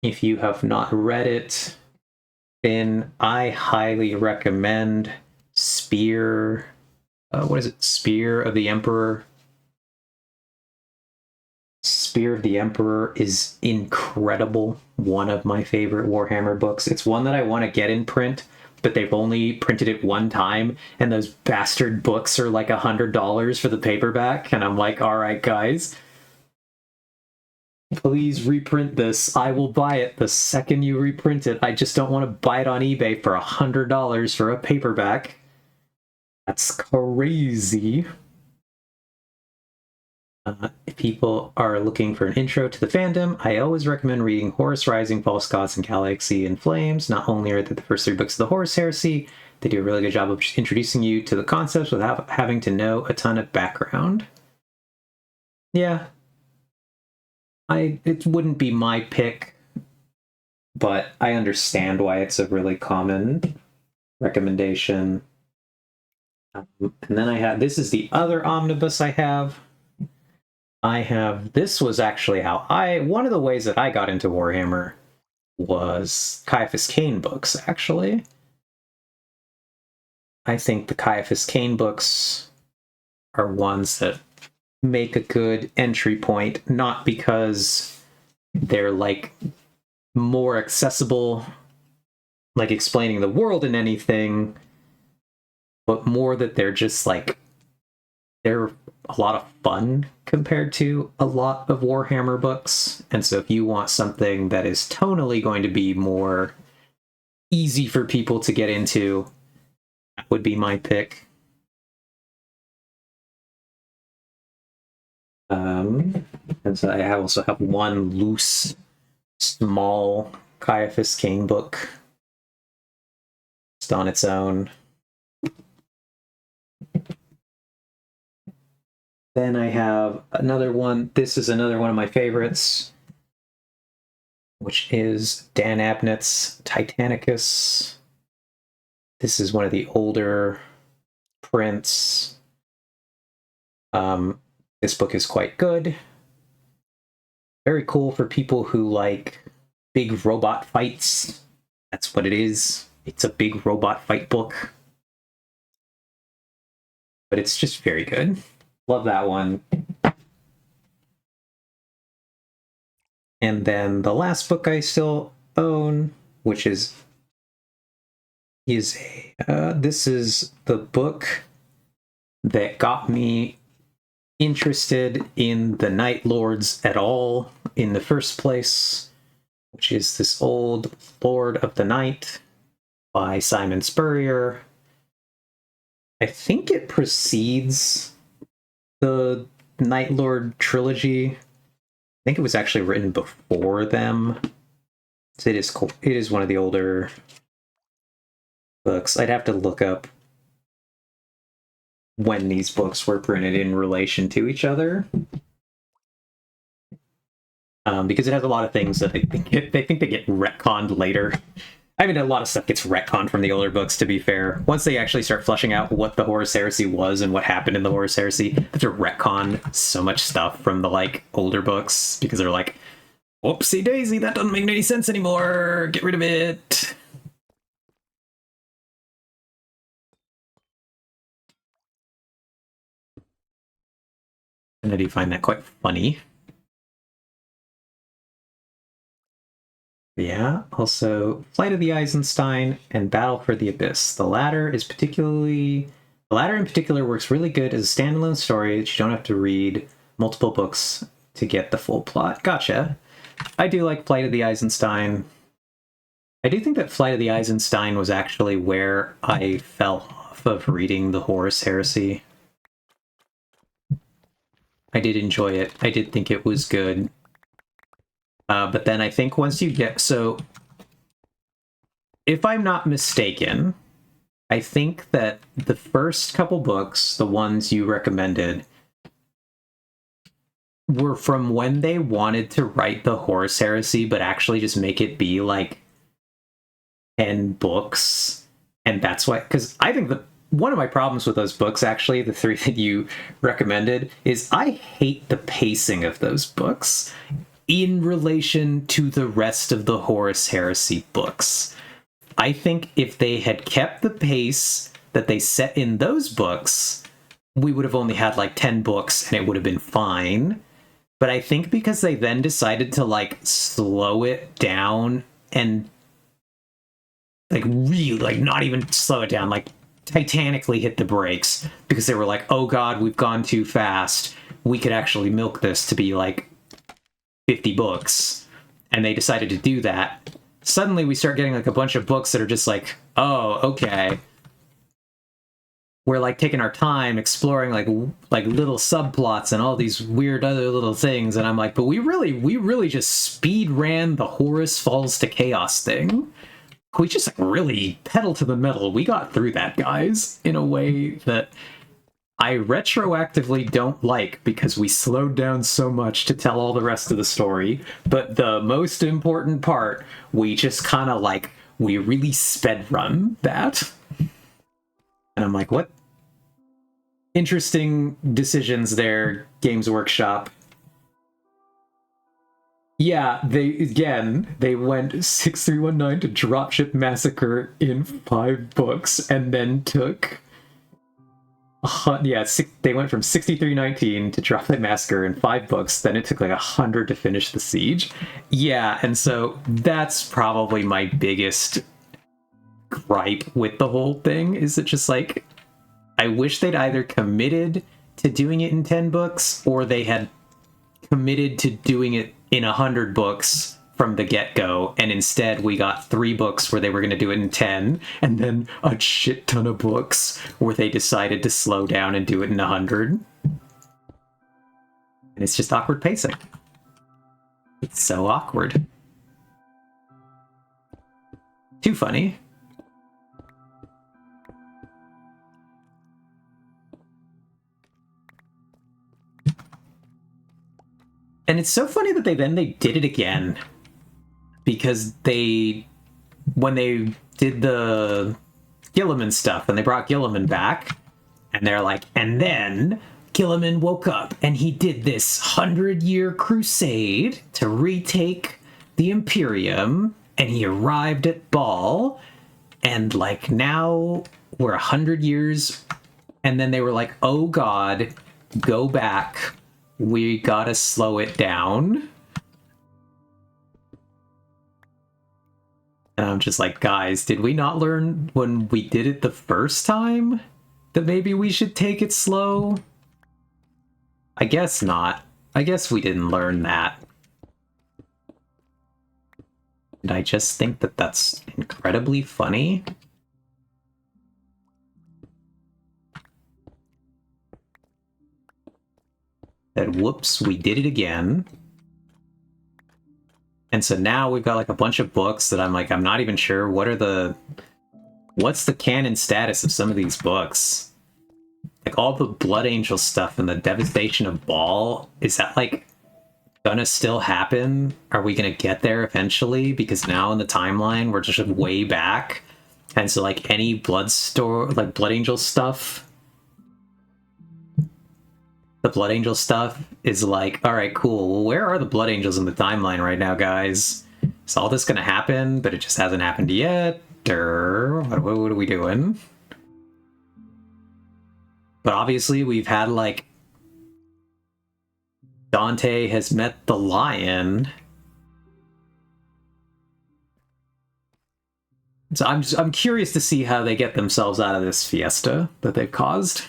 If you have not read it, then I highly recommend Spear. What is it? Spear of the Emperor. Spear of the Emperor is incredible. One of my favorite Warhammer books. It's one that I want to get in print, but they've only printed it one time, and those bastard books are like $100 for the paperback, and I'm like, all right, guys, please reprint this. I will buy it the second you reprint it. I just don't want to buy it on eBay for $100 for a paperback. That's crazy. If people are looking for an intro to the fandom, I always recommend reading Horus Rising, False Gods, and Galaxy in Flames. Not only are they the first 3 books of the Horus Heresy, they do a really good job of introducing you to the concepts without having to know a ton of background. Yeah. It wouldn't be my pick, but I understand why it's a really common recommendation. And then this is the other omnibus I have. This was actually one of the ways that I got into Warhammer was Caiaphas Cain books, actually. I think the Caiaphas Cain books are ones that make a good entry point, not because they're like more accessible, like explaining the world in anything, but more that they're just like, they're a lot of fun compared to a lot of Warhammer books. And so if you want something that is tonally going to be more easy for people to get into, that would be my pick. And so I also have one loose, small Caiaphas Cain book just on its own. Then I have another one. This is another one of my favorites, which is Dan Abnett's Titanicus. This is one of the older prints. This book is quite good. Very cool for people who like big robot fights. That's what it is. It's a big robot fight book. But it's just very good. Love that one. And then the last book I still own, which is this is the book that got me interested in the Night Lords at all in the first place, which is this old Lord of the Night by Simon Spurrier. I think it precedes the Night Lord trilogy. I think it was actually written before them. So it is cool. It is one of the older books. I'd have to look up when these books were printed in relation to each other. Because it has a lot of things that they think they get retconned later. I mean, a lot of stuff gets retconned from the older books, to be fair. Once they actually start fleshing out what the Horus Heresy was and what happened in the Horus Heresy, they have to retcon so much stuff from the, like, older books, because they're like, whoopsie daisy, that doesn't make any sense anymore, get rid of it. And I do find that quite funny. Yeah, also Flight of the Eisenstein and Battle for the Abyss. The latter in particular works really good as a standalone story that you don't have to read multiple books to get the full plot. Gotcha. I do like Flight of the Eisenstein. I do think that Flight of the Eisenstein was actually where I fell off of reading the Horus Heresy. I did enjoy it. I did think it was good. But then I think once you get... So if I'm not mistaken, I think that the first couple books, the ones you recommended, were from when they wanted to write the Horus Heresy, but actually just make it be like 10 books. And that's why, because I think one of my problems with those books, actually, the three that you recommended, is I hate the pacing of those books in relation to the rest of the Horus Heresy books. I think if they had kept the pace that they set in those books, we would have only had like 10 books and it would have been fine. But I think because they then decided to like slow it down and like really like not even slow it down, like titanically hit the brakes because they were like, oh god, we've gone too fast. We could actually milk this to be like 50 books. And they decided to do that. Suddenly we start getting like a bunch of books that are just like, oh, okay. We're like taking our time exploring like little subplots and all these weird other little things, and I'm like, but we really just speed ran the Horus Falls to Chaos thing. We just like really pedal to the metal. We got through that, guys, in a way that I retroactively don't like because we slowed down so much to tell all the rest of the story. But the most important part, we just kind of like, we really sped run that. And I'm like, what? Interesting decisions there, Games Workshop. Yeah, they went 6319 to Dropship Massacre in 5 books and then took they went from 6319 to Dropship Massacre in 5 books, then it took like 100 to finish the siege. Yeah, and so that's probably my biggest gripe with the whole thing, is it just like, I wish they'd either committed to doing it in 10 books or they had committed to doing it in 100 books from the get-go, and instead we got 3 books where they were going to do it in 10, and then a shit ton of books where they decided to slow down and do it in 100. And it's just awkward pacing. It's so awkward. Too funny. And it's so funny that they did it again. Because when they did the Gilliman stuff, and they brought Gilliman back, and they're like, and then Gilliman woke up, and he did this 100-year crusade to retake the Imperium, and he arrived at Baal, and like now we're 100 years, and then they were like, oh god, go back. We gotta slow it down. And I'm just like, guys, did we not learn when we did it the first time that maybe we should take it slow? I guess not. I guess we didn't learn that. And I just think that that's incredibly funny. That, whoops, we did it again. And so now we've got like a bunch of books that I'm like, I'm not even sure what's the canon status of some of these books? Like all the Blood Angel stuff and the devastation of Baal, is that like gonna still happen? Are we gonna get there eventually? Because now in the timeline we're just way back. And so like any Blood Angel stuff, the Blood Angel stuff is like, all right, cool. Well, where are the Blood Angels in the timeline right now, guys? Is all this going to happen, but it just hasn't happened yet? Or what are we doing? But obviously we've had like Dante has met the lion. So I'm curious to see how they get themselves out of this fiesta that they've caused.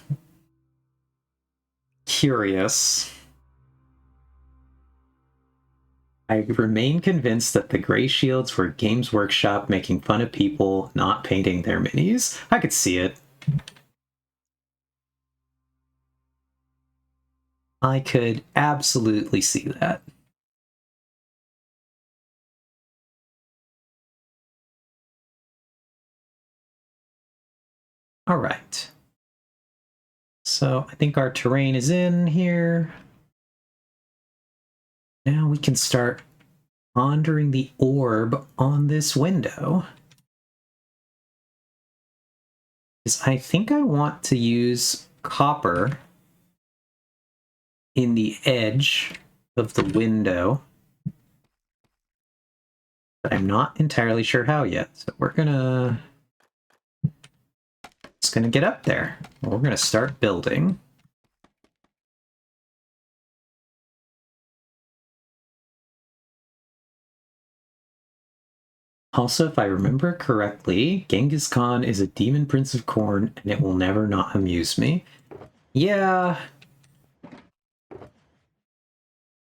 Curious. I remain convinced that the Grey Shields were Games Workshop making fun of people not painting their minis. I could see it. I could absolutely see that. All right. So I think our terrain is in here. Now we can start pondering the orb on this window. Because I think I want to use copper in the edge of the window. But I'm not entirely sure how yet. So we're just gonna get up there. We're gonna start building. Also, if I remember correctly, Genghis Khan is a demon prince of corn, and it will never not amuse me. Yeah.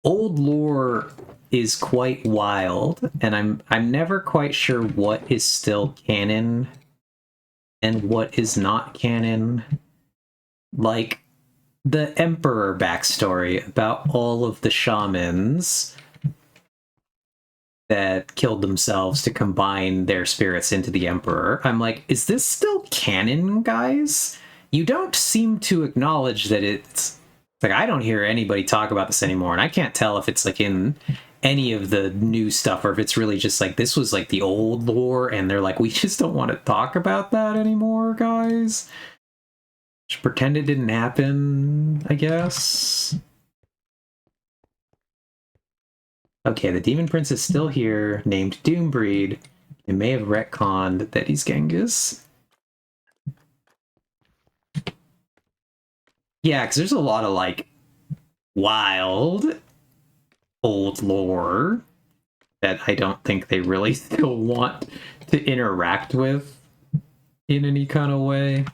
Old lore is quite wild, and I'm never quite sure what is still canon and what is not canon. Like the Emperor backstory about all of the shamans that killed themselves to combine their spirits into the Emperor. I'm like, is this still canon, guys? You don't seem to acknowledge that it's like, I don't hear anybody talk about this anymore, and I can't tell if it's like in any of the new stuff or if it's really just like this was like the old lore and they're like, we just don't want to talk about that anymore, guys. Just pretend it didn't happen, I guess. Okay, the Demon Prince is still here, named Doombreed. They may have retconned that he's Genghis. Yeah, because there's a lot of, like, wild old lore that I don't think they really still want to interact with in any kind of way.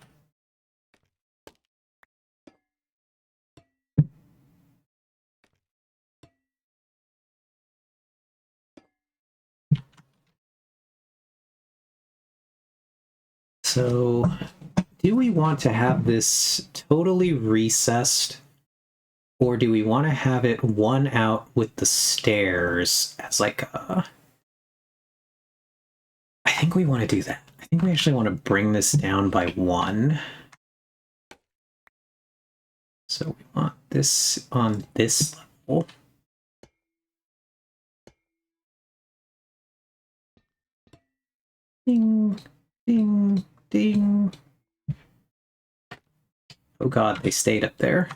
So, do we want to have this totally recessed, or do we want to have it one out with the stairs as like a... I think we want to do that. I think we actually want to bring this down by one. So we want this on this level. Ding, ding, ding. Oh god, they stayed up there.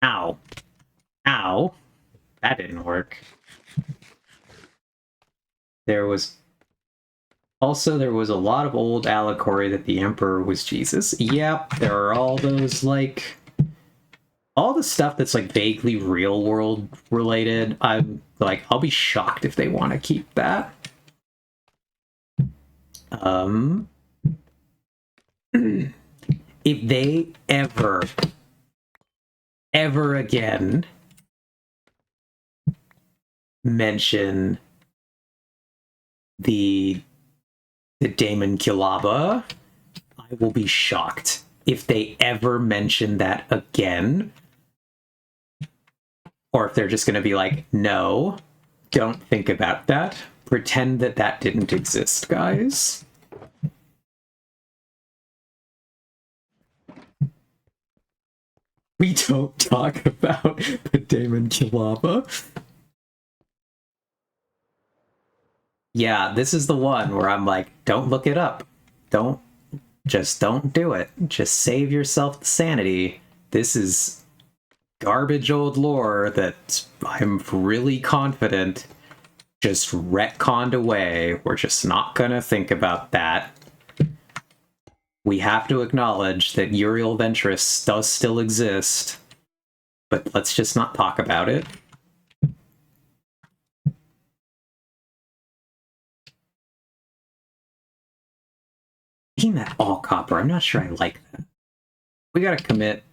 Ow. Ow. That didn't work. There was a lot of old allegory that the Emperor was Jesus. Yep, there are all those, like, all the stuff that's like vaguely real world related. I'm like, I'll be shocked if they want to keep that. If they ever again mention the Daemon Kilaba, I will be shocked if they ever mention that again. Or if they're just going to be like, no, don't think about that. Pretend that that didn't exist, guys. We don't talk about the Daemon Kilaba. Yeah, this is the one where I'm like, don't look it up. Don't do it. Just save yourself the sanity. This is garbage old lore that I'm really confident just retconned away. We're just not gonna think about that. We have to acknowledge that Uriel Ventris does still exist, but let's just not talk about it. Making that all copper, I'm not sure I like that. We gotta commit.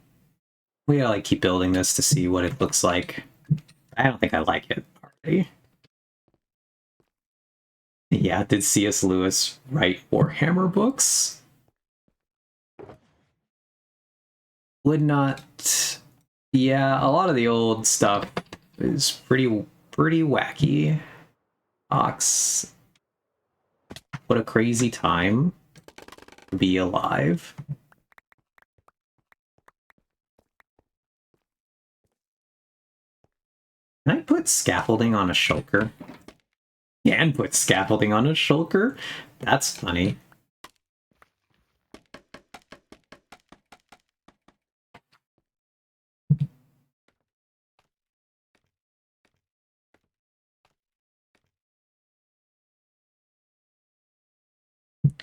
We gotta like keep building this to see what it looks like. I don't think I like it already. Yeah, did C.S. Lewis write Warhammer books? Would not. Yeah, a lot of the old stuff is pretty wacky. Ox. What a crazy time to be alive. Can I put scaffolding on a shulker? Yeah, and put scaffolding on a shulker? That's funny.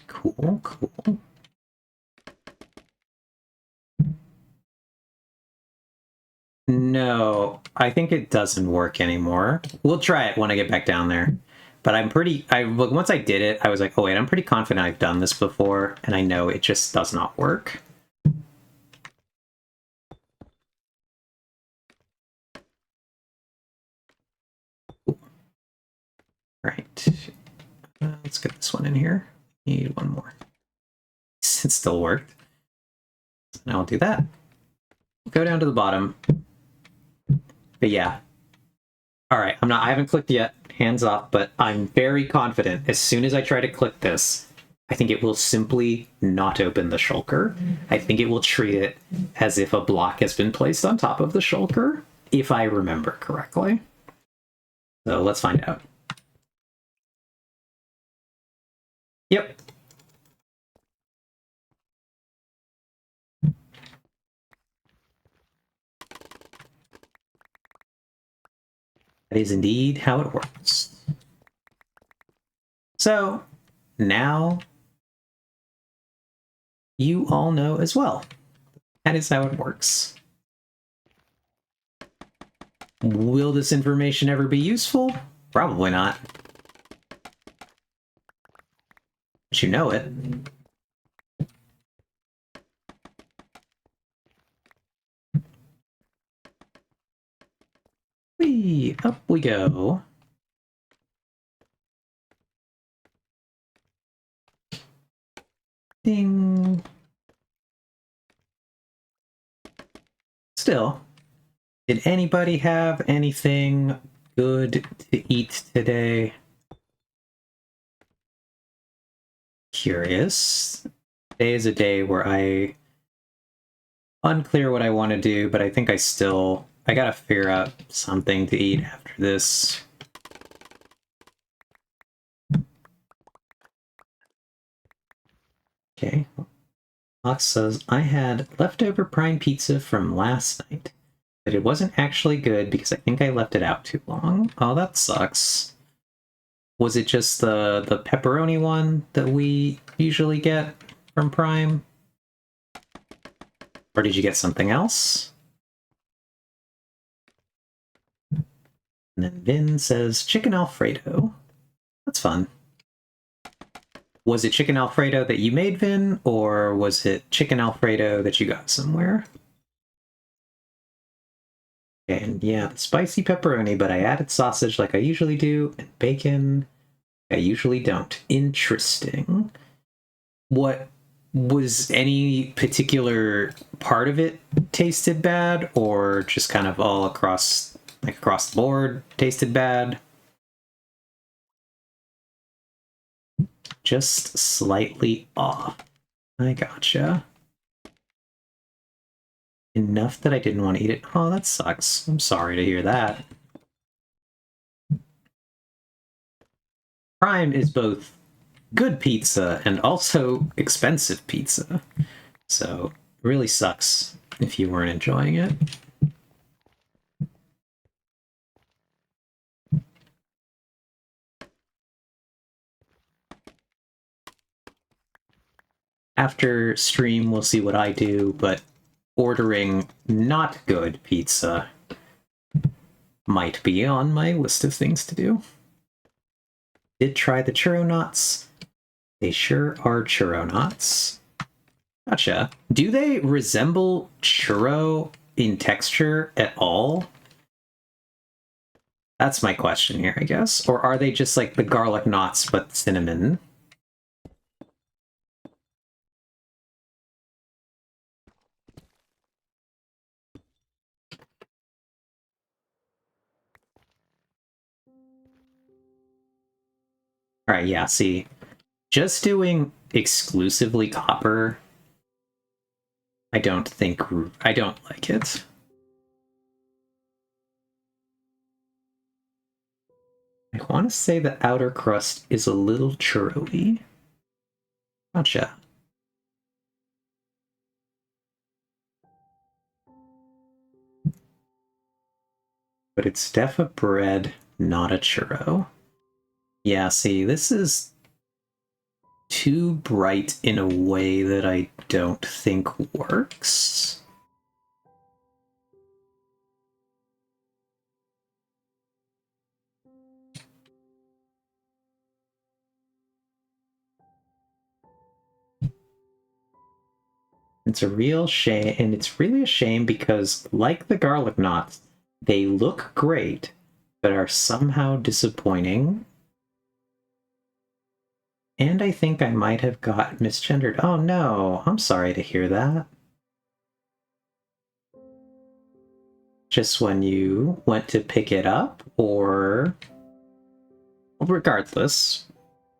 Cool, cool. No, I think it doesn't work anymore. We'll try it when I get back down there. But once I did it, I was like, oh wait, I'm pretty confident I've done this before, and I know it just does not work. Right. Let's get this one in here. Need one more. It still worked. So now I'll do that. Go down to the bottom. But yeah. All right, I haven't clicked yet. Hands off, but I'm very confident as soon as I try to click this, I think it will simply not open the shulker. I think it will treat it as if a block has been placed on top of the shulker, if I remember correctly. So let's find out. Yep. That is indeed how it works. So now you all know as well. That is how it works. Will this information ever be useful? Probably not. But you know it. Whee! Up we go. Ding. Still, did anybody have anything good to eat today? Curious. Today is a day where unclear what I want to do, but I think I gotta figure out something to eat after this. Okay. Ox says, I had leftover prime pizza from last night, but it wasn't actually good because I think I left it out too long. Oh, that sucks. Was it just the pepperoni one that we usually get from Prime? Or did you get something else? And then Vin says chicken Alfredo. That's fun. Was it chicken Alfredo that you made, Vin, or was it chicken Alfredo that you got somewhere? And yeah, the spicy pepperoni, but I added sausage like I usually do, and bacon I usually don't. Interesting. What was any particular part of it tasted bad, or just kind of all across the board tasted bad? Just slightly off. I gotcha. Enough that I didn't want to eat it. Oh, that sucks. I'm sorry to hear that. Prime is both good pizza and also expensive pizza. So it really sucks if you weren't enjoying it. After stream, we'll see what I do, but ordering not good pizza might be on my list of things to do. Did try the churro knots. They sure are churro knots. Gotcha. Do they resemble churro in texture at all? That's my question here, I guess. Or are they just like the garlic knots but cinnamon? All right, yeah, see. Just doing exclusively copper, I don't like it. I want to say the outer crust is a little churro-y. Gotcha. But it's def a bread, not a churro. Yeah, see, this is too bright in a way that I don't think works. It's a real shame, and it's really a shame because, like the garlic knots, they look great, but are somehow disappointing. And I think I might have got misgendered. Oh no, I'm sorry to hear that. Just when you went to pick it up, or... Well, regardless,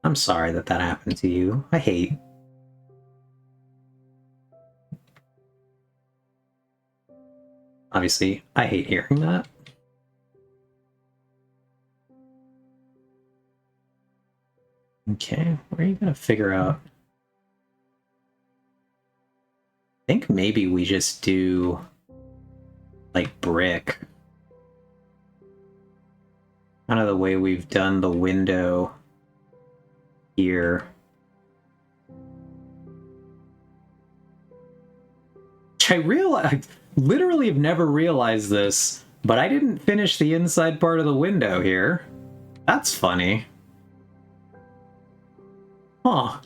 I'm sorry that that happened to you. I hate... Obviously, I hate hearing that. Okay, where are you gonna figure out? I think maybe we just do like brick. Kind of the way we've done the window here. I literally have never realized this, but I didn't finish the inside part of the window here. That's funny. Huh.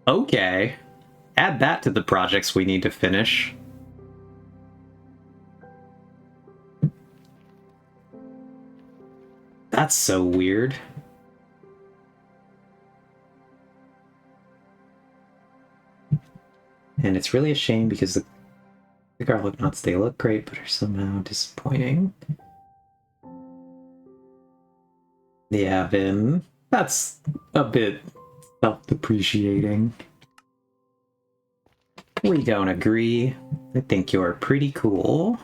Okay. Add that to the projects we need to finish. That's so weird. And it's really a shame because the garlic knots, they look great, but are somehow disappointing. Yeah, Vin, that's a bit self-depreciating. We don't agree. I think you're pretty cool.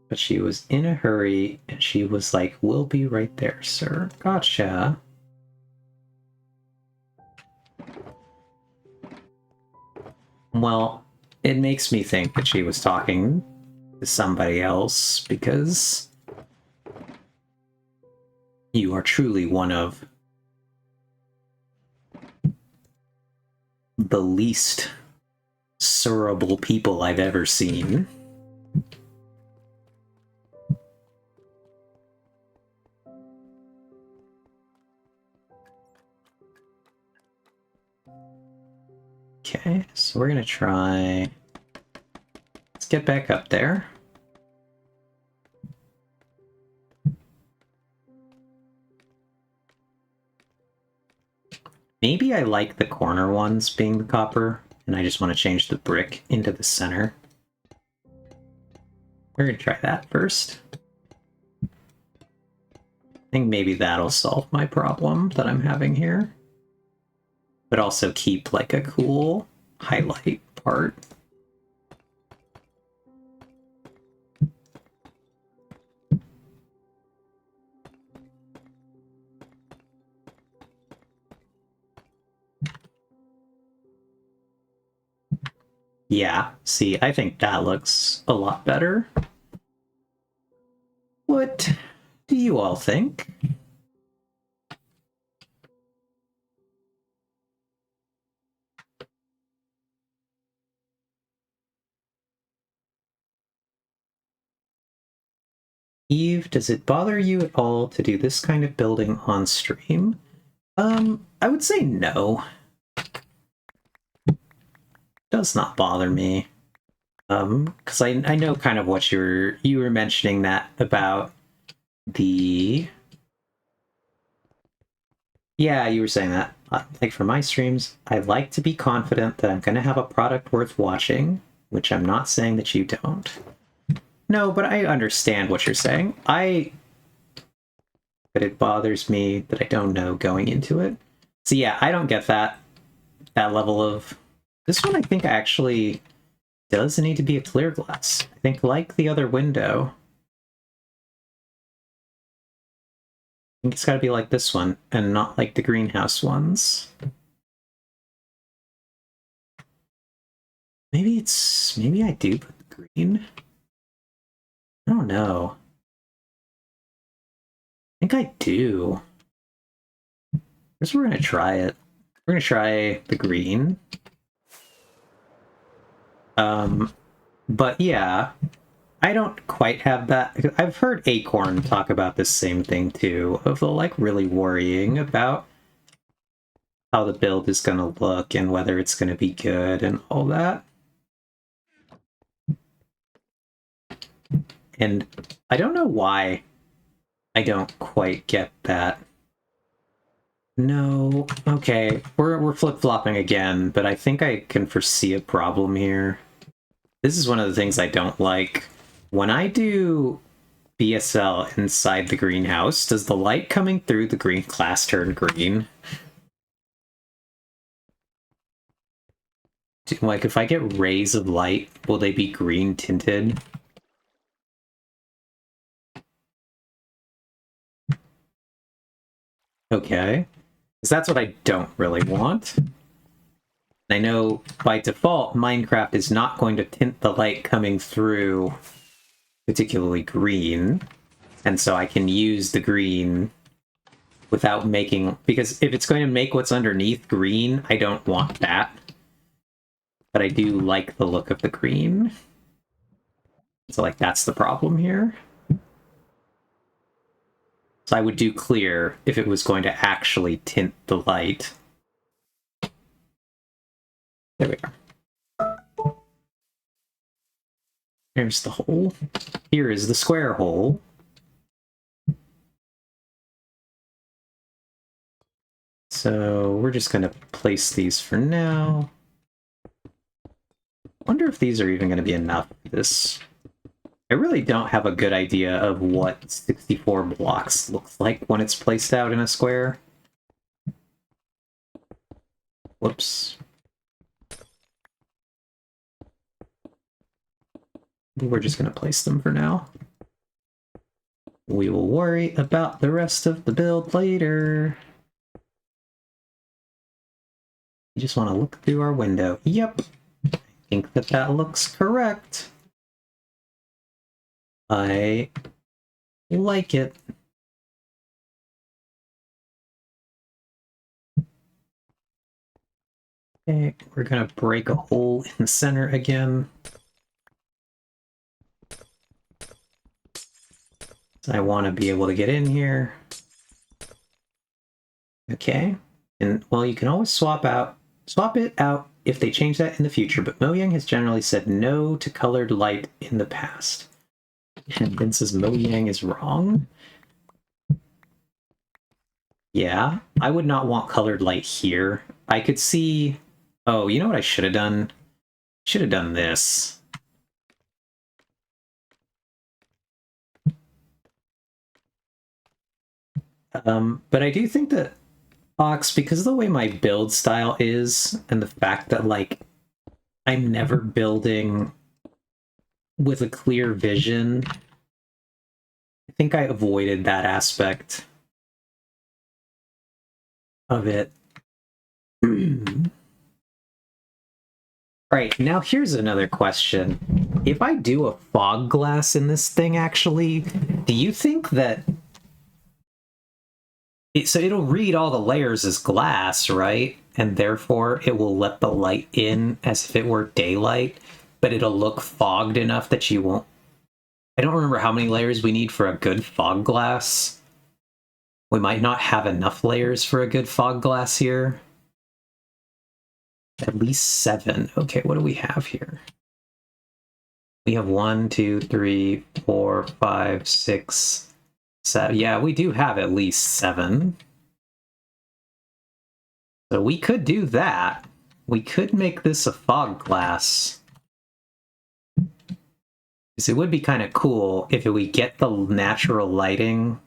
But she was in a hurry, and she was like, "We'll be right there, sir." Gotcha. Well, it makes me think that she was talking to somebody else, because you are truly one of the least surable people I've ever seen. Okay, so we're gonna try... Let's get back up there. Maybe I like the corner ones being the copper, and I just want to change the brick into the center. We're gonna try that first. I think maybe that'll solve my problem that I'm having here. But also keep like a cool highlight part. Yeah, see, I think that looks a lot better. What do you all think? Eve, does it bother you at all to do this kind of building on stream? I would say no. Does not bother me. Because I know kind of what you were mentioning that about the... Yeah, you were saying that. Like for my streams, I like to be confident that I'm going to have a product worth watching, which I'm not saying that you don't. No, but I understand what you're saying. I but it bothers me that I don't know going into it. So yeah, I don't get that level of... This one I think actually does need to be a clear glass. I think like the other window, I think it's got to be like this one and not like the greenhouse ones. Maybe I do put the green. I don't know. I think I do. I guess we're gonna try it. We're gonna try the green. But yeah, I don't quite have that. I've heard Acorn talk about this same thing too, of like really worrying about how the build is gonna look and whether it's gonna be good and all that. And I don't know why I don't quite get that. No, okay, we're flip-flopping again, but I think I can foresee a problem here. This is one of the things I don't like. When I do BSL inside the greenhouse, does the light coming through the green glass turn green? Like, if I get rays of light, will they be green tinted? Okay. Because that's what I don't really want. I know by default, Minecraft is not going to tint the light coming through particularly green, and so I can use the green without making... Because if it's going to make what's underneath green, I don't want that. But I do like the look of the green. So, like, that's the problem here. So I would do clear if it was going to actually tint the light. There we are. There's the hole. Here is the square hole. So we're just going to place these for now. Wonder if these are even going to be enough for this. I really don't have a good idea of what 64 blocks looks like when it's placed out in a square. Whoops. We're just going to place them for now. We will worry about the rest of the build later. You just want to look through our window. Yep. I think that looks correct. I like it. Okay, we're gonna break a hole in the center again. I want to be able to get in here. Okay, and well, you can always swap it out if they change that in the future, but Mojang has generally said no to colored light in the past. And Vince says Mojang is wrong. Yeah, I would not want colored light here. I could see... Oh, you know what I should have done? Should have done this. But I do think that Ox, because of the way my build style is, and the fact that, like, I'm never building with a clear vision, I think I avoided that aspect of it. Right, now here's another question. If I do a fog glass in this thing, actually, do you think that... So it'll read all the layers as glass, right? And therefore it will let the light in as if it were daylight, but it'll look fogged enough that you won't... I don't remember how many layers we need for a good fog glass. We might not have enough layers for a good fog glass here. At least 7. Okay, what do we have here? We have 1, 2, 3, 4, 5, 6, 7. Yeah, we do have at least 7. So we could do that. We could make this a fog glass. Because it would be kind of cool if we get the natural lighting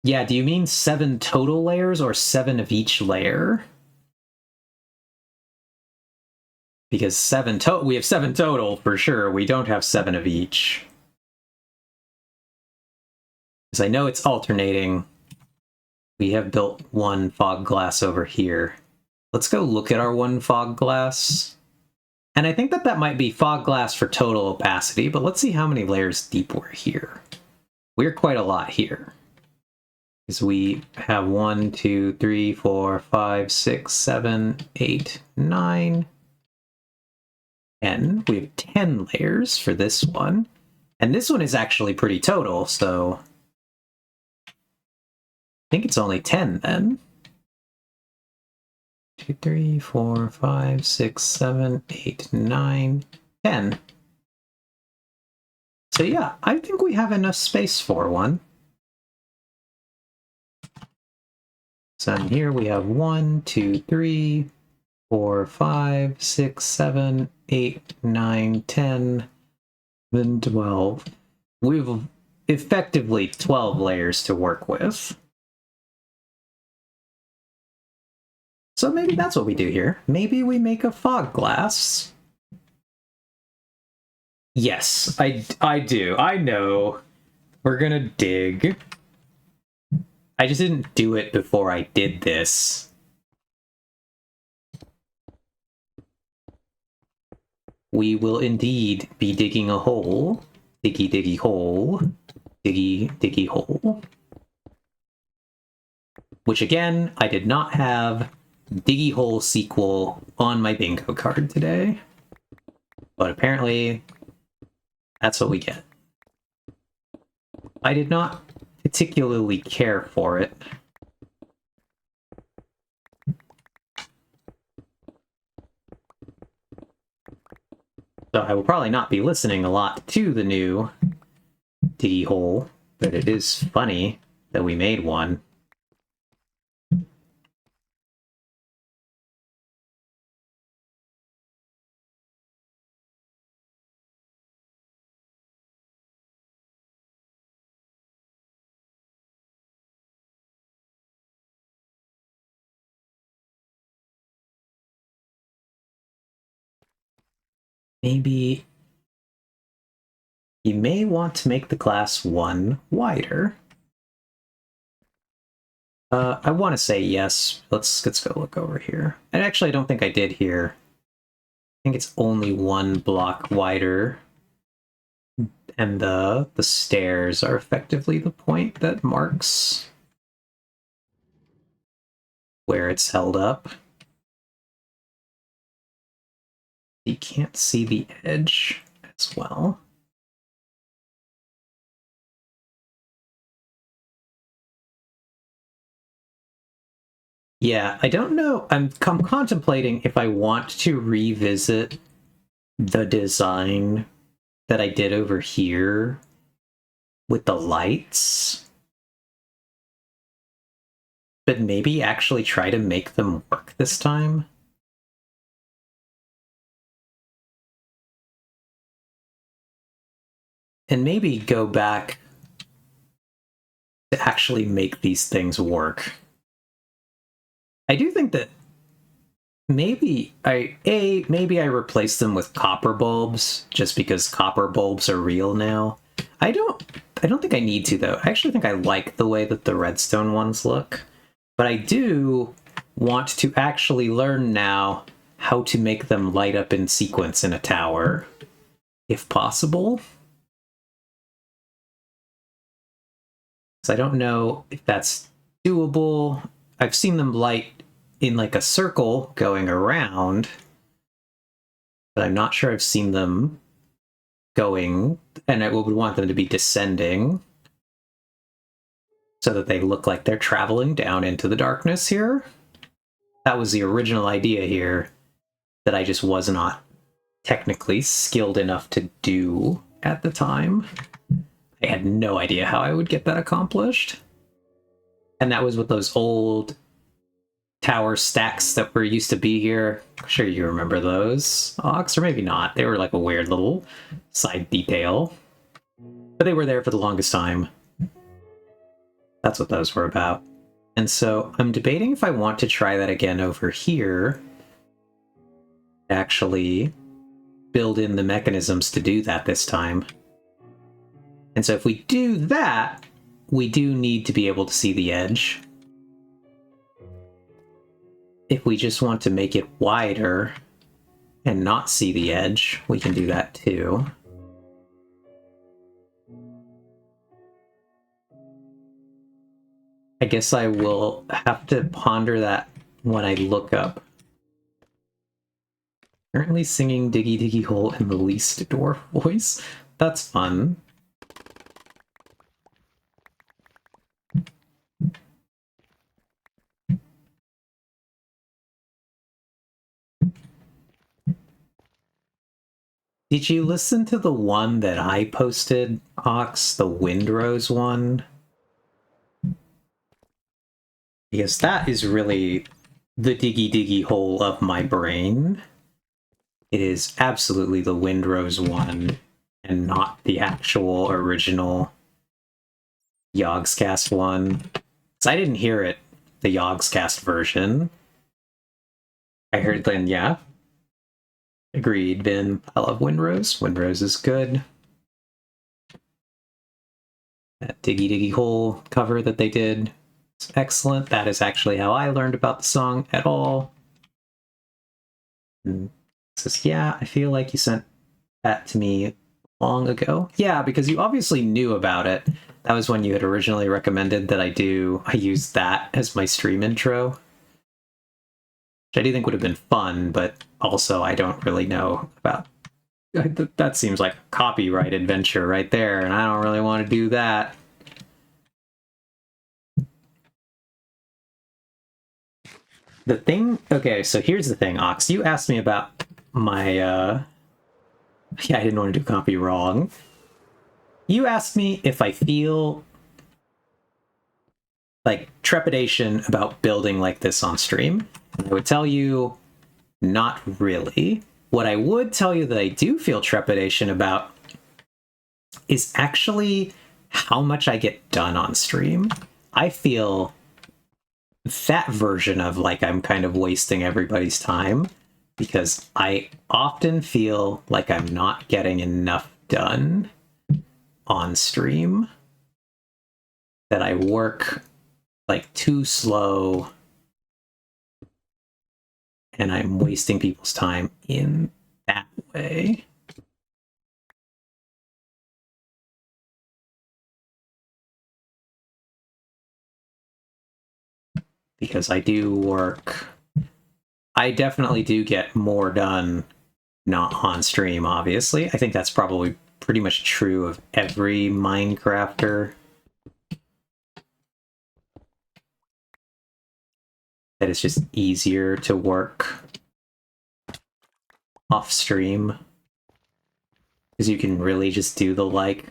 Yeah, do you mean 7 total layers or 7 of each layer? Because we have 7 total for sure. We don't have 7 of each. Because I know it's alternating. We have built one fog glass over here. Let's go look at our one fog glass. And I think that that might be fog glass for total opacity, but let's see how many layers deep we're here. We're quite a lot here. Because we have 1, 2, 3, 4, 5, 6, 7, 8, 9, 10. We have 10 layers for this one. And this one is actually pretty total, so I think it's only 10 then. 2, 3, 4, 5, 6, 7, 8, 9, 10. So yeah, I think we have enough space for one. So in here we have 1, 2, 3, 4, 5, 6, 7, 8, 9, 10, then 12. We've effectively 12 layers to work with. So maybe that's what we do here. Maybe we make a fog glass. Yes, I do. I know. We're gonna dig. I just didn't do it before I did this. We will indeed be digging a hole. Diggy, diggy hole. Diggy, diggy hole. Which again, I did not have Diggy Hole sequel on my bingo card today. But apparently, that's what we get. I did not particularly care for it. So I will probably not be listening a lot to the new Diggy Hole, but it is funny that we made one. Maybe you may want to make the glass one wider. I want to say yes. Let's go look over here. And actually, I don't think I did here. I think it's only 1 block wider. And the stairs are effectively the point that marks where it's held up. You can't see the edge as well. Yeah, I don't know. I'm contemplating if I want to revisit the design that I did over here with the lights, but maybe actually try to make them work this time. And maybe go back to actually make these things work. I do think that maybe I replace them with copper bulbs just because copper bulbs are real now. I don't think I need to though. I actually think I like the way that the redstone ones look. But I do want to actually learn now how to make them light up in sequence in a tower, if possible. So I don't know if that's doable. I've seen them light in like a circle going around, but I'm not sure I've seen them going, and I would want them to be descending so that they look like they're traveling down into the darkness here. That was the original idea here that I just was not technically skilled enough to do at the time. I had no idea how I would get that accomplished. And that was with those old tower stacks that were used to be here. I'm sure you remember those, Ox, or maybe not. They were like a weird little side detail. But they were there for the longest time. That's what those were about. And so I'm debating if I want to try that again over here. Actually build in the mechanisms to do that this time. And so if we do that, we do need to be able to see the edge. If we just want to make it wider and not see the edge, we can do that too. I guess I will have to ponder that when I look up. Currently singing Diggy Diggy Hole in the least dwarf voice. That's fun. Did you listen to the one that I posted, Ox, the Windrose one? Because that is really the Diggy Diggy Hole of my brain. It is absolutely the Windrose one, and not the actual original Yogscast one. Because I didn't hear it, the Yogscast version. I heard then, yeah. Agreed, Ben. I love Windrose. Windrose is good. That Diggy Diggy Hole cover that they did is excellent. That is actually how I learned about the song at all. And it says, yeah, I feel like you sent that to me long ago. Yeah, because you obviously knew about it. That was when you had originally recommended that I use that as my stream intro. Which I do think would have been fun, but also I don't really know about... That seems like a copyright adventure right there, and I don't really want to do that. The thing... Okay, so here's the thing, Ox. You asked me about my... Yeah, I didn't want to do copy wrong. You asked me if I feel like trepidation about building like this on stream. I would tell you, not really. What I would tell you that I do feel trepidation about is actually how much I get done on stream. I feel that version of like I'm kind of wasting everybody's time, because I often feel like I'm not getting enough done on stream, that I work like too slow and I'm wasting people's time in that way. Because I do work... I definitely do get more done not on stream, obviously. I think that's probably pretty much true of every Minecrafter. That it's just easier to work off stream. Because you can really just do the, like,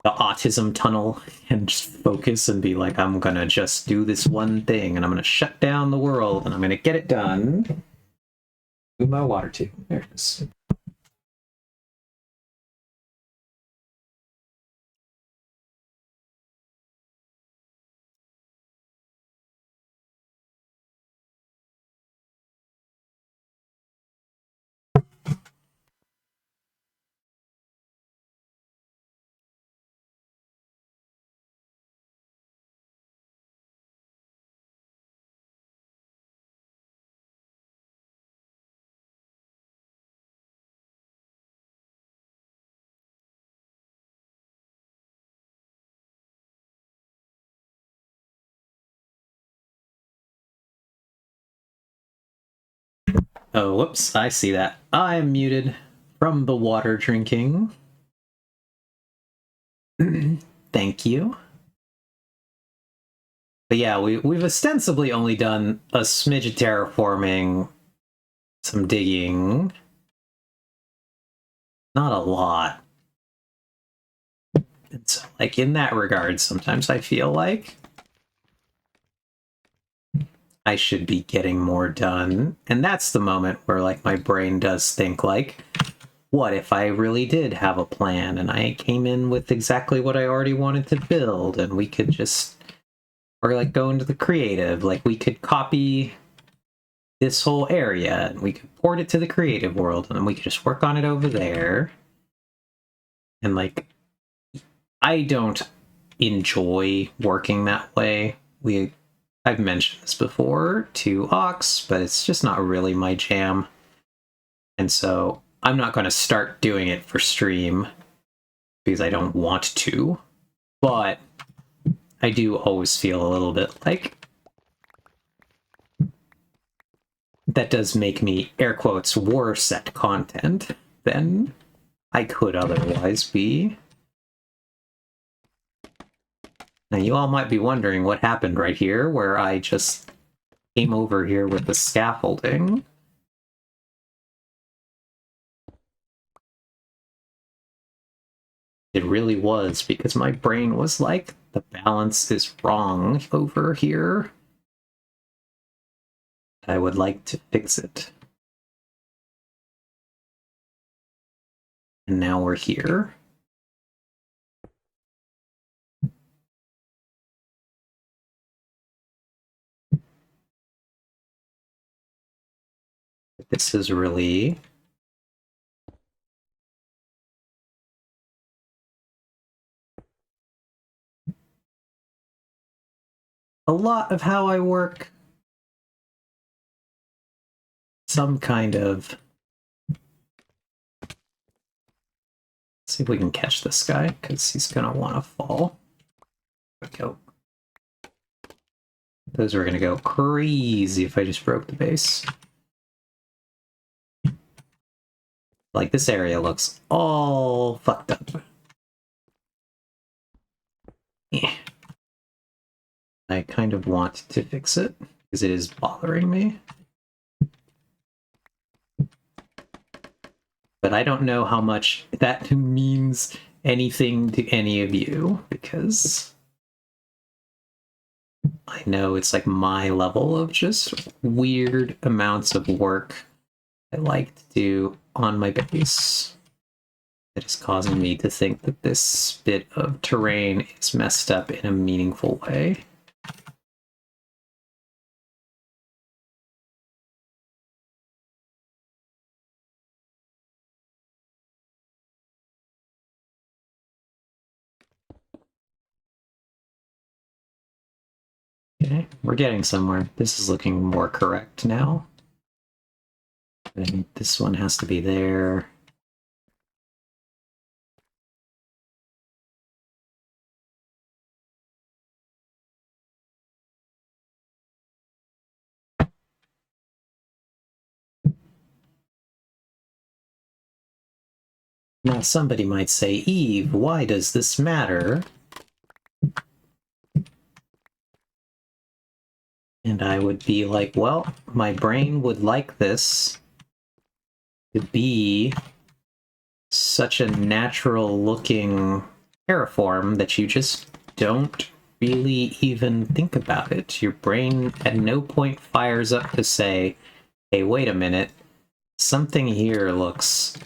the autism tunnel and just focus and be like, I'm gonna just do this one thing and I'm gonna shut down the world and I'm gonna get it done. Move my water tube. There it is. Oh, whoops, I see that. I'm muted from the water drinking. Thank you. But yeah, we've ostensibly only done a smidge of terraforming, some digging. Not a lot. And so, like, in that regard, sometimes I feel like I should be getting more done. And that's the moment where, like, my brain does think, like, what if I really did have a plan and I came in with exactly what I already wanted to build and we could just Or like go into the creative. Like we could copy this whole area and we could port it to the creative world and then we could just work on it over there. And like, I don't enjoy working that way. I've mentioned this before to Ox, but it's just not really my jam. And so I'm not going to start doing it for stream because I don't want to. But I do always feel a little bit like that does make me, air quotes, worse at content than I could otherwise be. Now you all might be wondering what happened right here, where I just came over here with the scaffolding. It really was because my brain was like, the balance is wrong over here. I would like to fix it. And now we're here. This is really a lot of how I work. Some kind of... Let's see if we can catch this guy, because he's gonna want to fall. Go. Those are gonna go crazy if I just broke the base. Like, this area looks all fucked up. Yeah. I kind of want to fix it, because it is bothering me. But I don't know how much that means anything to any of you, because I know it's like my level of just weird amounts of work I like to do on my base that is causing me to think that this bit of terrain is messed up in a meaningful way. Okay, we're getting somewhere. This is looking more correct now. And this one has to be there. Now somebody might say, Eve, why does this matter? And I would be like, well, my brain would like this to be such a natural looking terraform that you just don't really even think about it. Your brain at no point fires up to say, hey, wait a minute, something here looks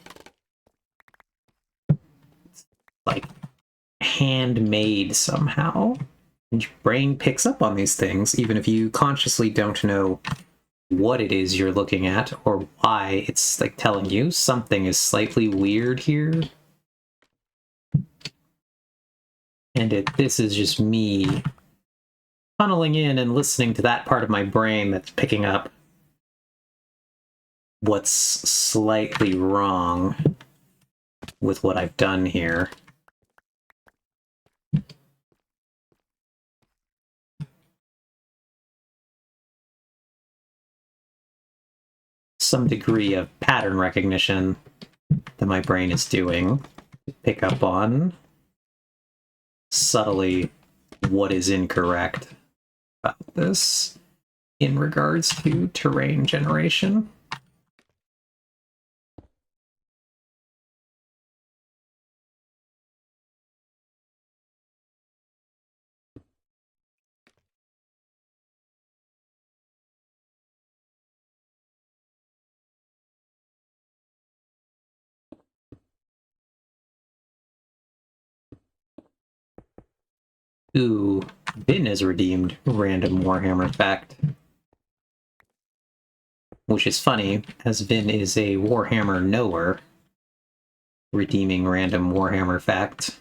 like handmade somehow. And your brain picks up on these things, even if you consciously don't know what it is you're looking at or why. It's like telling you something is slightly weird here. And this is just me tunneling in and listening to that part of my brain that's picking up what's slightly wrong with what I've done here. Some degree of pattern recognition that my brain is doing to pick up on subtly what is incorrect about this in regards to terrain generation. Ooh, Vin has redeemed random Warhammer fact. Which is funny, as Vin is a Warhammer knower. Redeeming random Warhammer fact.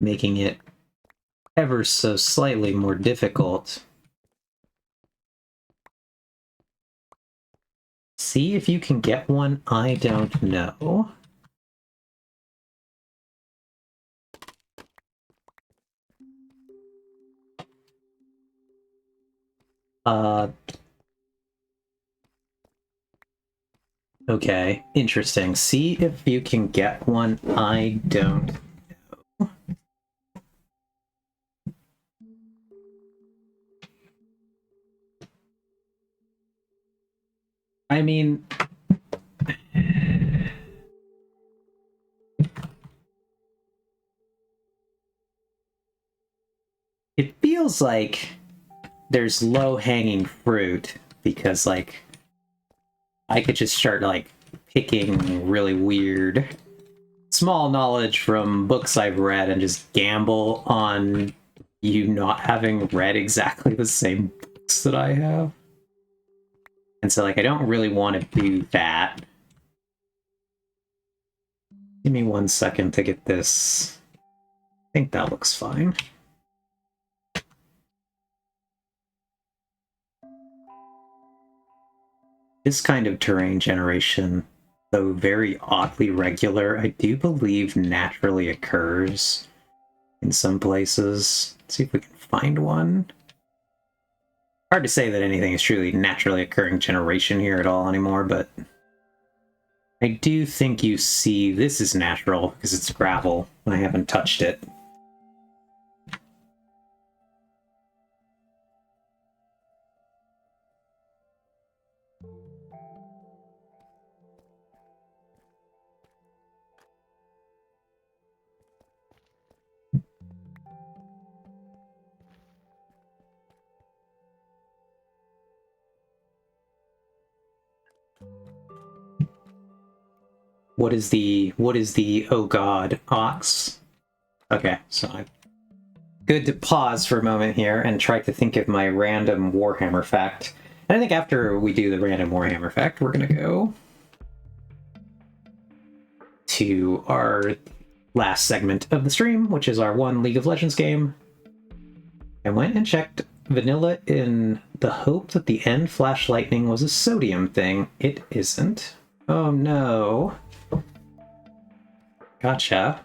Making it ever so slightly more difficult. See if you can get one, I don't know. Okay, interesting. See if you can get one, I don't know. I mean... It feels like there's low-hanging fruit, because, like, I could just start, like, picking really weird small knowledge from books I've read and just gamble on you not having read exactly the same books that I have. And so, like, I don't really want to do that. Give me 1 second to get this. I think that looks fine. This kind of terrain generation, though very oddly regular, I do believe naturally occurs in some places. Let's see if we can find one. Hard to say that anything is truly naturally occurring generation here at all anymore, but I do think you see this is natural because it's gravel. I haven't touched it. What is the oh god ox? Okay, so good to pause for a moment here and try to think of my random Warhammer fact. And I think after we do the random Warhammer fact, we're gonna go to our last segment of the stream, which is our one League of Legends game. I went and checked vanilla in the hope that the end flash lightning was a sodium thing. It isn't. Oh no. Gotcha.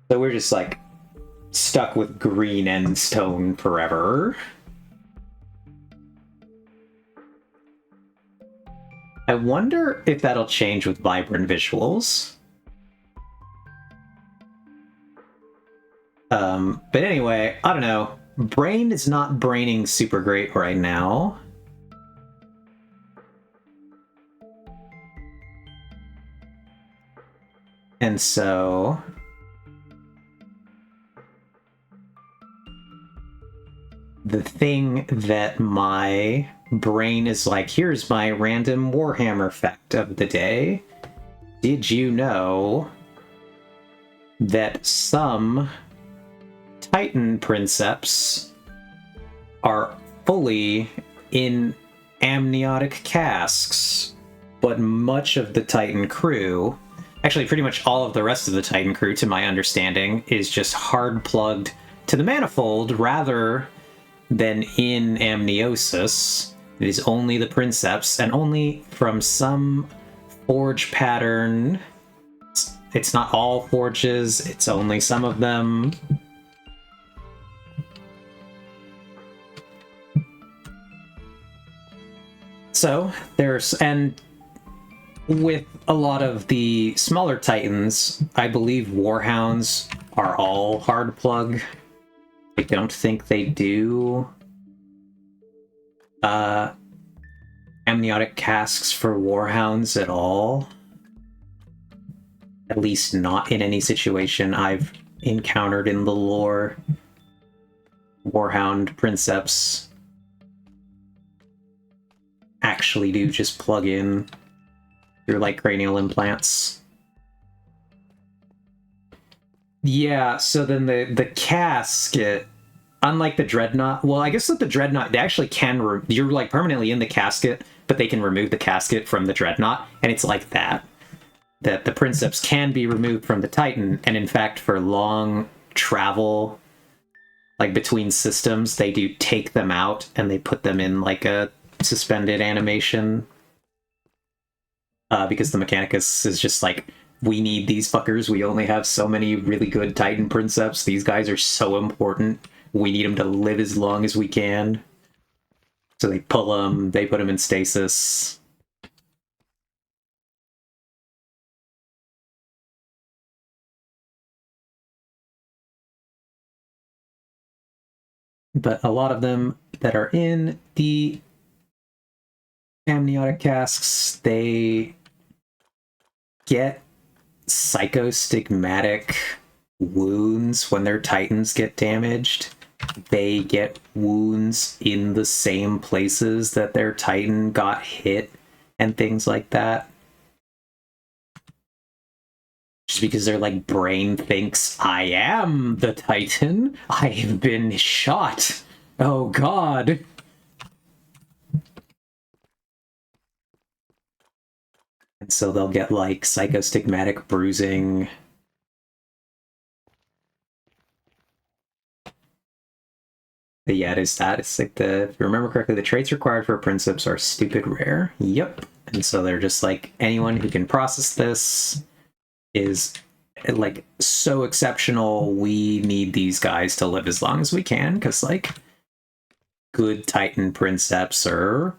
So we're just like stuck with green end stone forever. I wonder if that'll change with vibrant visuals. But anyway, I don't know. Brain is not braining super great right now. And so the thing that my brain is like, here's my random Warhammer fact of the day. Did you know that some Titan princeps are fully in amniotic casks, but much of the Titan crew, actually pretty much all of the rest of the Titan crew, to my understanding, is just hard plugged to the manifold rather than in amniosis. It is only the princeps, and only from some forge pattern. It's not all forges, it's only some of them. So there's, and with a lot of the smaller Titans, I believe Warhounds are all hard plug. I don't think they do amniotic casks for Warhounds at all. At least not in any situation I've encountered in the lore. Warhound princeps actually do just plug in through like cranial implants. Yeah, so then the casket, unlike the dreadnought, well, I guess that the dreadnought, they actually can, you're like permanently in the casket, but they can remove the casket from the dreadnought, and it's like that the princeps can be removed from the Titan, and in fact, for long travel, like between systems, they do take them out and they put them in like a suspended animation, because the Mechanicus is just like, we need these fuckers. We only have so many really good Titan princeps. These guys are so important. We need them to live as long as we can. So they pull them, they put them in stasis. But a lot of them that are in the amniotic casks, they get psychostigmatic wounds when their Titans get damaged. They get wounds in the same places that their Titan got hit and things like that. Just because their like brain thinks, I am the Titan. I have been shot. Oh god. And so they'll get like psychostigmatic bruising. But yeah, it is that. It's like if you remember correctly, the traits required for princeps are stupid rare. Yep. And so they're just like, anyone who can process this is like so exceptional. We need these guys to live as long as we can, because like good Titan princeps are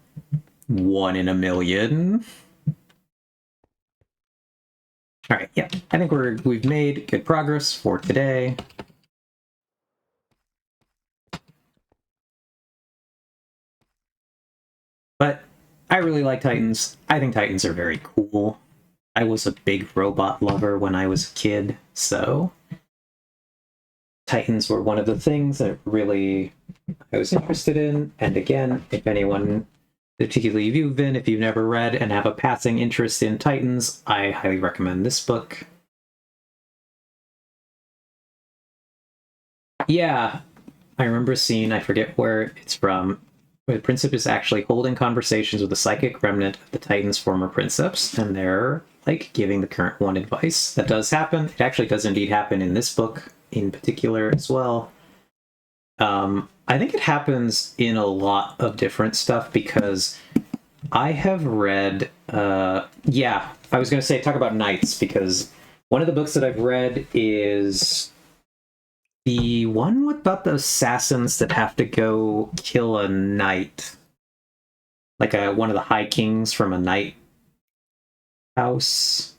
1 in a million. All right, yeah, I think we've made good progress for today. But I really like Titans. I think Titans are very cool. I was a big robot lover when I was a kid, so Titans were one of the things that really I was interested in. And again, if anyone, particularly you, Vin, if you've never read and have a passing interest in Titans, I highly recommend this book. Yeah, I remember seeing, I forget where it's from, where the Princeps is actually holding conversations with the psychic remnant of the Titan's former Princeps, and they're like giving the current one advice. That does happen. It actually does indeed happen in this book in particular as well. I think it happens in a lot of different stuff, because I have read, yeah, I was going to say talk about knights, because one of the books that I've read is the one about the assassins that have to go kill a knight. Like one of the high kings from a knight house.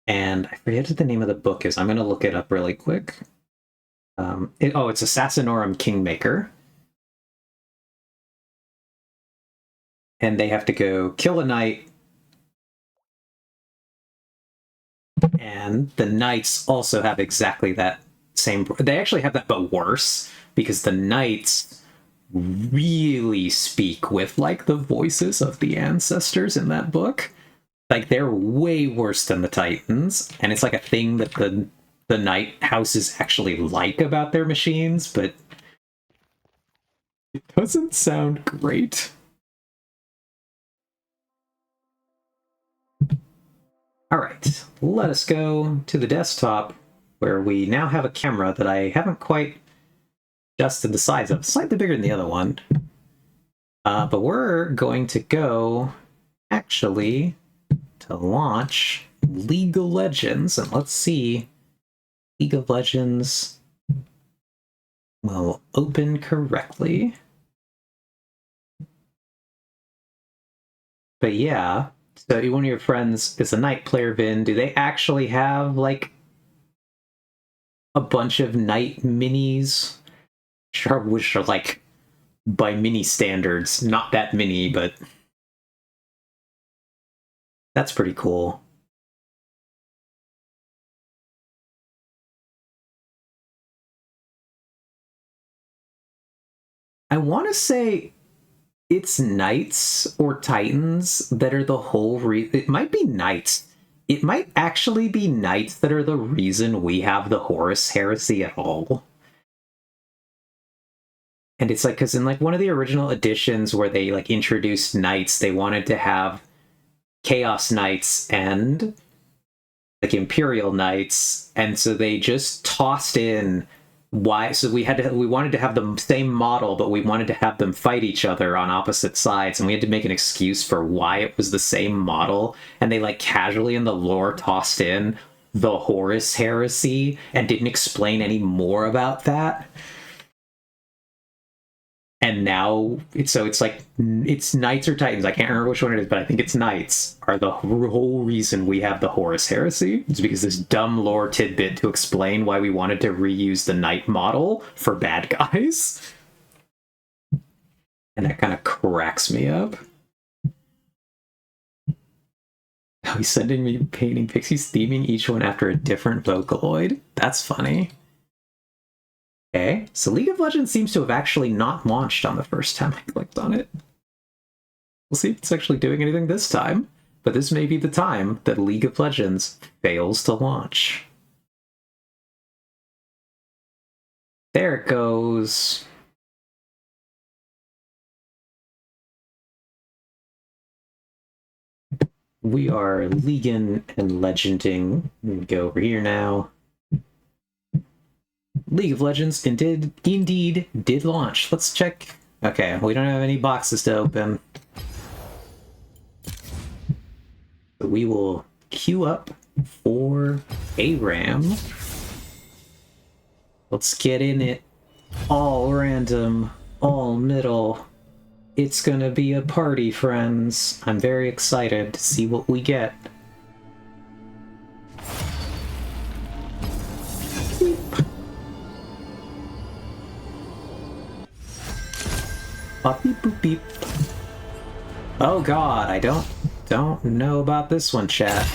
And I forget what the name of the book is. I'm going to look it up really quick. It's Assassinorum Kingmaker. And they have to go kill a knight. And the knights also have exactly that same... They actually have that, but worse, because the knights really speak with like the voices of the ancestors in that book. Like, they're way worse than the Titans, and it's like a thing that the Night houses actually like about their machines, but it doesn't sound great. All right, let us go to the desktop, where we now have a camera that I haven't quite adjusted the size of. It's slightly bigger than the other one. But we're going to go, actually, to launch League of Legends, and let's see, League of Legends will open correctly. But yeah, so one of your friends is a Knight player, Vin. Do they actually have like a bunch of Knight minis? Sure, which are like, by mini standards, not that mini, but that's pretty cool. I want to say it's knights or titans that are the whole it might be knights. It might actually be knights that are the reason we have the Horus Heresy at all. And it's like, because in like one of the original editions where they like introduced knights, they wanted to have Chaos Knights and like Imperial Knights, and so they just tossed in why. So we wanted to have the same model, but we wanted to have them fight each other on opposite sides, and we had to make an excuse for why it was the same model. And they like casually in the lore tossed in the Horus Heresy and didn't explain any more about that. And now, it's like, it's Knights or Titans. I can't remember which one it is, but I think it's Knights are the whole reason we have the Horus Heresy. It's because this dumb lore tidbit to explain why we wanted to reuse the Knight model for bad guys. And that kind of cracks me up. Oh, he's sending me painting pixies, theming each one after a different Vocaloid. That's funny. Okay, so League of Legends seems to have actually not launched on the first time I clicked on it. We'll see if it's actually doing anything this time, but this may be the time that League of Legends fails to launch. There it goes. We are Leaguing and Legending. Let me go over here now. League of Legends indeed did launch. Let's check. Okay, we don't have any boxes to open. So we will queue up for ARAM. Let's get in it. All random, all middle. It's gonna be a party, friends. I'm very excited to see what we get. Beep, boop, beep. Oh god, I don't know about this one, chat.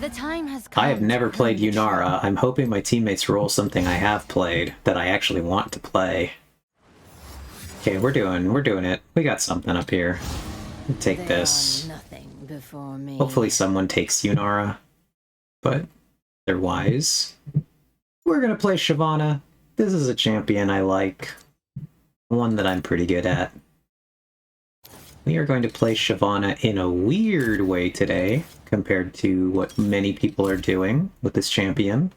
The time has come. I have never played Yunara. I'm hoping my teammates roll something I have played that I actually want to play. Okay, we're doing it. We got something up here. We'll take this. Nothing before me. Hopefully someone takes Yunara, but they're wise. We're gonna play Shyvana. This is a champion I like. One that I'm pretty good at. We are going to play Shyvana in a weird way today, compared to what many people are doing with this champion.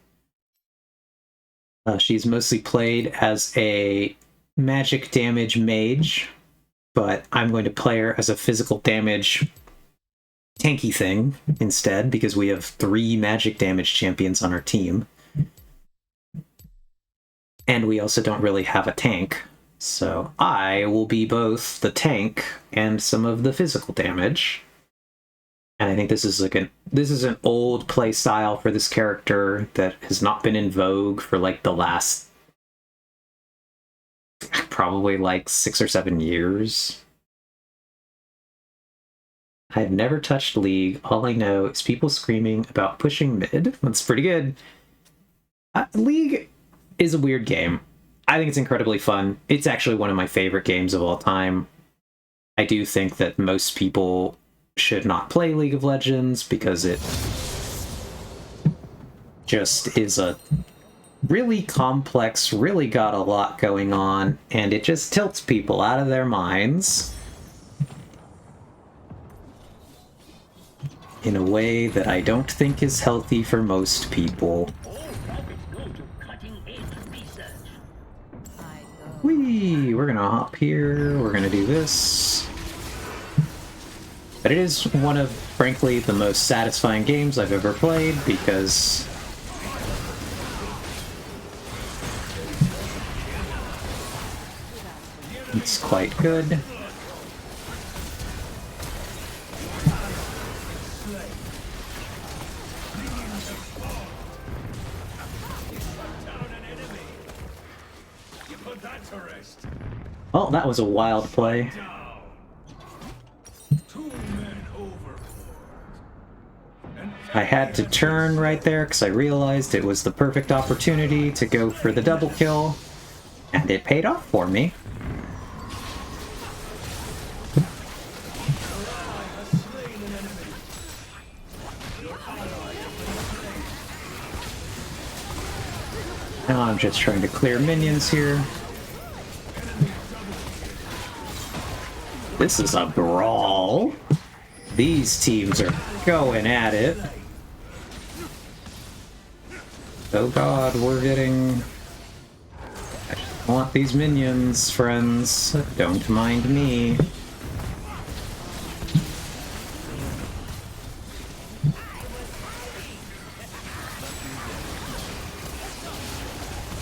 She's mostly played as a magic damage mage, but I'm going to play her as a physical damage tanky thing instead, because we have 3 magic damage champions on our team. And we also don't really have a tank. So I will be both the tank and some of the physical damage. And I think this is like an old play style for this character that has not been in vogue for like the last probably like 6 or 7 years. I have never touched League. All I know is people screaming about pushing mid. That's pretty good. League is a weird game. I think it's incredibly fun. It's actually one of my favorite games of all time. I do think that most people should not play League of Legends because it just is a really complex, really got a lot going on, and it just tilts people out of their minds in a way that I don't think is healthy for most people. Whee! We're gonna hop here, we're gonna do this. But it is one of, frankly, the most satisfying games I've ever played, because it's quite good. Oh, that was a wild play. I had to turn right there because I realized it was the perfect opportunity to go for the double kill, and it paid off for me. Now I'm just trying to clear minions here. This is a brawl. These teams are going at it. Oh god, we're getting... I just want these minions, friends. Don't mind me.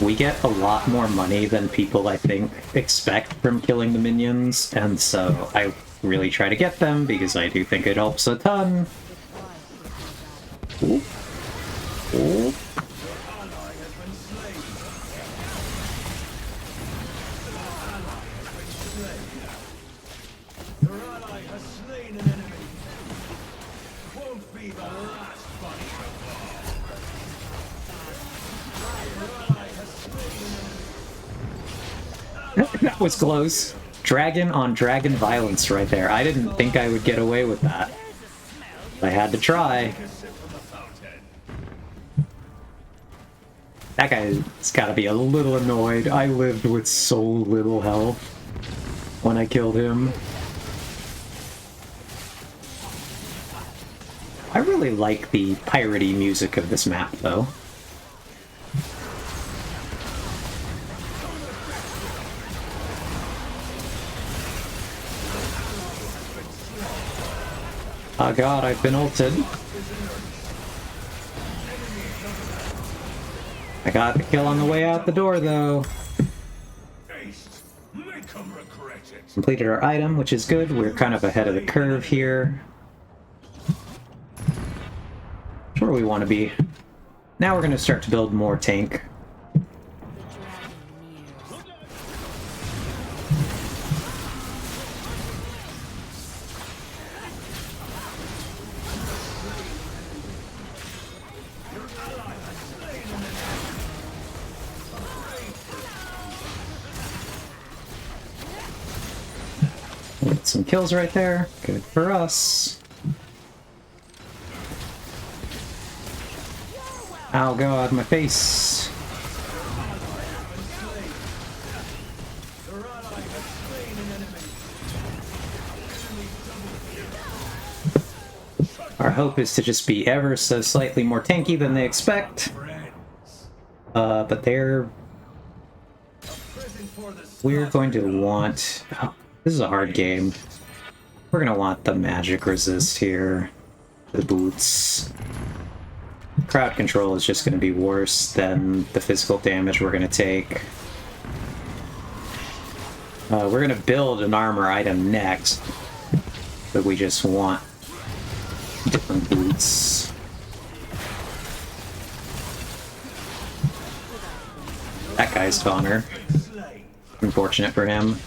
We get a lot more money than people, I think, expect from killing the minions, and so I really try to get them because I do think it helps a ton. Ooh. Ooh. That was close. Dragon on dragon violence right there. I didn't think I would get away with that. I had to try. That guy's gotta be a little annoyed. I lived with so little health when I killed him. I really like the piratey music of this map, though. Oh god, I've been ulted. I got the kill on the way out the door, though. Completed our item, which is good. We're kind of ahead of the curve here. That's where we want to be. Now we're going to start to build more tank. Get some kills right there. Good for us. Oh god, my face. Our hope is to just be ever so slightly more tanky than they expect. But we're going to want... Oh, this is a hard game. We're going to want the magic resist here. The boots. Crowd control is just going to be worse than the physical damage we're going to take. We're going to build an armor item next, but we just want different boots. That guy's goner. Unfortunate for him.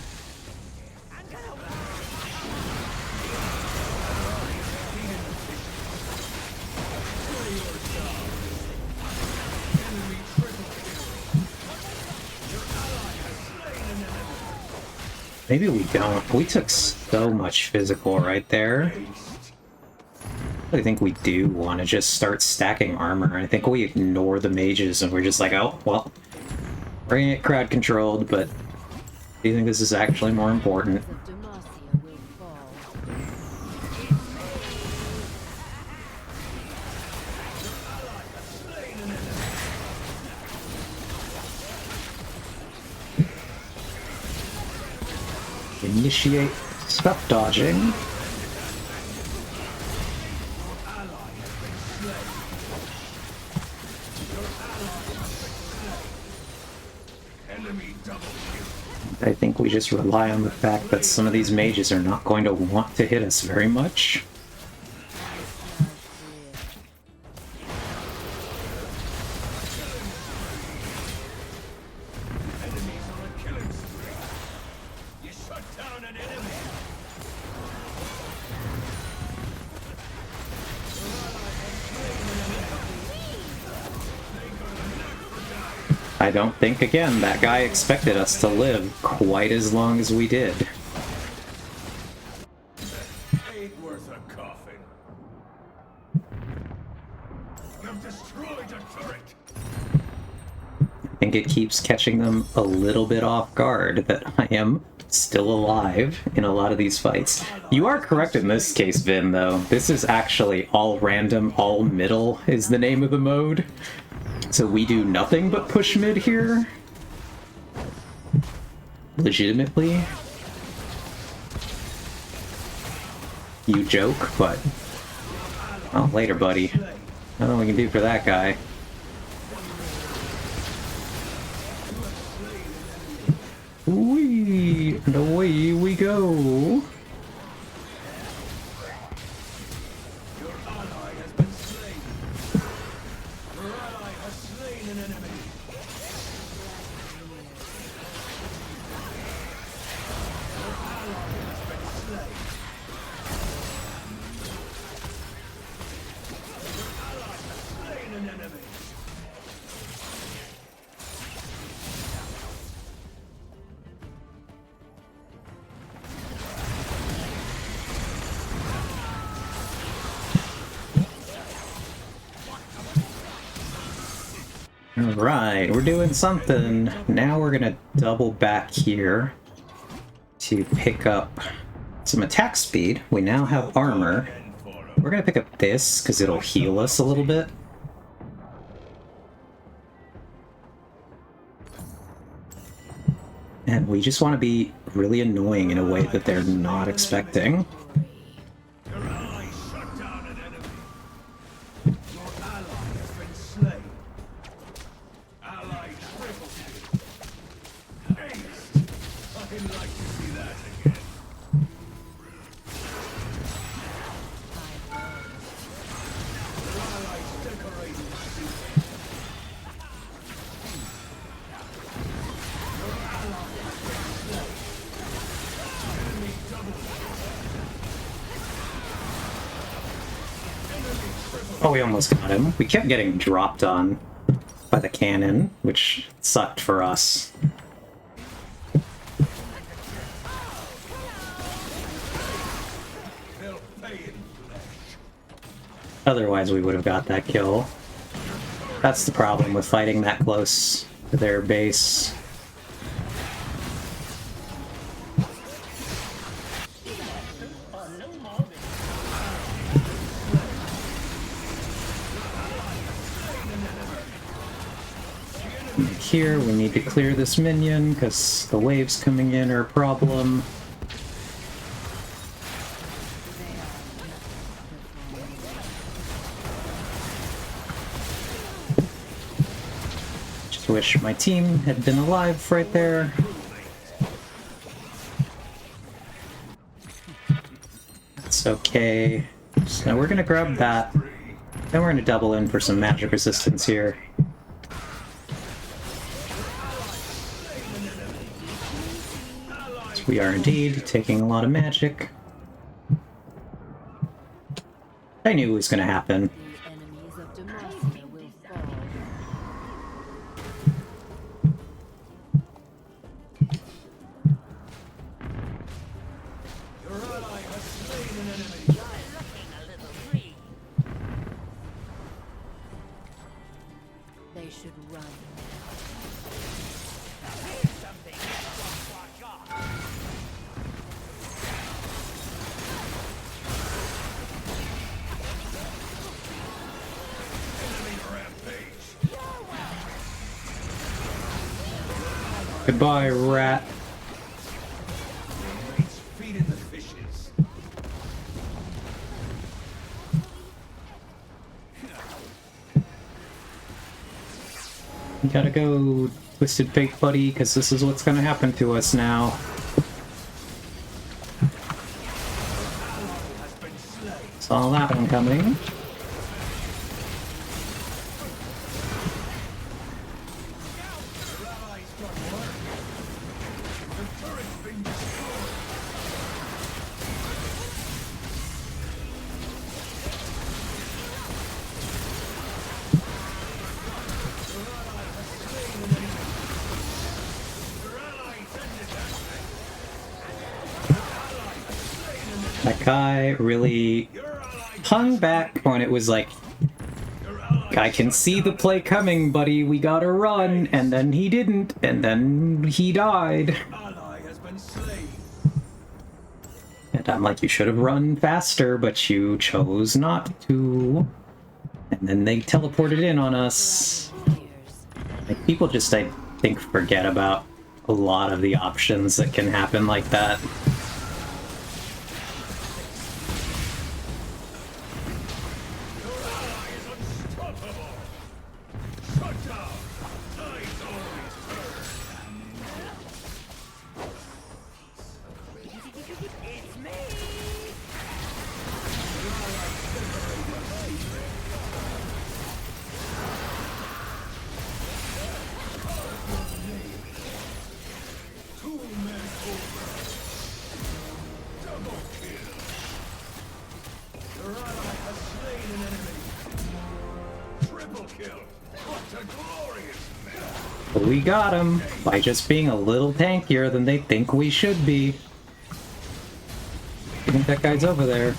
Maybe we don't. We took so much physical right there. I think we do want to just start stacking armor. I think we ignore the mages and we're just like, oh, well, we're gonna get crowd controlled, but do you think this is actually more important? Initiate stuff dodging. I think we just rely on the fact that some of these mages are not going to want to hit us very much. I don't think, again, that guy expected us to live quite as long as we did. Ain't worth a coffin. I think it keeps catching them a little bit off guard that I am still alive in a lot of these fights. You are correct in this case, Vin, though. This is actually all random, all middle is the name of the mode. So we do nothing but push mid here. Legitimately. You joke, but... well, later, buddy. Nothing we can do for that guy. Whee! And away we go! Alright, we're doing something. Now we're gonna double back here to pick up some attack speed. We now have armor. We're gonna pick up this because it'll heal us a little bit. And we just want to be really annoying in a way that they're not expecting. Oh, we almost got him. We kept getting dropped on by the cannon, which sucked for us. Otherwise, we would have got that kill. That's the problem with fighting that close to their base. Here, we need to clear this minion, because the waves coming in are a problem. Just wish my team had been alive right there. That's okay. So we're gonna grab that. Then we're gonna double in for some magic resistance here. We are indeed taking a lot of magic. I knew it was going to happen. They should run. Goodbye, rat. You gotta go, Twisted Fate buddy, because this is what's gonna happen to us now. Saw that one coming. That guy really hung back when it was like I can see the play coming, buddy. We gotta run. And then he didn't. And then he died. Ally has been slain. And I'm like, you should have run faster, but you chose not to. And then they teleported in on us. Like, people just, I think, forget about a lot of the options that can happen like that. But we got him by just being a little tankier than they think we should be. I think that guy's over there.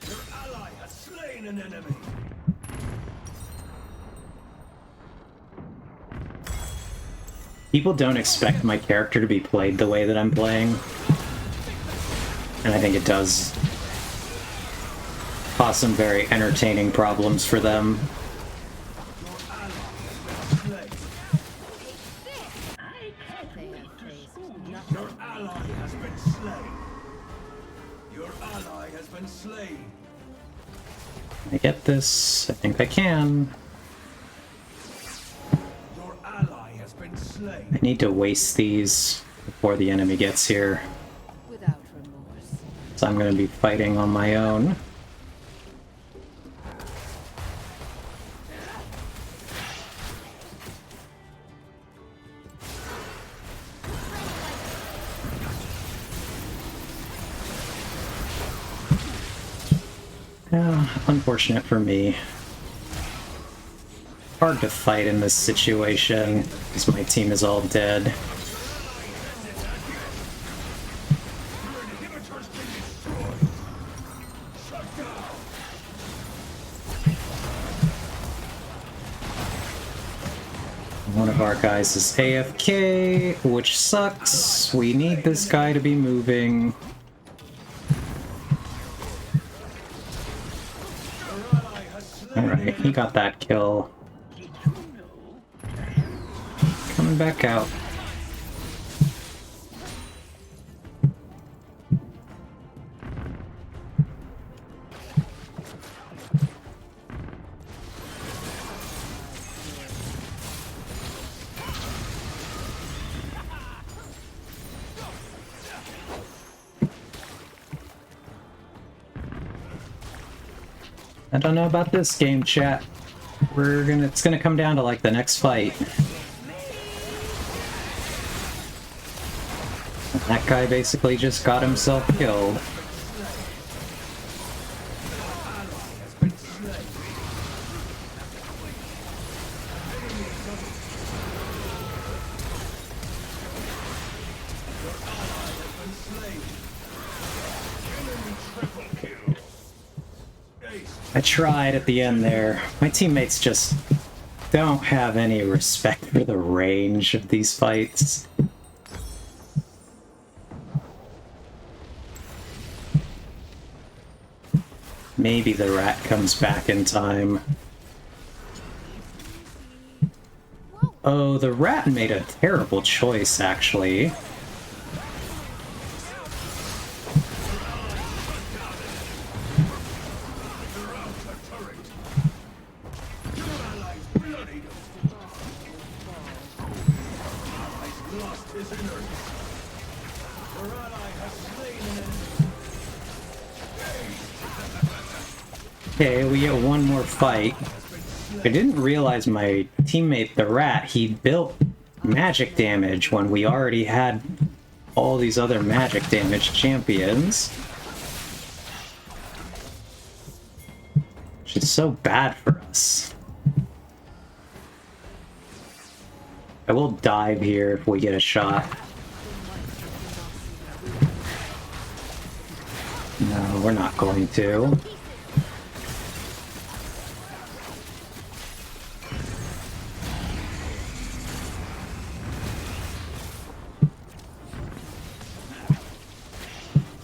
Your ally has slain an enemy. People don't expect my character to be played the way that I'm playing. And I think it does cause some very entertaining problems for them. Your ally has been slain. Your ally has been slain. Can I get this? I think I can. Your ally has been slain. I need to waste these before the enemy gets here. Without remorse. So I'm going to be fighting on my own. Yeah, unfortunate for me. Hard to fight in this situation because my team is all dead. One of our guys is AFK, which sucks. We need this guy to be moving. Alright, he got that kill. Coming back out. I don't know about this game, chat. It's gonna come down to like the next fight. That guy basically just got himself killed. I tried at the end there. My teammates just don't have any respect for the range of these fights. Maybe the rat comes back in time. Oh, the rat made a terrible choice, actually. Okay, we get one more fight. I didn't realize my teammate, the rat, he built magic damage when we already had all these other magic damage champions. Which is so bad for us. I will dive here if we get a shot. No, we're not going to.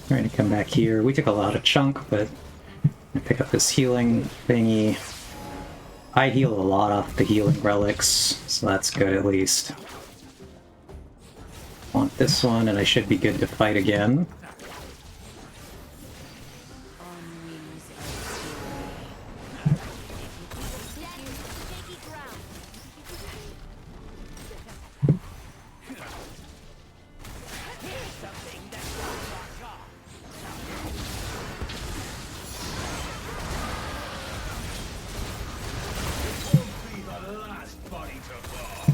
Trying to come back here. We took a lot of chunk, but I pick up this healing thingy. I heal a lot off the healing relics, so that's good at least. Want this one, and I should be good to fight again. Be the last body to fall.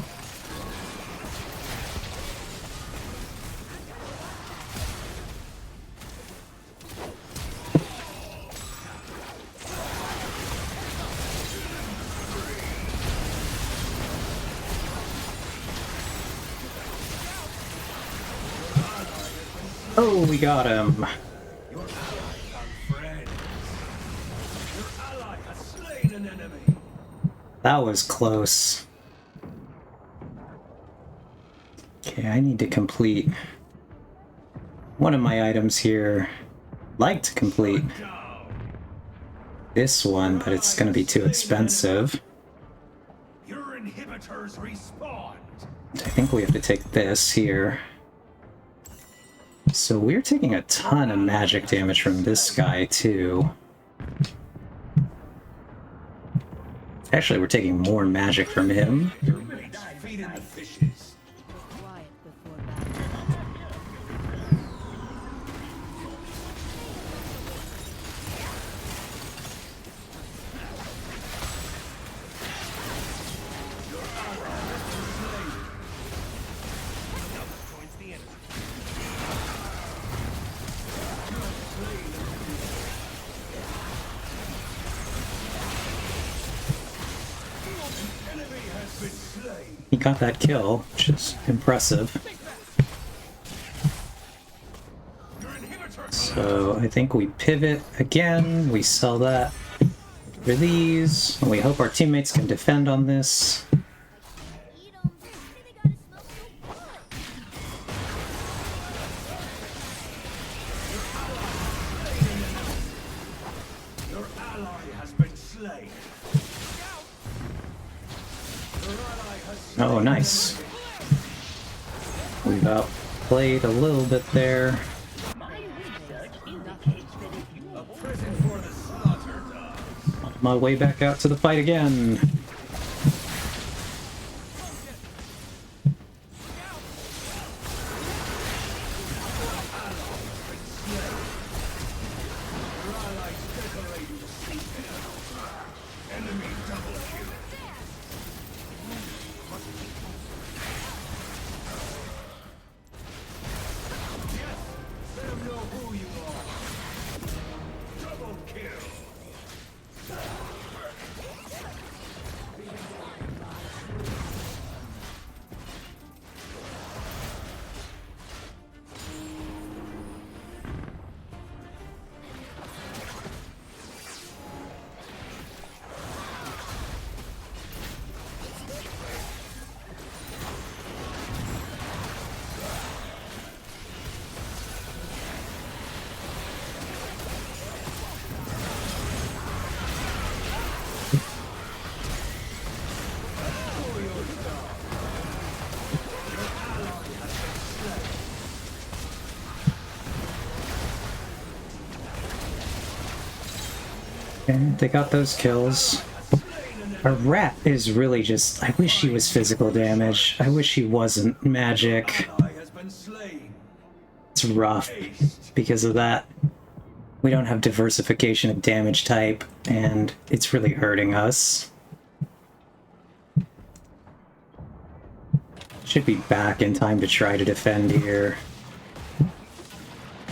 Oh, we got him. Your ally found friends. Your ally has slain an enemy. That was close. Okay, I need to complete one of my items here. I'd like to complete Down. this one, but it's gonna be too expensive. Your inhibitors respawned. I think we have to take this here. So we're taking a ton of magic damage from this guy, too. Actually, we're taking more magic from him. Your mates feeding the fishes. Quiet before battle. Enemy has been slain. He got that kill, which is impressive. Your inhibitor So I think we pivot again, we sell that for these, and we hope our teammates can defend on this. Your ally has been slain. Your ally has slain. Oh, nice. We've outplayed a little bit there. A prison for the slaughter dogs. On my way back out to the fight again. Your allies decorating the sea. Enemy double kill. Yes, let them know who you are. Double kill. And they got those kills. Our rat is really just... I wish he was physical damage. I wish he wasn't magic. Ally has been slain. It's rough because of that. We don't have diversification of damage type, and it's really hurting us. Should be back in time to try to defend here.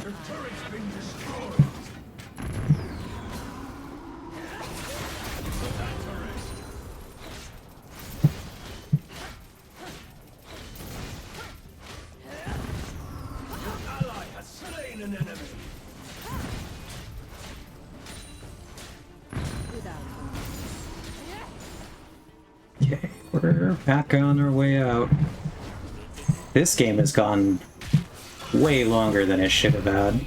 Your turret's been destroyed. Okay, we're back on our way out. This game has gone way longer than it should have had. Your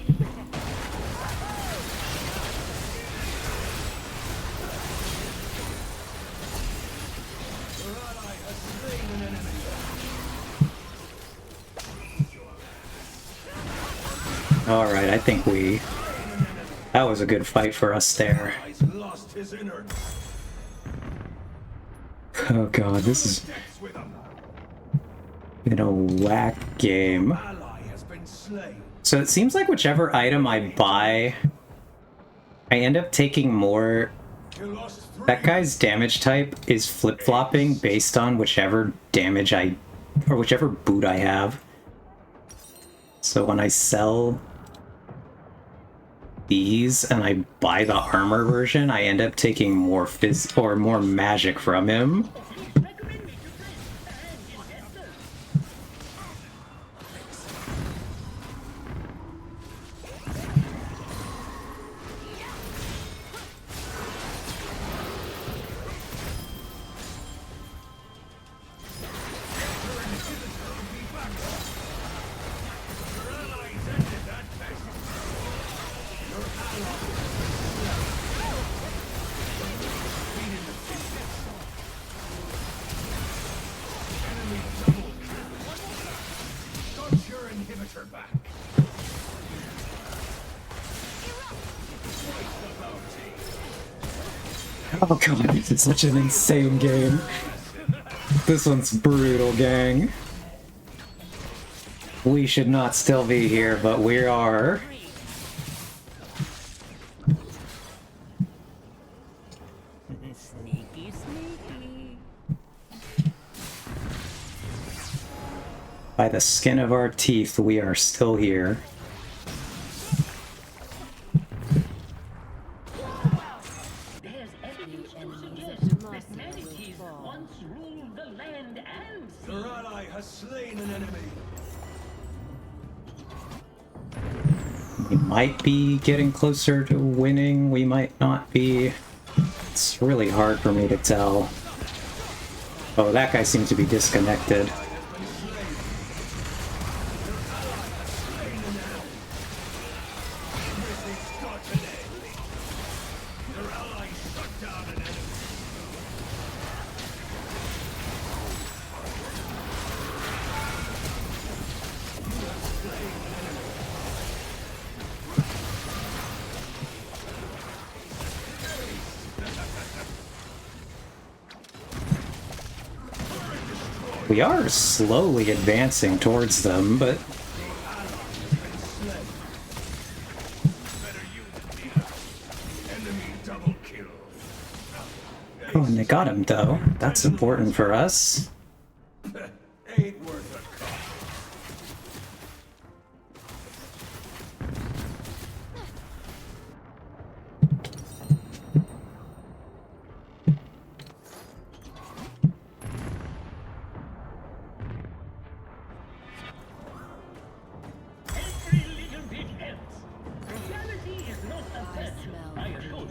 ally has slain an enemy. Alright, I think that was a good fight for us there. He's lost his innards. Oh god, this has Death's with him. been a whack game. Ally has been slain. So it seems like whichever item I buy, I end up taking more. You lost 3. That guy's damage type is flip-flopping based on whichever damage or whichever boot I have. So when I sell these and I buy the armor version, I end up taking more more magic from him. Got your inhibitor back. Oh god, it's such an insane game. This one's brutal, gang. We should not still be here, but we are. Sneaky, sneaky. By the skin of our teeth, we are still here. There's evidence to enemies suggest that that manatees will fall. once ruled the land and sea. Your ally has slain an enemy. We might be getting closer to winning, we might not be. It's really hard for me to tell. Oh, that guy seems to be disconnected. Everything's got an end. Your ally shut down an enemy. We are slowly advancing towards them, but Better you than me. Enemy double kill. oh, and they got him though. That's important for us. Ain't worth a call. Every little bit helps. Reality is not a virtue, smell I assure you.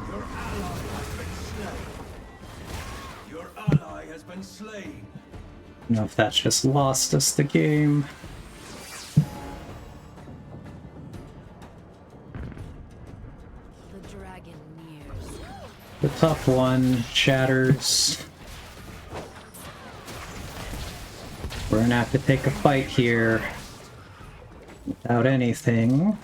Your ally has been slain. Your ally has been slain. I don't know if that's just lost us the game. The dragon nears. The tough one shatters. We're gonna have to take a fight here without anything.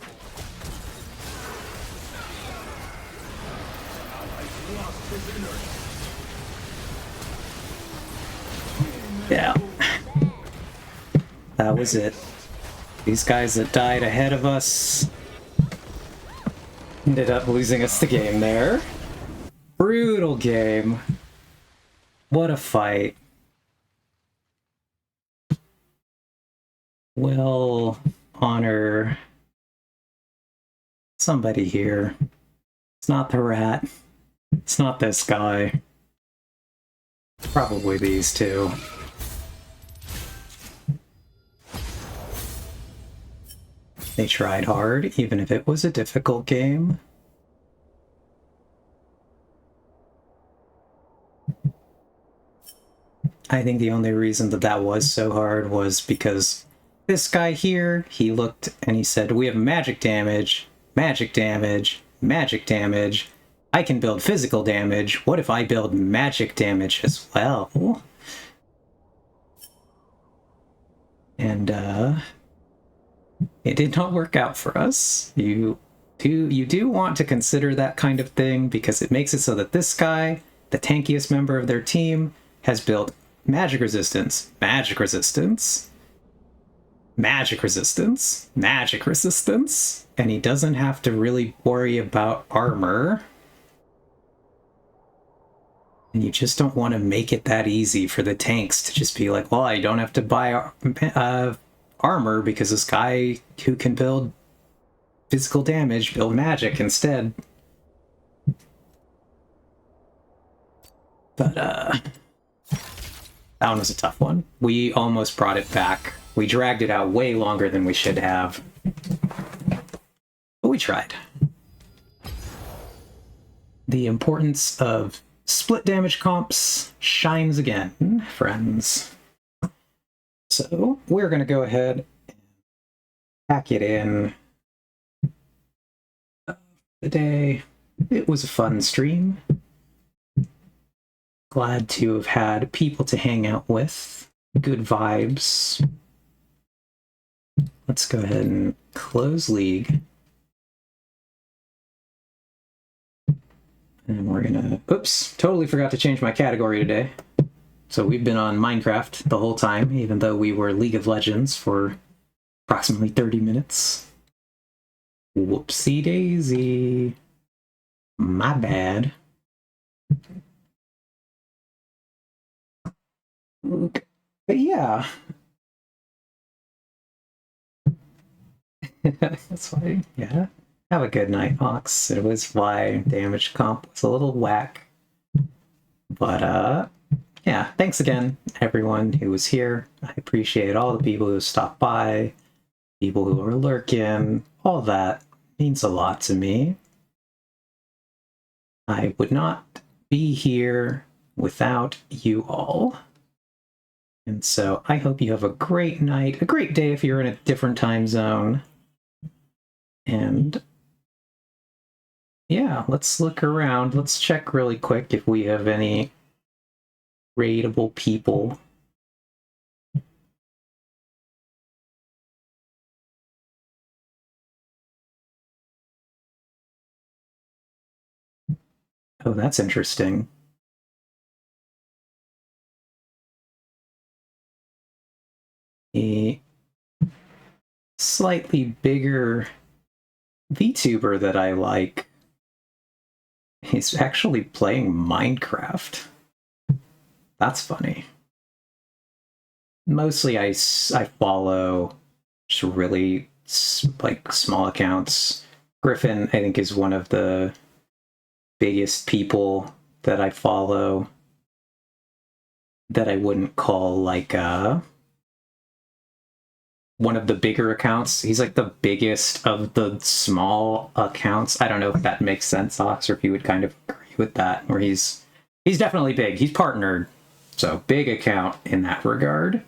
Yeah. That was it. These guys that died ahead of us ended up losing us the game there. Brutal game. What a fight. We'll honor somebody here. It's not the rat. It's not this guy. Probably these two. They tried hard, even if it was a difficult game. I think the only reason that that was so hard was because this guy here, he looked and he said, we have magic damage, magic damage, magic damage. I can build physical damage. What if I build magic damage as well? And it did not work out for us. You do want to consider that kind of thing because it makes it so that this guy, the tankiest member of their team, has built magic resistance, magic resistance, magic resistance, magic resistance, and he doesn't have to really worry about armor. And you just don't want to make it that easy for the tanks to just be like, well, I don't have to buy armor because this guy who can build physical damage build magic instead. But that one was a tough one. We almost brought it back. We dragged it out way longer than we should have. But we tried. The importance of split damage comps shines again, friends. So we're going to go ahead and pack it in the day. It was a fun stream. Glad to have had people to hang out with. Good vibes. Let's go ahead and close League. And we're gonna... Oops, totally forgot to change my category today. So we've been on Minecraft the whole time, even though we were League of Legends for approximately 30 minutes. Whoopsie daisy. My bad. But yeah. That's why, yeah. Have a good night, Hawks. It was why damage comp was a little whack. But, yeah, thanks again, everyone who was here. I appreciate all the people who stopped by, people who were lurking, all that means a lot to me. I would not be here without you all. And so I hope you have a great night, a great day if you're in a different time zone. And yeah, let's look around. Let's check really quick if we have any raidable people. Oh, that's interesting. A slightly bigger VTuber that I like. He's actually playing Minecraft. That's funny. Mostly I follow just really like small accounts. Griffin, I think, is one of the biggest people that I follow that I wouldn't call like one of the bigger accounts. He's like the biggest of the small accounts. I don't know if that makes sense, Ox, or if you would kind of agree with that, where he's definitely big. He's partnered, so big account in that regard.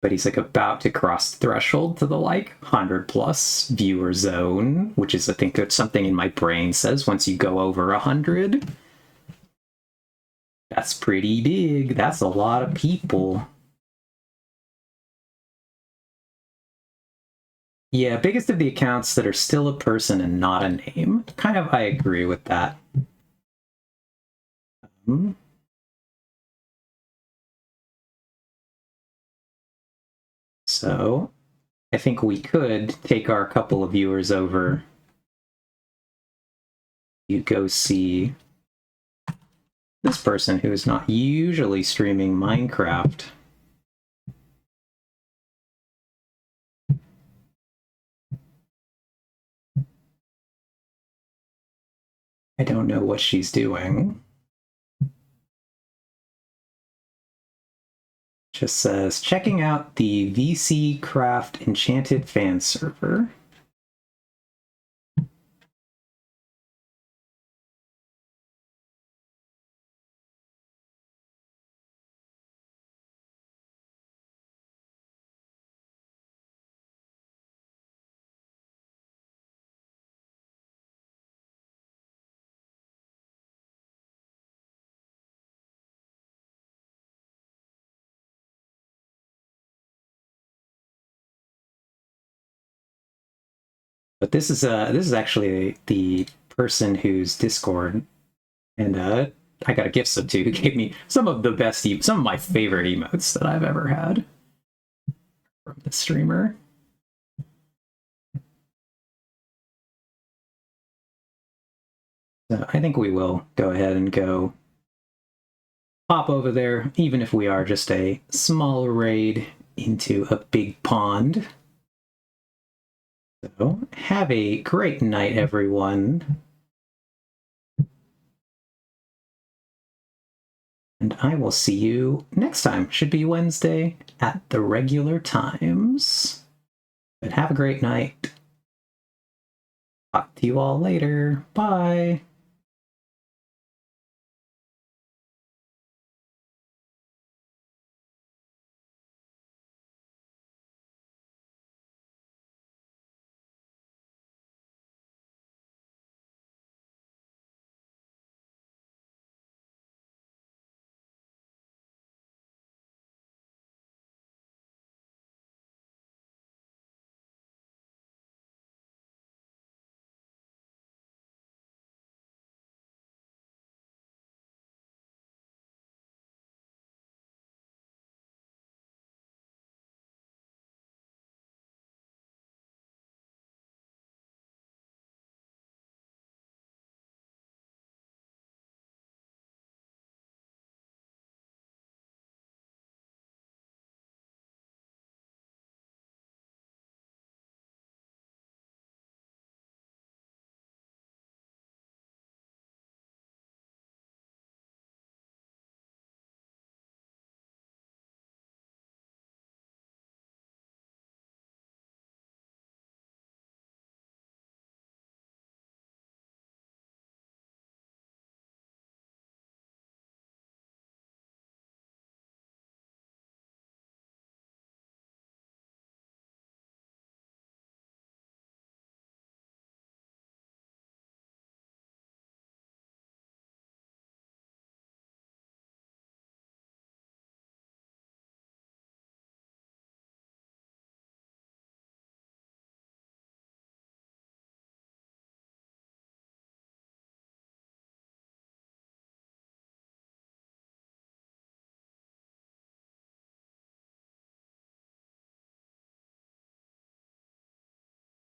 But he's like about to cross the threshold to the like 100+ viewer zone, which is, I think, it's something in my brain says once you go over 100, that's pretty big. That's a lot of people. Yeah, biggest of the accounts that are still a person and not a name. Kind of, I agree with that. So, I think we could take our couple of viewers over. You go see this person who is not usually streaming Minecraft. I don't know what she's doing. Just says, checking out the VC Craft Enchanted fan server. But this is actually the person whose Discord, and I got a gift sub too, who gave me some of the best, some of my favorite emotes that I've ever had from the streamer. So I think we will go ahead and go pop over there, even if we are just a small raid into a big pond. So have a great night, everyone. And I will see you next time. Should be Wednesday at the regular times. But have a great night. Talk to you all later. Bye.